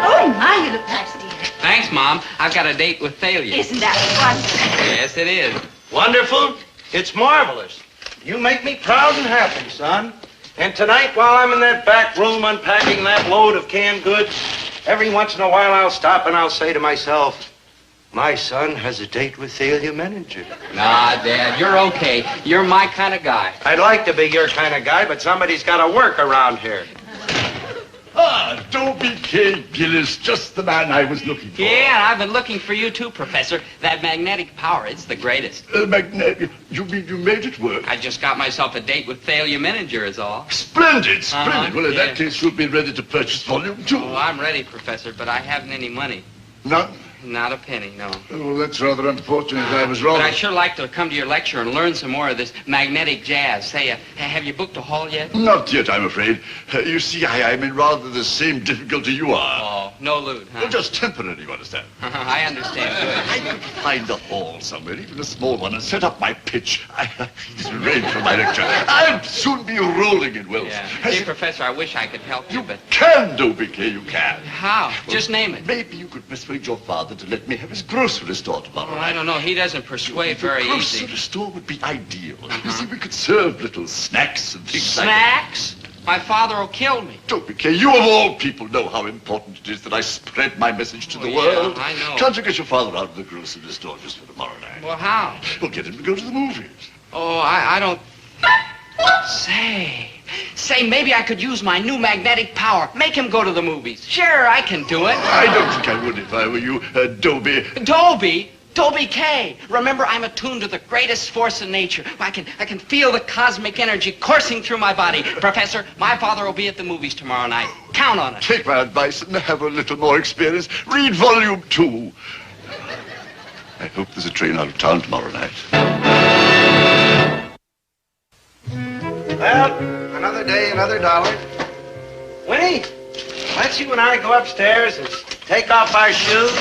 Oh, my, you look nice, dear. Thanks, Mom. I've got a date with Thalia. Isn't that wonderful? Yes, it is. Wonderful? It's marvelous. You make me proud and happy, son. And tonight, while I'm in that back room unpacking that load of canned goods, every once in a while I'll stop and I'll say to myself, my son has a date with Thalia Menninger. Nah, Dad, you're okay. You're my kind of guy. I'd like to be your kind of guy, but somebody's got to work around here. Dobie Gillis, just the man I was looking for. Yeah, and I've been looking for you too, Professor. That magnetic power, it's the greatest. Magnetic? You mean you made it work? I just got myself a date with Thalia Menninger is all. Splendid. Well, in that case, you'll be ready to purchase volume 2. Oh, I'm ready, Professor, but I haven't any money. None? Not a penny, no. Oh, that's rather unfortunate. I was wrong. But I'd sure like to come to your lecture and learn some more of this magnetic jazz. Say, have you booked a hall yet? Not yet, I'm afraid. You see, I'm in rather the same difficulty you are. Oh, No lewd, huh? Well, just temporary, you understand. I understand. Good. I could find a hall somewhere, even a small one, and set up my pitch. It's arranged for my lecture. I'll soon be rolling in wealth. Yeah. Gee, Professor, I wish I could help you, but... Can, Dobie, you can. How? Well, just name it. Maybe you could persuade your father to let me have his grocery store tomorrow night. I don't know. He doesn't persuade very easy. The grocery store would be ideal. You see, we could serve little snacks and things like that. Snacks? My father will kill me. Dobie, you of all people know how important it is that I spread my message to the world. Yeah, I know. Can't you get your father out of the grocery store just for tomorrow night? Well, how? Well, get him to go to the movies. Oh, I don't... Say, maybe I could use my new magnetic power. Make him go to the movies. Sure, I can do it. I don't think I would if I were you, Dobie. Dobie? Dobie K. Remember, I'm attuned to the greatest force in nature. I can feel the cosmic energy coursing through my body. Professor, my father will be at the movies tomorrow night. Count on it. Take my advice and have a little more experience. Read volume 2. I hope there's a train out of town tomorrow night. Well, another day, another dollar. Winnie, let's you and I go upstairs and take off our shoes.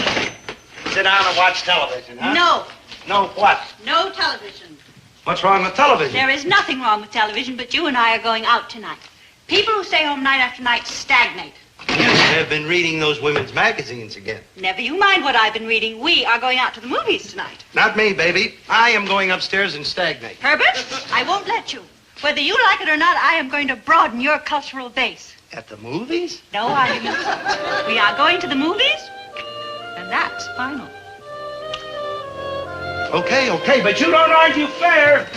Sit down and watch television, huh? No. No what? No television. What's wrong with television? There is nothing wrong with television, but you and I are going out tonight. People who stay home night after night stagnate. I've been reading those women's magazines again. Never you mind what I've been reading. We are going out to the movies tonight. Not me, baby. I am going upstairs and stagnate. Herbert, I won't let you. Whether you like it or not, I am going to broaden your cultural base. At the movies? No arguments. We are going to the movies, and that's final. Okay, but you don't argue fair.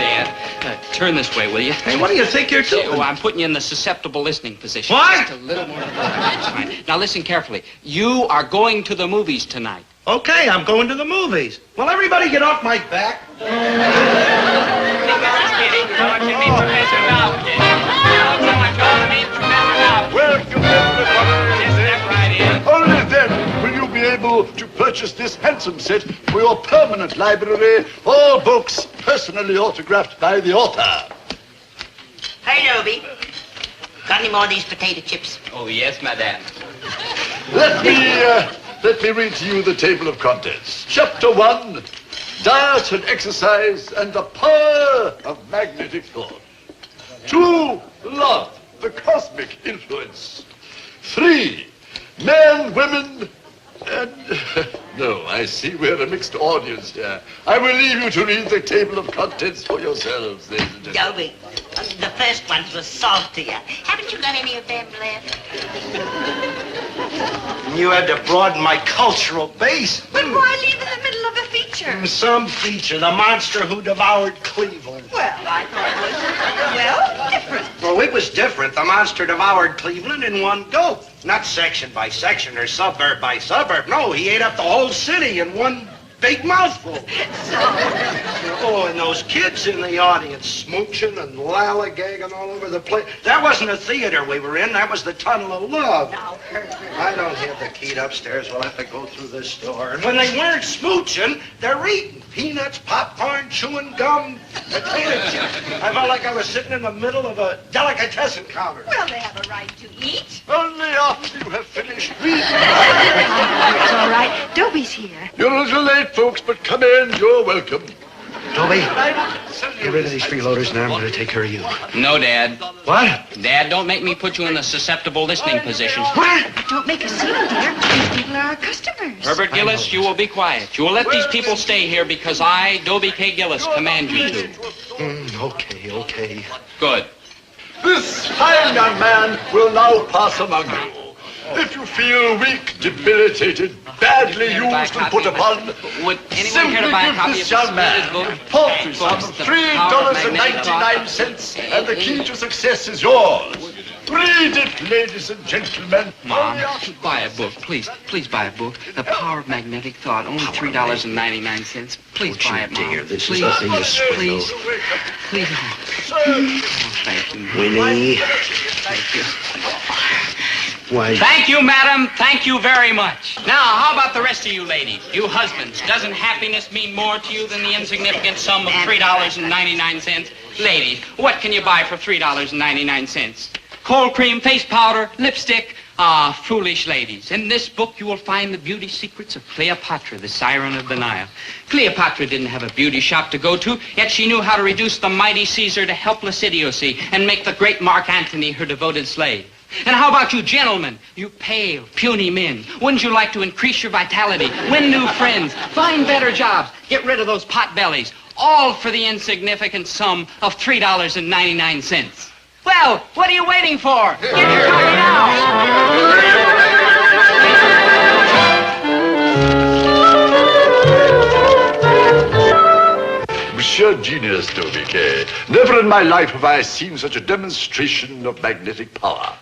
Dad, turn this way, will you? Hey, what do you think you're doing? Oh, I'm putting you in the susceptible listening position. What? Just a little more. That's fine. Now listen carefully. You are going to the movies tonight. Okay, I'm going to the movies. Well, everybody get off my back. Welcome, everybody. Step right in. Only then will you be able to purchase this handsome set for your permanent library. All books personally autographed by the author. Hey, Dobie. Got any more of these potato chips? Oh, yes, madame. Let me read to you the table of contents. Chapter 1, diet and exercise and the power of magnetic thought. 2, love, the cosmic influence. 3, men, women, and... No, I see we're a mixed audience here. I will leave you to read the table of contents for yourselves, ladies and gentlemen. Dobie, the first ones were saltier. Haven't you got any of them left? You had to broaden my cultural base. But why leave in the middle of a feature? Some feature, the monster who devoured Cleveland. Well, I thought it was, different. Well, it was different. The monster devoured Cleveland in one go. Not section by section or suburb by suburb. No, he ate up the whole city in one big mouthful. Oh, and those kids in the audience smooching and lollygagging all over the place. That wasn't a theater we were in. That was the Tunnel of Love. Now, Herbert. I don't have the key upstairs. We'll have to go through this door. And when they weren't smooching, they're eating peanuts, popcorn, chewing gum, potato chips. I felt like I was sitting in the middle of a delicatessen counter. Well, they have a right to eat. Only after you have finished reading. It's all right. Dobie's here. You're a little late, folks, but come in. You're welcome. Dobie, get rid of these freeloaders now. I'm going to take care of you. No, Dad. What? Dad, don't make me put you in the susceptible listening position. What? Don't make a scene, dear. These people are our customers. Herbert Gillis, you will be quiet. You will let these people stay here because I, Dobie K. Gillis, command you to. Okay. Good. This fine young man will now pass among you. If you feel weak, debilitated, badly used and put upon, Would anyone simply care to buy a give copy this of young man this book? a paltry sum of Books, The Power of Magnetic $3.99, and the key to success is yours. Read it, ladies and gentlemen. Mom, buy a book, please. Please buy a book. The Power of Magnetic Thought, only $3.99. Please buy it, Mom. Dear, this please, is nothing to sweat please, over. please. Oh, thank you, Mom. Winnie. Thank you. Why? Thank you, madam. Thank you very much. Now, how about the rest of you ladies? You husbands, doesn't happiness mean more to you than the insignificant sum of $3.99? Ladies, what can you buy for $3.99? cold cream, face powder, lipstick. Ah, foolish ladies. In this book, you will find the beauty secrets of Cleopatra, the siren of the Nile. Cleopatra didn't have a beauty shop to go to, yet she knew how to reduce the mighty Caesar to helpless idiocy and make the great Mark Antony her devoted slave. And how about you gentlemen, you pale, puny men? Wouldn't you like to increase your vitality, win new friends, find better jobs, get rid of those pot bellies, all for the insignificant sum of $3.99? Well, what are you waiting for? Get your coffee now! Sheer genius, Dobie K. Never in my life have I seen such a demonstration of magnetic power.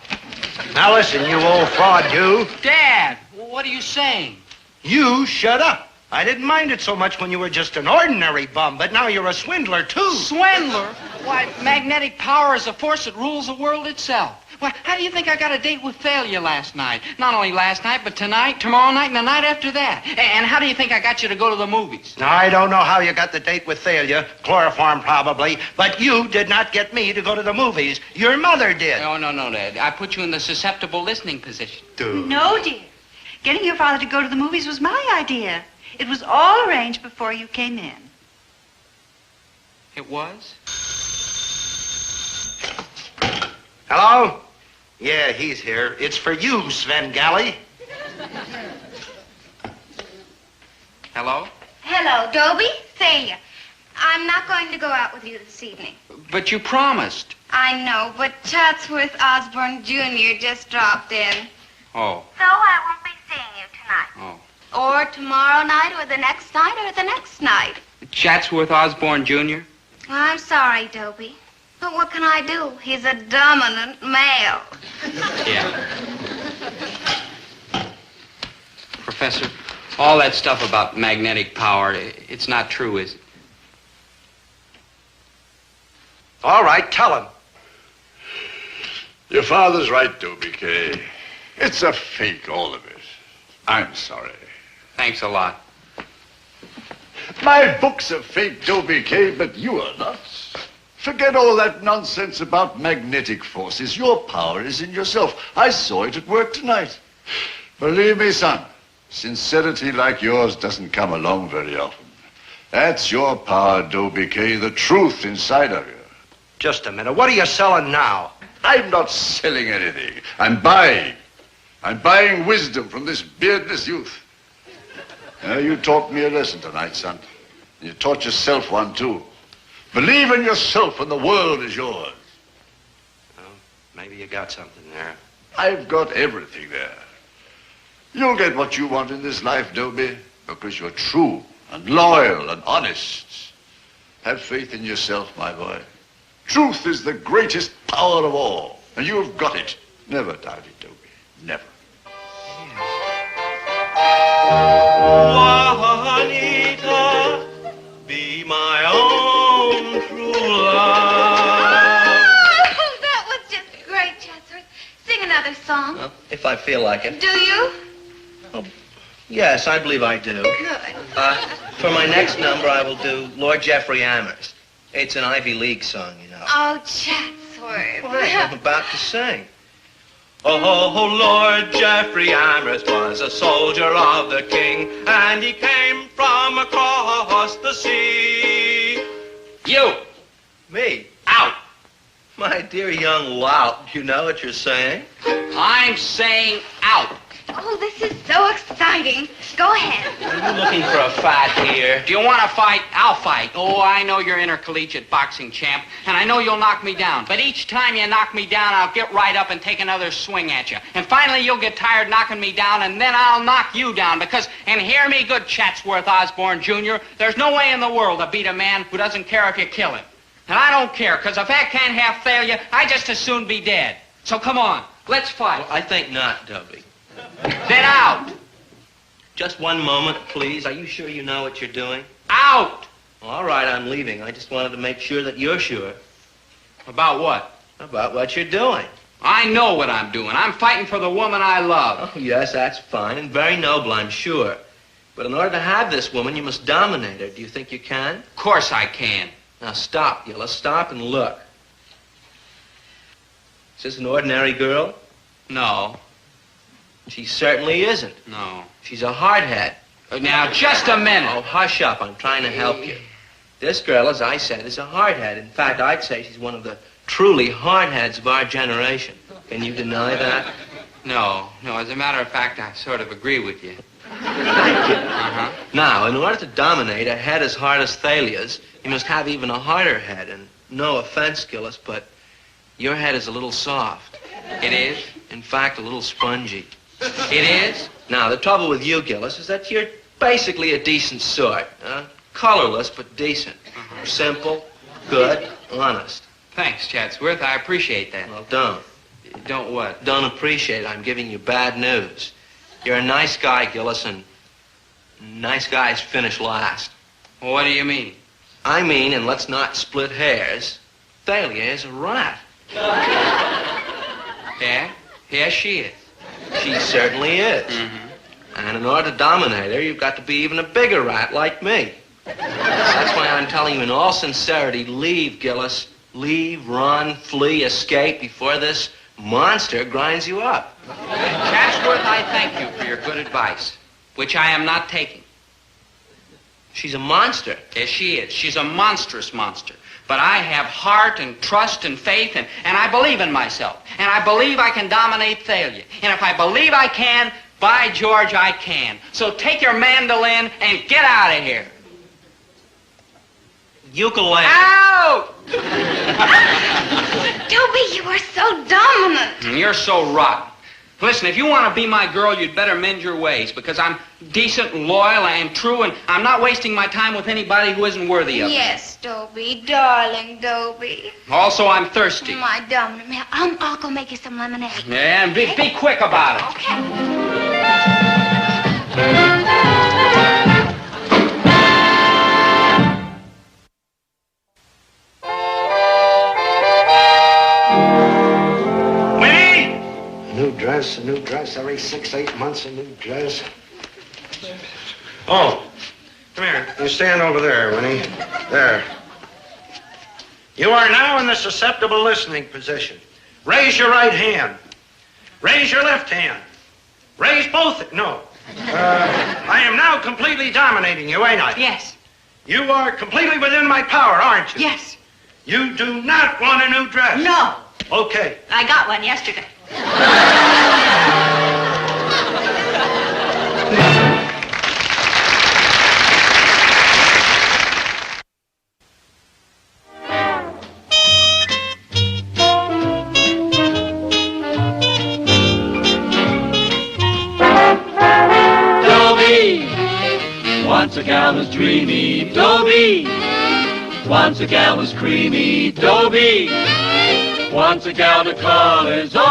Now listen, you old fraud, you. Dad, what are you saying? You shut up. I didn't mind it so much when you were just an ordinary bum, but now you're a swindler, too. Swindler? Why, magnetic power is a force that rules the world itself. Well, how do you think I got a date with Thalia last night? Not only last night, but tonight, tomorrow night, and the night after that. And how do you think I got you to go to the movies? Now, I don't know how you got the date with Thalia, chloroform probably, but you did not get me to go to the movies. Your mother did. Oh, no, Dad. I put you in the susceptible listening position. Dude. No, dear. Getting your father to go to the movies was my idea. It was all arranged before you came in. It was? Hello? Yeah, he's here. It's for you, Sven Galley. Hello? Hello, Dobie. Thalia. I'm not going to go out with you this evening. But you promised. I know, but Chatsworth Osborne Jr. just dropped in. Oh. So I won't be seeing you tonight. Oh. Or tomorrow night, or the next night, or the next night. Chatsworth Osborne Jr.? I'm sorry, Dobie. But what can I do? He's a dominant male. Yeah. Professor, all that stuff about magnetic power, it's not true, is it? All right, tell him. Your father's right, Dobie K. It's a fake, all of it. I'm sorry. Thanks a lot. My book's a fake, Dobie K, but you are not. Forget all that nonsense about magnetic forces. Your power is in yourself. I saw it at work tonight. Believe me, son, sincerity like yours doesn't come along very often. That's your power, Dobie K, the truth inside of you. Just a minute. What are you selling now? I'm not selling anything. I'm buying. I'm buying wisdom from this beardless youth. You taught me a lesson tonight, son. You taught yourself one, too. Believe in yourself and the world is yours. Well, maybe you got something there. I've got everything there. You'll get what you want in this life, Dobie, because you're true and loyal and honest. Have faith in yourself, my boy. Truth is the greatest power of all, and you've got it. Never doubt it, Dobie. Never. Juanita, be my own true love. Oh, that was just great, Chatsworth. Sing another song. Well, if I feel like it. Do you? Oh, yes, I believe I do. Good. For my next number, I will do Lord Jeffrey Amherst. It's an Ivy League song, you know. Oh, Chatsworth. I'm about to sing. Oh, Lord Jeffrey Amherst was a soldier of the king, and he came from across the sea. You! Me? Out! My dear young lout, you know what you're saying? I'm saying out. Oh, this is so exciting. Go ahead. Are you looking for a fight here? Do you want to fight? I'll fight. Oh, I know you're intercollegiate boxing champ, and I know you'll knock me down. But each time you knock me down, I'll get right up and take another swing at you. And finally, you'll get tired knocking me down, and then I'll knock you down. Because, and hear me good, Chatsworth Osborne Jr., there's no way in the world to beat a man who doesn't care if you kill him. And I don't care, because if I can't have failure, I just as soon be dead. So come on, let's fight. Well, I think not, Dobie. Then out. Just one moment, please. Are you sure you know what you're doing? Out. All right, I'm leaving. I just wanted to make sure that you're sure. About what? About what you're doing. I know what I'm doing. I'm fighting for the woman I love. Oh, yes, that's fine and very noble, I'm sure. But in order to have this woman, you must dominate her. Do you think you can? Of course I can. Now stop, Gillis. Stop and look. Is this an ordinary girl? No. She certainly isn't. No. She's a hardhead. Now, just a minute. Oh, hush up. I'm trying to help you. This girl, as I said, is a hardhead. In fact, I'd say she's one of the truly hardheads of our generation. Can you deny that? No. As a matter of fact, I sort of agree with you. Thank you. Uh-huh. Now, in order to dominate a head as hard as Thalia's, you must have even a harder head. And no offense, Gillis, but your head is a little soft. It is? In fact, a little spongy. It is? Now, the trouble with you, Gillis, is that you're basically a decent sort. Colorless, but decent. Uh-huh. Simple, good, honest. Thanks, Chatsworth. I appreciate that. Well, don't. Don't what? Don't appreciate it. I'm giving you bad news. You're a nice guy, Gillis, and nice guys finish last. Well, what do you mean? I mean, and let's not split hairs, Thalia is a rat. Yeah? Yes, she is. She certainly is. Mm-hmm. And in order to dominate her, you've got to be even a bigger rat like me. That's why I'm telling you in all sincerity, leave, Gillis. Leave, run, flee, escape before this monster grinds you up. Chatsworth, I thank you for your good advice, which I am not taking. She's a monster. Yes, she is. She's a monstrous monster. But I have heart and trust and faith, and I believe in myself. And I believe I can dominate Thalia. And if I believe I can, by George, I can. So take your mandolin and get out of here. Ukulele. Out! Dobie, you are so dominant. And you're so rotten. Listen, if you want to be my girl, you'd better mend your ways, because I'm decent and loyal and true, and I'm not wasting my time with anybody who isn't worthy of it. Yes, Dobie, darling Dobie. Also, I'm thirsty. My dominant man. I'll go make you some lemonade. Yeah, and be quick about it. Okay. A new dress, every 6-8 months, a new dress. Oh, come here. You stand over there, Winnie. There. You are now in the susceptible listening position. Raise your right hand. Raise your left hand. Raise both. No. I am now completely dominating you, ain't I? Yes. You are completely within my power, aren't you? Yes. You do not want a new dress. No. Okay. I got one yesterday. Dobie, once a gal was dreamy. Dobie, once a gal was creamy. Dobie, once a gal to call his own.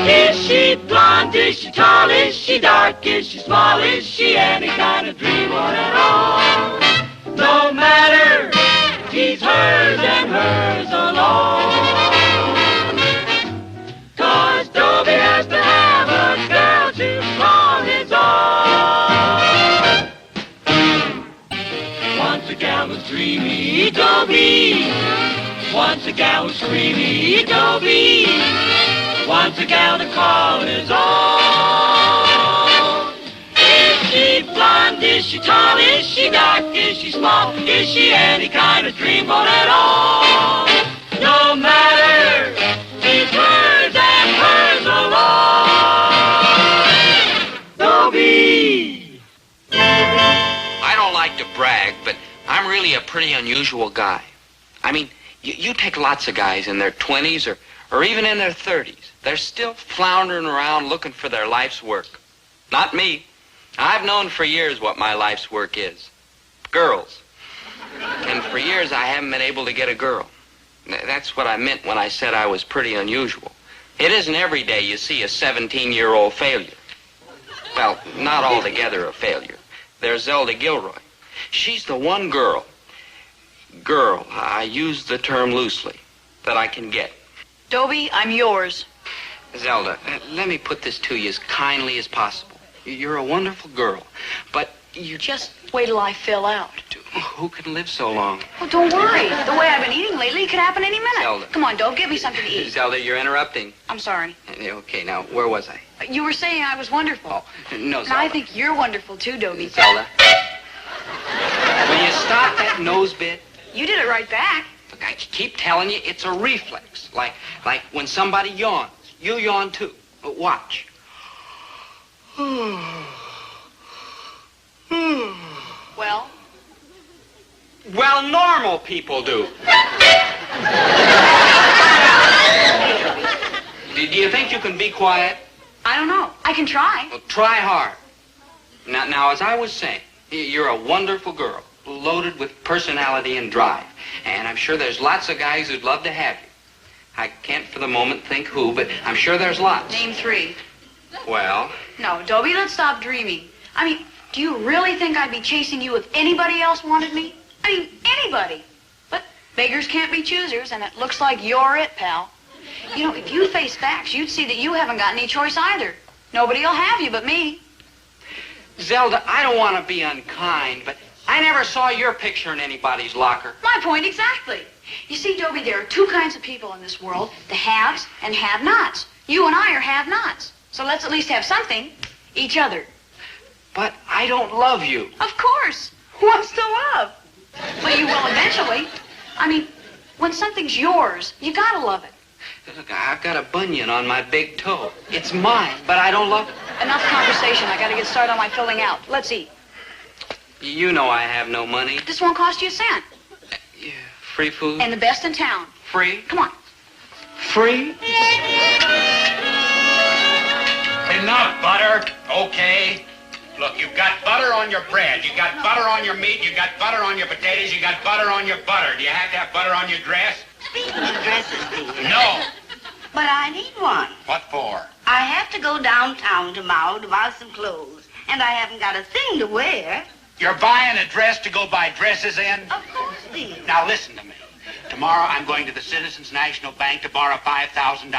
Is she blonde? Is she tall? Is she dark? Is she small? Is she any kind of dream on her own? No matter, she's hers and hers alone. 'Cause Dobie has to have a girl to call his own. Once a gal was dreamy, Dobie. Once a gal was creamy, Dobie. Once a gal to call his own. Is she blonde? Is she tall? Is she dark? Is she small? Is she any kind of dreamboat at all? No matter, she's hers and hers alone. Dobie. I don't like to brag, but I'm really a pretty unusual guy. I mean, you take lots of guys in their 20s or even in their 30s. They're still floundering around looking for their life's work. Not me. I've known for years what my life's work is. Girls. And for years I haven't been able to get a girl. That's what I meant when I said I was pretty unusual. It isn't every day you see a 17-year-old failure. Well, not altogether a failure. There's Zelda Gilroy. She's the one girl, I use the term loosely, that I can get. Dobie, I'm yours. Zelda, let me put this to you as kindly as possible. You're a wonderful girl, but you Just wait till I fill out. who can live so long? Oh, don't worry. The way I've been eating lately, it could happen any minute. Zelda. Come on, Dobe, give me something to eat. Zelda, you're interrupting. I'm sorry. Okay, now, where was I? You were saying I was wonderful. Oh, no, Zelda. And I think you're wonderful too, Dobie. Zelda. Will you stop that nose bit? You did it right back. Look, I keep telling you, it's a reflex. Like when somebody yawns. You yawn too. But watch. Well? Well, normal people do. Do you think you can be quiet? I don't know. I can try. Well, try hard. Now, as I was saying, you're a wonderful girl, loaded with personality and drive. And I'm sure there's lots of guys who'd love to have you. I can't for the moment think who, but I'm sure there's lots. Name 3. Well? No, Dobie, let's stop dreaming. I mean, do you really think I'd be chasing you if anybody else wanted me? I mean, anybody. But beggars can't be choosers, and it looks like you're it, pal. You know, if you face facts, you'd see that you haven't got any choice either. Nobody'll have you but me. Zelda, I don't want to be unkind, but I never saw your picture in anybody's locker. My point exactly. You see, Dobie, there are 2 kinds of people in this world, the haves and have-nots. You and I are have-nots. So let's at least have something, each other. But I don't love you. Of course. Who wants to love? But you will eventually. I mean, when something's yours, you gotta love it. Look, I've got a bunion on my big toe. It's mine, but I don't love it. Enough conversation. I gotta get started on my filling out. Let's eat. You know I have no money. This won't cost you a cent. Free food? And the best in town. Free? Come on. Free? Enough butter, okay? Look, you've got butter on your bread, you got butter on your meat, you got butter on your potatoes, you got butter on your butter. Do you have to have butter on your dress? Speaking of dresses, dear. No. But I need one. What for? I have to go downtown tomorrow to buy some clothes, and I haven't got a thing to wear. You're buying a dress to go buy dresses in? Of course, dear. Now listen to me. Tomorrow I'm going to the Citizens National Bank to borrow $5,000.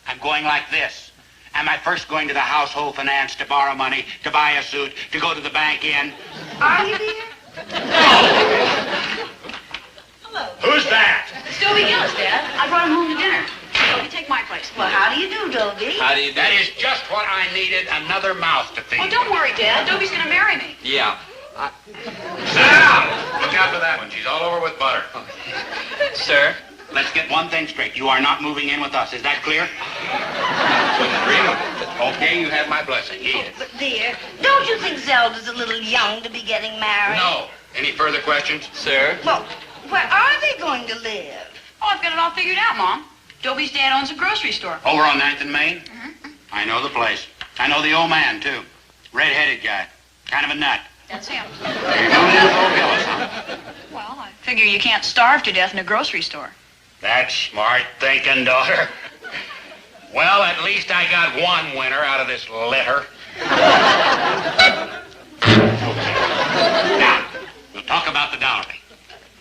I'm going like this. Am I first going to the household finance to borrow money, to buy a suit, to go to the bank in? Are you, dear? Hello. Who's that? It's Dobie Gillis, Dad. I brought him home to dinner. Dobie, take my place. Well, how do you do, Dobie? How do you do? That is just what I needed, another mouth to feed. Oh, don't worry, Dad. Dobie's gonna marry me. Yeah. Sal! Look out for that one. She's all over with butter. Sir? Let's get one thing straight. You are not moving in with us. Is that clear? Okay, you have my blessing. Eat it. But, dear, don't you think Zelda's a little young to be getting married? No. Any further questions? Sir? Well, where are they going to live? Oh, I've got it all figured out, Mom. Dobie's dad owns a grocery store. Over on 9th and Main? I know the place. I know the old man, too. Red-headed guy. Kind of a nut. That's him. You know Dobie Gillis, huh? Well, I figure you can't starve to death in a grocery store. That's smart thinking, daughter. Well, at least I got one winner out of this litter. Now, we'll talk about the dowry.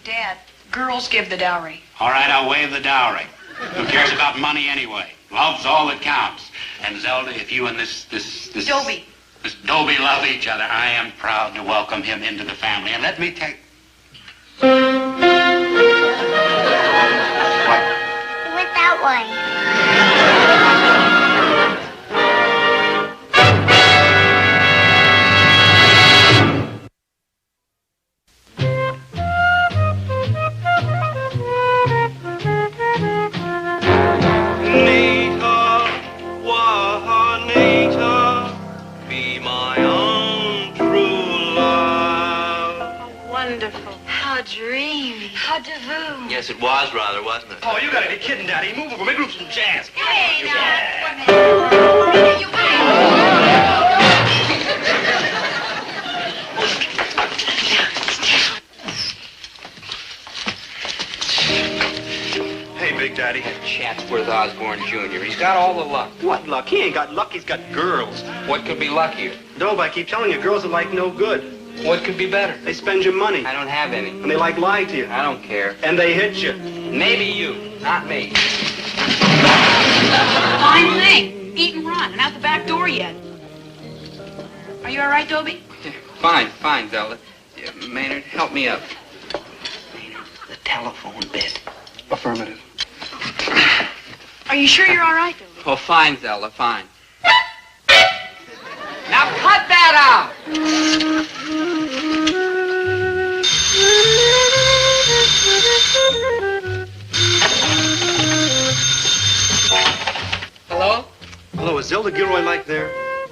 Dad, girls give the dowry. All right, I'll waive the dowry. Who cares about money anyway? Love's all that counts. And Zelda, if you and this Dobie. This Dobie love each other, I am proud to welcome him into the family. And let me take... Went that way. Be my own true love. Wonderful. How dreamy. How divine. Yes, it was rather, wasn't it? Oh, you gotta be kidding, Daddy. Move over, make room for some jazz. Hey, Hey, Big Daddy. Chatsworth Osborne Jr. He's got all the luck. What luck? He ain't got luck, he's got girls. What could be luckier? Dobe, I keep telling you, girls are like no good. What could be better? They spend your money. I don't have any. And they like lying to you. I don't care. And they hit you. Maybe you, not me. Fine thing. Eat and run, and out the back door yet. Are you all right, Dobie? Fine, Zelda. Maynard, help me up. telephone bit. Affirmative. Are you sure you're all right, Dobie? Oh, fine, Zelda, fine. Now cut that out! Hello? Hello, is Zelda Gilroy like there?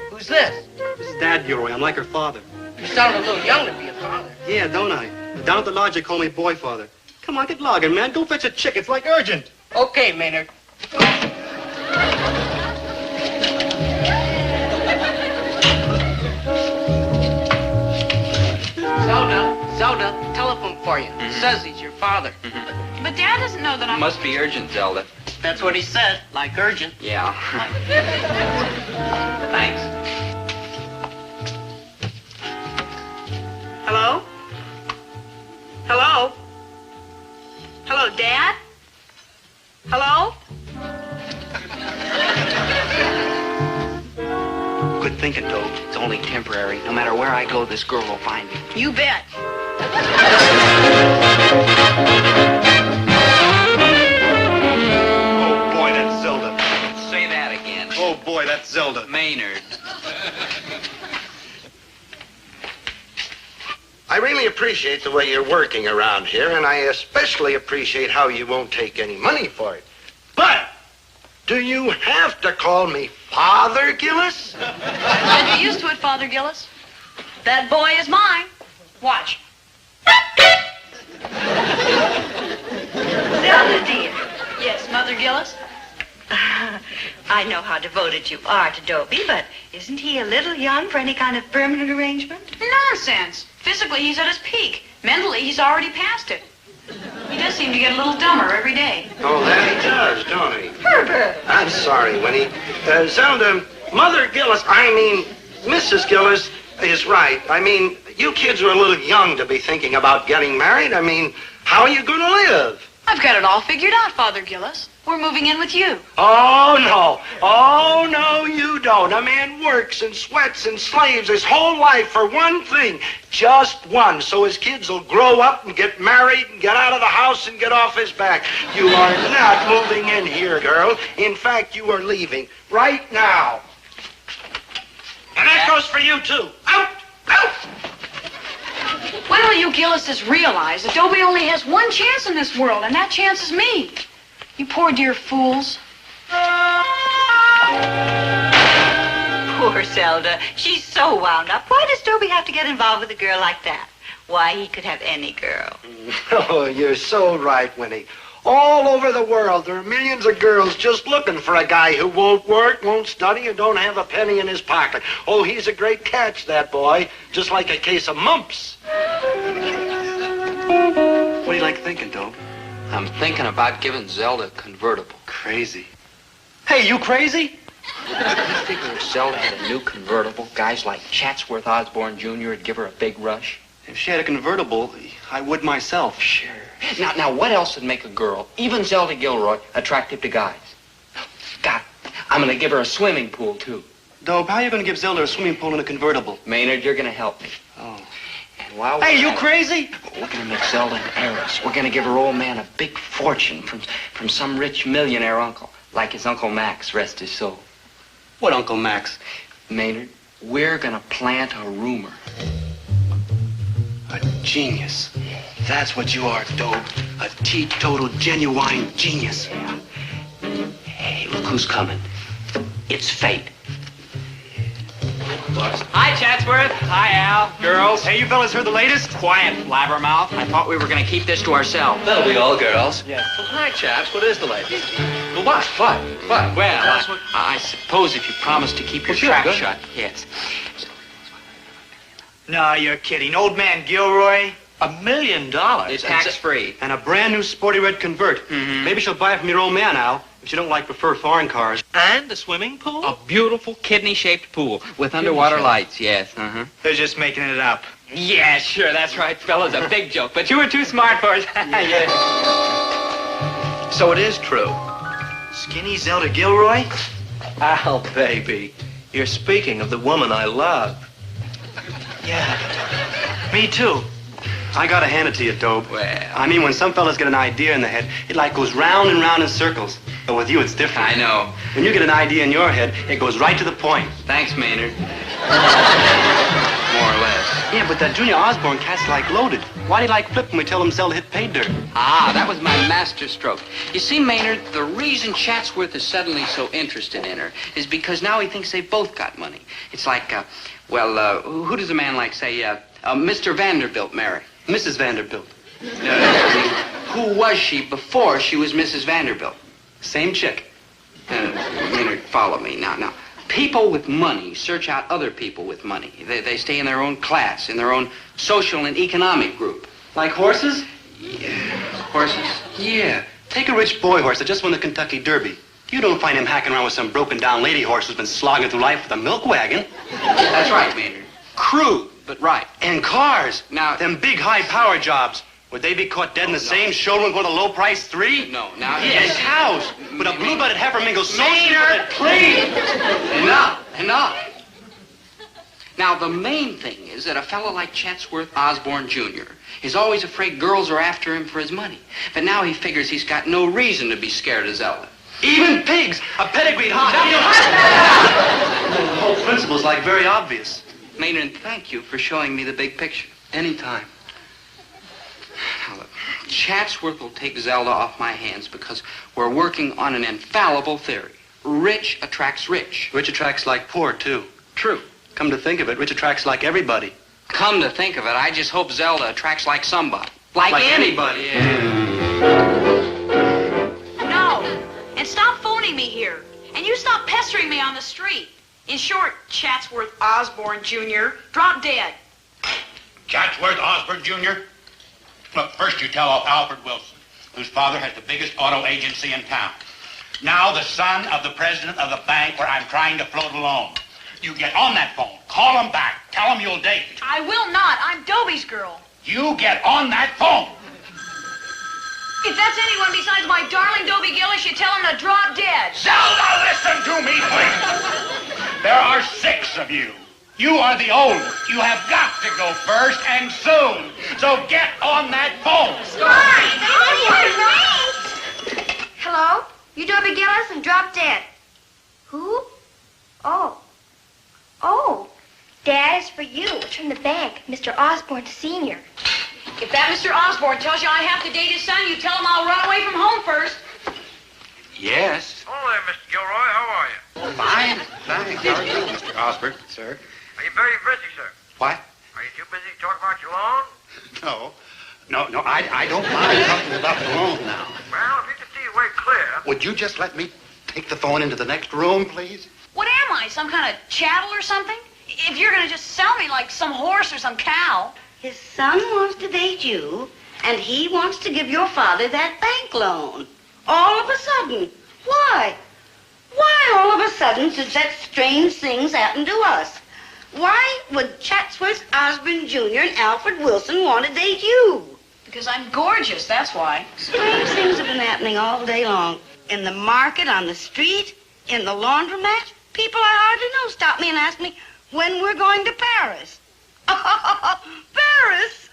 Who's this? This is Dad Gilroy. I'm like her father. You sound a little young to be a father. Yeah, don't I? Down at the lodge, they call me boy father. Come on, get logging, man. Go fetch a chick. It's like urgent. Okay, Maynard. Zelda, telephone for you. Says he's your father. But Dad doesn't know that I'm... Must be urgent, Zelda. That's what he said, like urgent. Yeah. Thanks. Hello? Hello? Hello, Dad? Hello? Good thinking, Dobe. It's only temporary. No matter where I go, this girl will find me. You bet. Oh, boy, that's Zelda. Say that again. Oh, boy, that's Zelda. Maynard. I really appreciate the way you're working around here, and I especially appreciate how you won't take any money for it. But do you have to call me Father Gillis? Don't get used to it, Father Gillis. That boy is mine. Watch. Zelda, dear. Yes, Mother Gillis? I know how devoted you are to Dobie, but isn't he a little young for any kind of permanent arrangement? Nonsense. Physically, he's at his peak. Mentally, he's already past it. He does seem to get a little dumber every day. Oh, that he does, don't he? Herbert! I'm sorry, Winnie. Zelda, Mother Gillis, Mrs. Gillis is right. You kids are a little young to be thinking about getting married. How are you going to live? I've got it all figured out, Father Gillis. We're moving in with you. Oh, no. Oh, no, you don't. A man works and sweats and slaves his whole life for one thing. Just one. So his kids will grow up and get married and get out of the house and get off his back. You are not moving in here, girl. In fact, you are leaving right now. And that goes for you, too. Out! Out! When will you Gillises realize that Dobie only has one chance in this world, and that chance is me? You poor dear fools. Poor Zelda. She's so wound up. Why does Dobie have to get involved with a girl like that? Why, he could have any girl. Oh, you're so right, Winnie. All over the world, there are millions of girls just looking for a guy who won't work, won't study, and don't have a penny in his pocket. Oh, he's a great catch, that boy. Just like a case of mumps. What do you like thinking, Dobe? I'm thinking about giving Zelda a convertible. Crazy. Hey, you crazy? You figure if Zelda had a new convertible, guys like Chatsworth Osborne Jr. would give her a big rush? If she had a convertible, I would myself. Sure. Now, what else would make a girl, even Zelda Gilroy, attractive to guys? God, I'm going to give her a swimming pool, too. Dobe, how are you going to give Zelda a swimming pool in a convertible? Maynard, you're going to help me. Oh. And while hey, you crazy? We're going to make Zelda an heiress. We're going to give her old man a big fortune from some rich millionaire uncle, like his Uncle Max, rest his soul. What Uncle Max? Maynard, we're going to plant a rumor. A genius. That's what you are, Dobe. A teetotal, genuine genius. Yeah. Hey, look who's coming. It's fate. Hi, Chatsworth. Hi, Al. Girls. Hey, you fellas heard the latest? Quiet, blabbermouth. I thought we were going to keep this to ourselves. That'll be all, girls. Yes. Well, hi, chaps. What is the latest? Well, what? Well, I suppose if you promise to keep your trap shut, yes. No, you're kidding. Old man Gilroy? $1 million? It's tax-free. And a brand new sporty red convert. Mm-hmm. Maybe she'll buy it from your old man, Al, if you don't prefer foreign cars. And a swimming pool? A beautiful kidney-shaped pool with underwater lights, yes. Uh-huh. They're just making it up. Yeah, sure. That's right, fellas. A big joke. But you were too smart for it. Yeah. So it is true. Skinny Zelda Gilroy? Al, baby, you're speaking of the woman I love. Yeah, me too. I gotta hand it to you, Dobe. Well. I mean, when some fellas get an idea in the head, it like goes round and round in circles. But with you, it's different. I know. When you get an idea in your head, it goes right to the point. Thanks, Maynard. More or less. Yeah, but that Junior Osborne cat's like loaded. Why'd he like flip when we tell him sell to hit pay dirt? Ah, that was my master stroke. You see, Maynard, the reason Chatsworth is suddenly so interested in her is because now he thinks they both got money. It's like, who does a man like, say, Mr. Vanderbilt marry? Mrs. Vanderbilt. Who was she before she was Mrs. Vanderbilt? Same chick. Maynard, follow me. Now, people with money search out other people with money. They stay in their own class, in their own social and economic group. Like horses? Yeah. Horses? Yeah. Take a rich boy horse that just won the Kentucky Derby. You don't find him hacking around with some broken-down lady horse who's been slogging through life with a milk wagon. That's right, Maynard. Crude, but right. And cars. Now, them big high-power jobs. Would they be caught dead in the same showroom with a low-price 3? No, now... Yes, cows. With a blue-blooded heifer mingled so... Maynard, please! Enough. Now, the main thing is that a fellow like Chatsworth Osborne, Jr. is always afraid girls are after him for his money. But now he figures he's got no reason to be scared of Zelda. Even pigs! A pedigreed hog! The whole principle's like very obvious. Maynard, thank you for showing me the big picture. Anytime. Now, look, Chatsworth will take Zelda off my hands because we're working on an infallible theory. Rich attracts rich. Rich attracts like poor, too. True. Come to think of it, rich attracts like everybody. Come to think of it, I just hope Zelda attracts like somebody. Like anybody. Yeah. No. And stop phoning me here. And you stop pestering me on the street. In short, Chatsworth Osborne, Jr., drop dead. Chatsworth Osborne, Jr.? Look, first you tell off Alfred Wilson, whose father has the biggest auto agency in town. Now the son of the president of the bank where I'm trying to float a loan. You get on that phone, call him back, tell him you'll date. I will not. I'm Dobie's girl. You get on that phone. If that's anyone besides my darling Dobie Gillis, you tell him to drop dead. Zelda, listen to me, please. There are 6 of you. You are the oldest. You have got to go first, and soon. So get on that phone. Hello? You Dobie Gillis and drop dead. Who? Oh. Dad is for you. It's from the bank. Mr. Osborne Sr. If that Mr. Osborne tells you I have to date his son, you tell him I'll run away from home first. Yes. Hello there, Mr. Gilroy. How are you? Fine. Thanks. How are you, Mr. Osborne, sir? Are you very busy, sir? What? Are you too busy to talk about your loan? No, I don't mind talking about the loan now. Well, if you can see your way clear. Would you just let me take the phone into the next room, please? What am I, some kind of chattel or something? If you're going to just sell me like some horse or some cow. His son wants to date you, and he wants to give your father that bank loan. All of a sudden. Why? Why all of a sudden should such strange things happen to us? Why would Chatsworth Osborne Jr. and Alfred Wilson want to date you? Because I'm gorgeous, that's why. Strange things have been happening all day long. In the market, on the street, in the laundromat. People I hardly know stop me and ask me when we're going to Paris. Paris!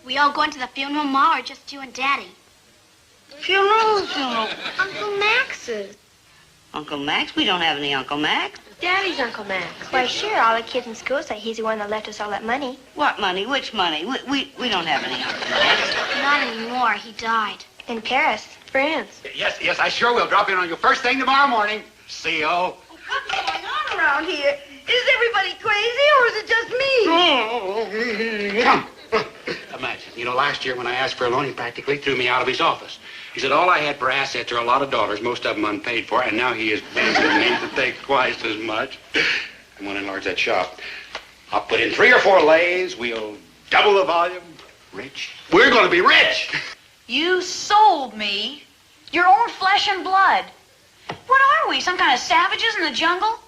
We all going to the funeral, Ma, or just you and Daddy? Funeral? Uncle Max's. Uncle Max? We don't have any Uncle Max. Daddy's Uncle Max. Why, sure, all the kids in school say he's the one that left us all that money. What money? Which money? We don't have any Uncle Max. Not anymore. He died. In Paris, France. Yes, I sure will. Drop in on you first thing tomorrow morning. See you. What's going on around here? Is everybody crazy, or is it just me? Imagine, last year when I asked for a loan, he practically threw me out of his office. He said all I had for assets are a lot of dollars, most of them unpaid for, and now he is begging me to take twice as much. I want to enlarge that shop. I'll put in 3 or 4 lathes. We'll double the volume. Rich. We're going to be rich. You sold me your own flesh and blood. What are we, some kind of savages in the jungle?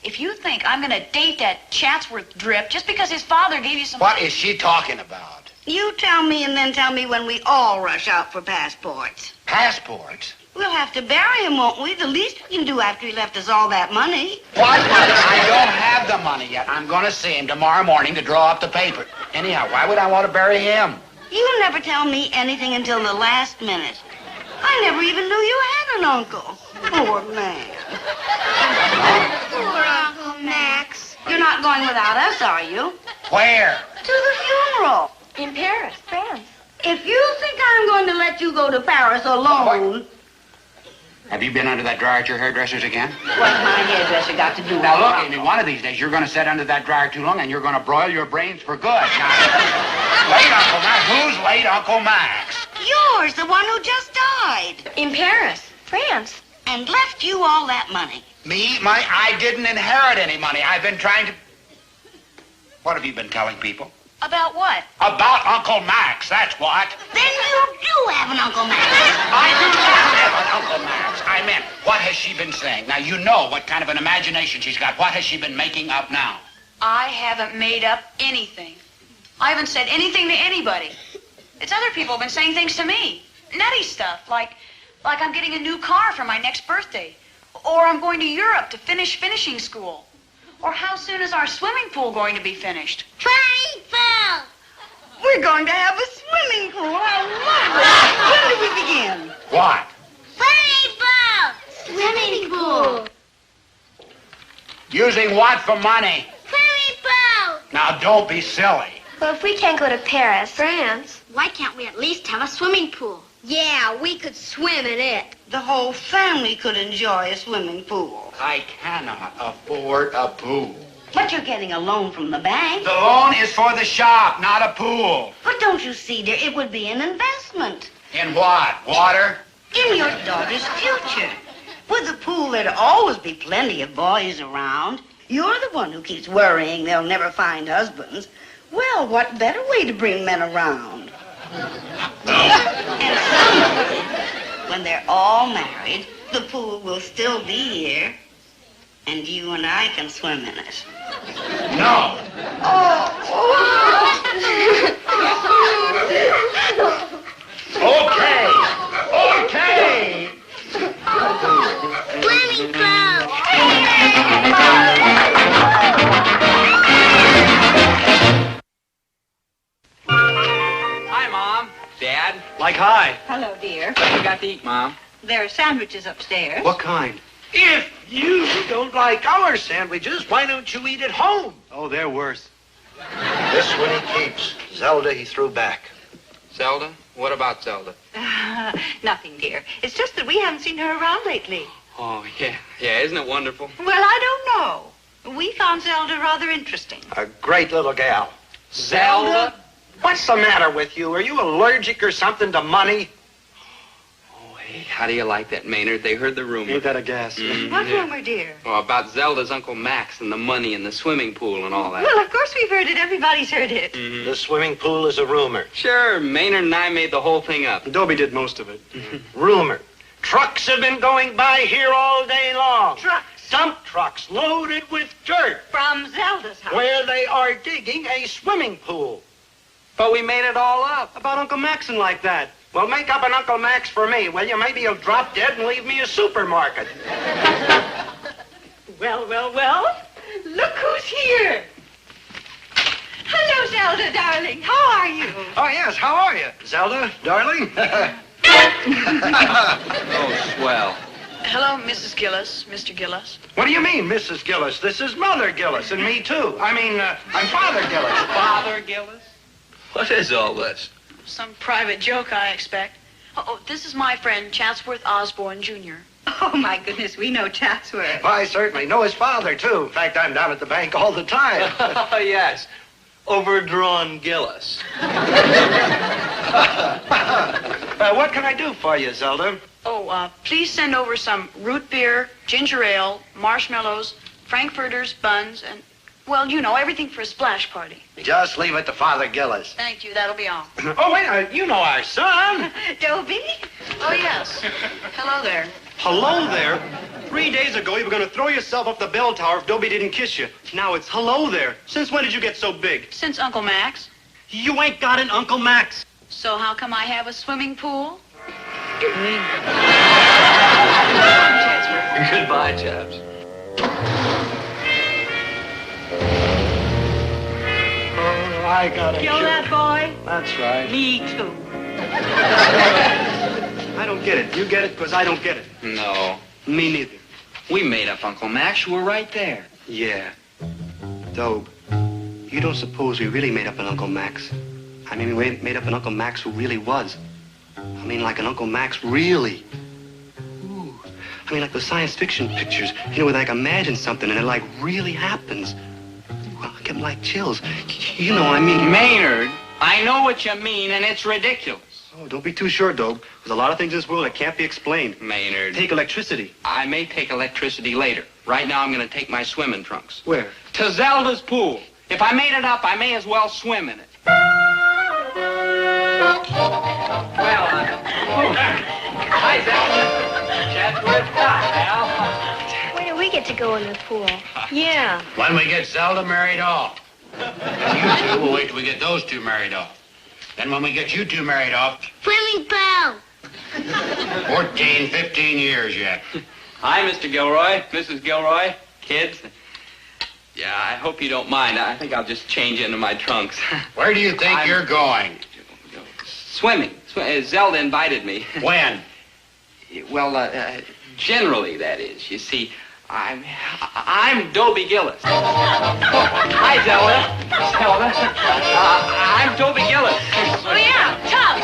If you think I'm going to date that Chatsworth drip just because his father gave you some... What is she talking about? You tell me and then tell me when we all rush out for passports. Passports? We'll have to bury him, won't we? The least we can do after he left us all that money. What money? I don't have the money yet. I'm going to see him tomorrow morning to draw up the paper. Anyhow, why would I want to bury him? You never tell me anything until the last minute. I never even knew you had an uncle. Poor man. Poor Uncle Max. You're not going without us, are you? Where? To the funeral. In Paris, France. If you think I'm going to let you go to Paris alone... Have you been under that dryer at your hairdresser's again? What's my hairdresser got to do with it? Now, look, Amy, one of these days you're going to sit under that dryer too long and you're going to broil your brains for good. Now, late Uncle Max? Who's late Uncle Max? Yours, the one who just died. In Paris, France. And left you all that money. Me? I didn't inherit any money. I've been trying to... What have you been telling people? About what? About Uncle Max, that's what. Then you do have an Uncle Max. I do not have an Uncle Max. I meant, what has she been saying? Now, you know what kind of an imagination she's got. What has she been making up now? I haven't made up anything. I haven't said anything to anybody. It's other people have been saying things to me. Nutty stuff, like I'm getting a new car for my next birthday. Or I'm going to Europe to finish finishing school. Or how soon is our swimming pool going to be finished? Swimming pool! We're going to have a swimming pool. How lovely. When do we begin? What? Swimming pool. Using what for money? Swimming pool. Now, don't be silly. Well, if we can't go to Paris, France, why can't we at least have a swimming pool? Yeah, we could swim in it. The whole family could enjoy a swimming pool. I cannot afford a pool. But you're getting a loan from the bank. The loan is for the shop, not a pool. But don't you see, dear, it would be an investment. In what? Water? In your daughter's future. With a pool, there'd always be plenty of boys around. You're the one who keeps worrying they'll never find husbands. Well, what better way to bring men around? And someday, when they're all married, the pool will still be here, and you and I can swim in it. No. Okay. Swimming pool. Hi, Mom. Dad. Like hi. Hello, dear. What you got to eat, Mom? There are sandwiches upstairs. What kind? If you don't like our sandwiches, why don't you eat at home? Oh, they're worse. This one he keeps. Zelda, he threw back. Zelda? What about Zelda? Nothing, dear. It's just that we haven't seen her around lately. Oh, yeah. Yeah, isn't it wonderful? Well, I don't know. We found Zelda rather interesting. A great little gal. Zelda? What's the matter with you? Are you allergic or something to money? Oh, hey, how do you like that, Maynard? They heard the rumor. Ain't that a gas? What rumor, dear? Oh, about Zelda's Uncle Max and the money and the swimming pool and all that. Well, of course we've heard it. Everybody's heard it. The swimming pool is a rumor. Sure, Maynard and I made the whole thing up. Dobie did most of it. Rumor. Trucks have been going by here all day long. Trucks. Dump trucks loaded with dirt. From Zelda's house. Where they are digging a swimming pool. But we made it all up. About Uncle Max and like that. Well, make up an Uncle Max for me, will you? Maybe he'll drop dead and leave me a supermarket. Well. Look who's here. Hello, Zelda, darling. How are you? Oh, yes, how are you, Zelda, darling? Oh, swell. Hello, Mrs. Gillis, Mr. Gillis. What do you mean, Mrs. Gillis? This is Mother Gillis, and me, too. I'm Father Gillis. Father Gillis? What is all this? Some private joke, I expect. Oh, this is my friend, Chatsworth Osborne, Jr. Oh, my goodness, we know Chatsworth. I certainly know his father, too. In fact, I'm down at the bank all the time. Oh, yes. Overdrawn Gillis. What can I do for you, Zelda? Oh, please send over some root beer, ginger ale, marshmallows, frankfurters, buns, and, well, you know, everything for a splash party. Just leave it to Father Gillis. Thank you, that'll be all. Oh, wait, you know our son. Dobie? Oh, yes. Hello there. Hello there. 3 days ago, you were going to throw yourself off the bell tower if Dobie didn't kiss you. Now it's hello there. Since when did you get so big? Since Uncle Max. You ain't got an Uncle Max. So how come I have a swimming pool? Goodbye, chaps. Oh, I gotta Kill that boy? That's right. Me too. I don't get it. You get it because I don't get it. No. Me neither. We made up Uncle Max. You were right there. Yeah. Dobe, you don't suppose we really made up an Uncle Max? I mean, we made up an Uncle Max who really was. I mean, like an Uncle Max really. Ooh. I mean, like those science fiction pictures, you know, where they like imagine something and it like really happens. Well, I get like chills. You know, I mean... Maynard, I know what you mean, and it's ridiculous. Oh, don't be too sure, Dobe. There's a lot of things in this world that can't be explained. Maynard. Take electricity. I may take electricity later. Right now, I'm going to take my swimming trunks. Where? To Zelda's pool. If I made it up, I may as well swim in it. Well, hi, Zelda. Chatsworth Dock, pal. When do we get to go in the pool? Yeah. When we get Zelda married off. And you two will wait till we get those two married off. Then when we get you two married off, Swimming pool. 14, 15 years yet. Hi, Mr. Gilroy, Mrs. Gilroy, kids. Yeah, I hope you don't mind. I think I'll just change into my trunks. Where do you think you're going? Swimming. Zelda invited me. When? Well, generally, that is. You see, I'm Dobie Gillis. Hi, Zelda. Zelda. I'm Dobie Gillis. Oh, yeah, tough.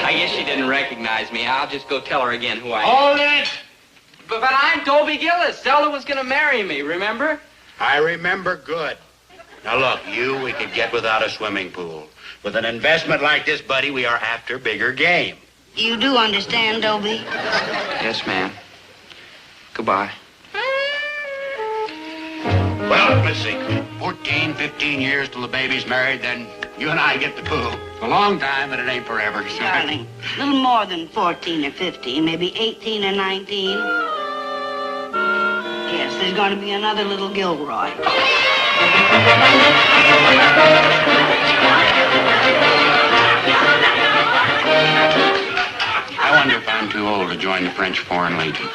I guess she didn't recognize me. I'll just go tell her again who I am. Hold it! But I'm Dobie Gillis. Zelda was going to marry me, remember? I remember good. Now, look, we could get without a swimming pool. With an investment like this, buddy, we are after bigger game. You do understand, Dobie? Yes, ma'am. Goodbye. Well, let's see. 14, 15 years till the baby's married, then you and I get the pool. It's a long time, but it ain't forever. So. Darling, a little more than 14 or 15, maybe 18 or 19. Yes, there's going to be another little Gilroy. I wonder if I'm too old to join the French Foreign Legion.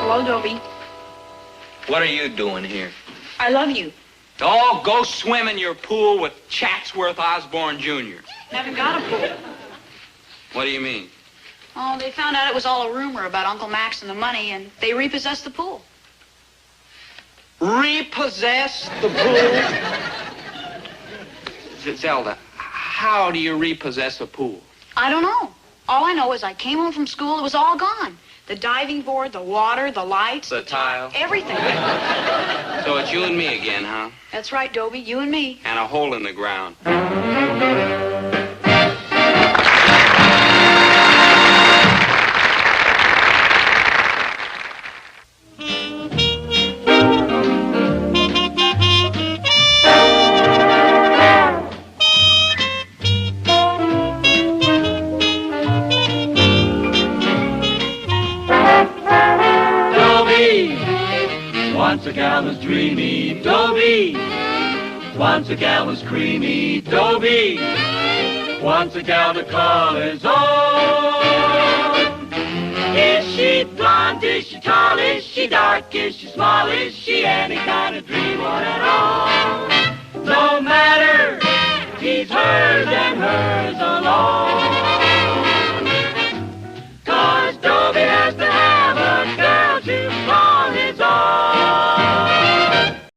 Hello, Dobie. What are you doing here? I love you. Oh, go swim in your pool with Chatsworth Osborne Jr. Haven't got a pool. What do you mean? Oh, they found out it was all a rumor about Uncle Max and the money, and they repossessed the pool. Repossess the pool? Zelda, how do you repossess a pool? I don't know. All I know is I came home from school, it was all gone. The diving board, the water, the lights. The tile. Everything. So it's you and me again, huh? That's right, Dobie, you and me. And a hole in the ground. Once a gal was dreamy, Dobie. Once a gal was creamy, Dobie. Once a gal to call his own. Is she blonde? Is she tall? Is she dark? Is she small? Is she any kind of dream one at all? No matter, she's hers and hers alone.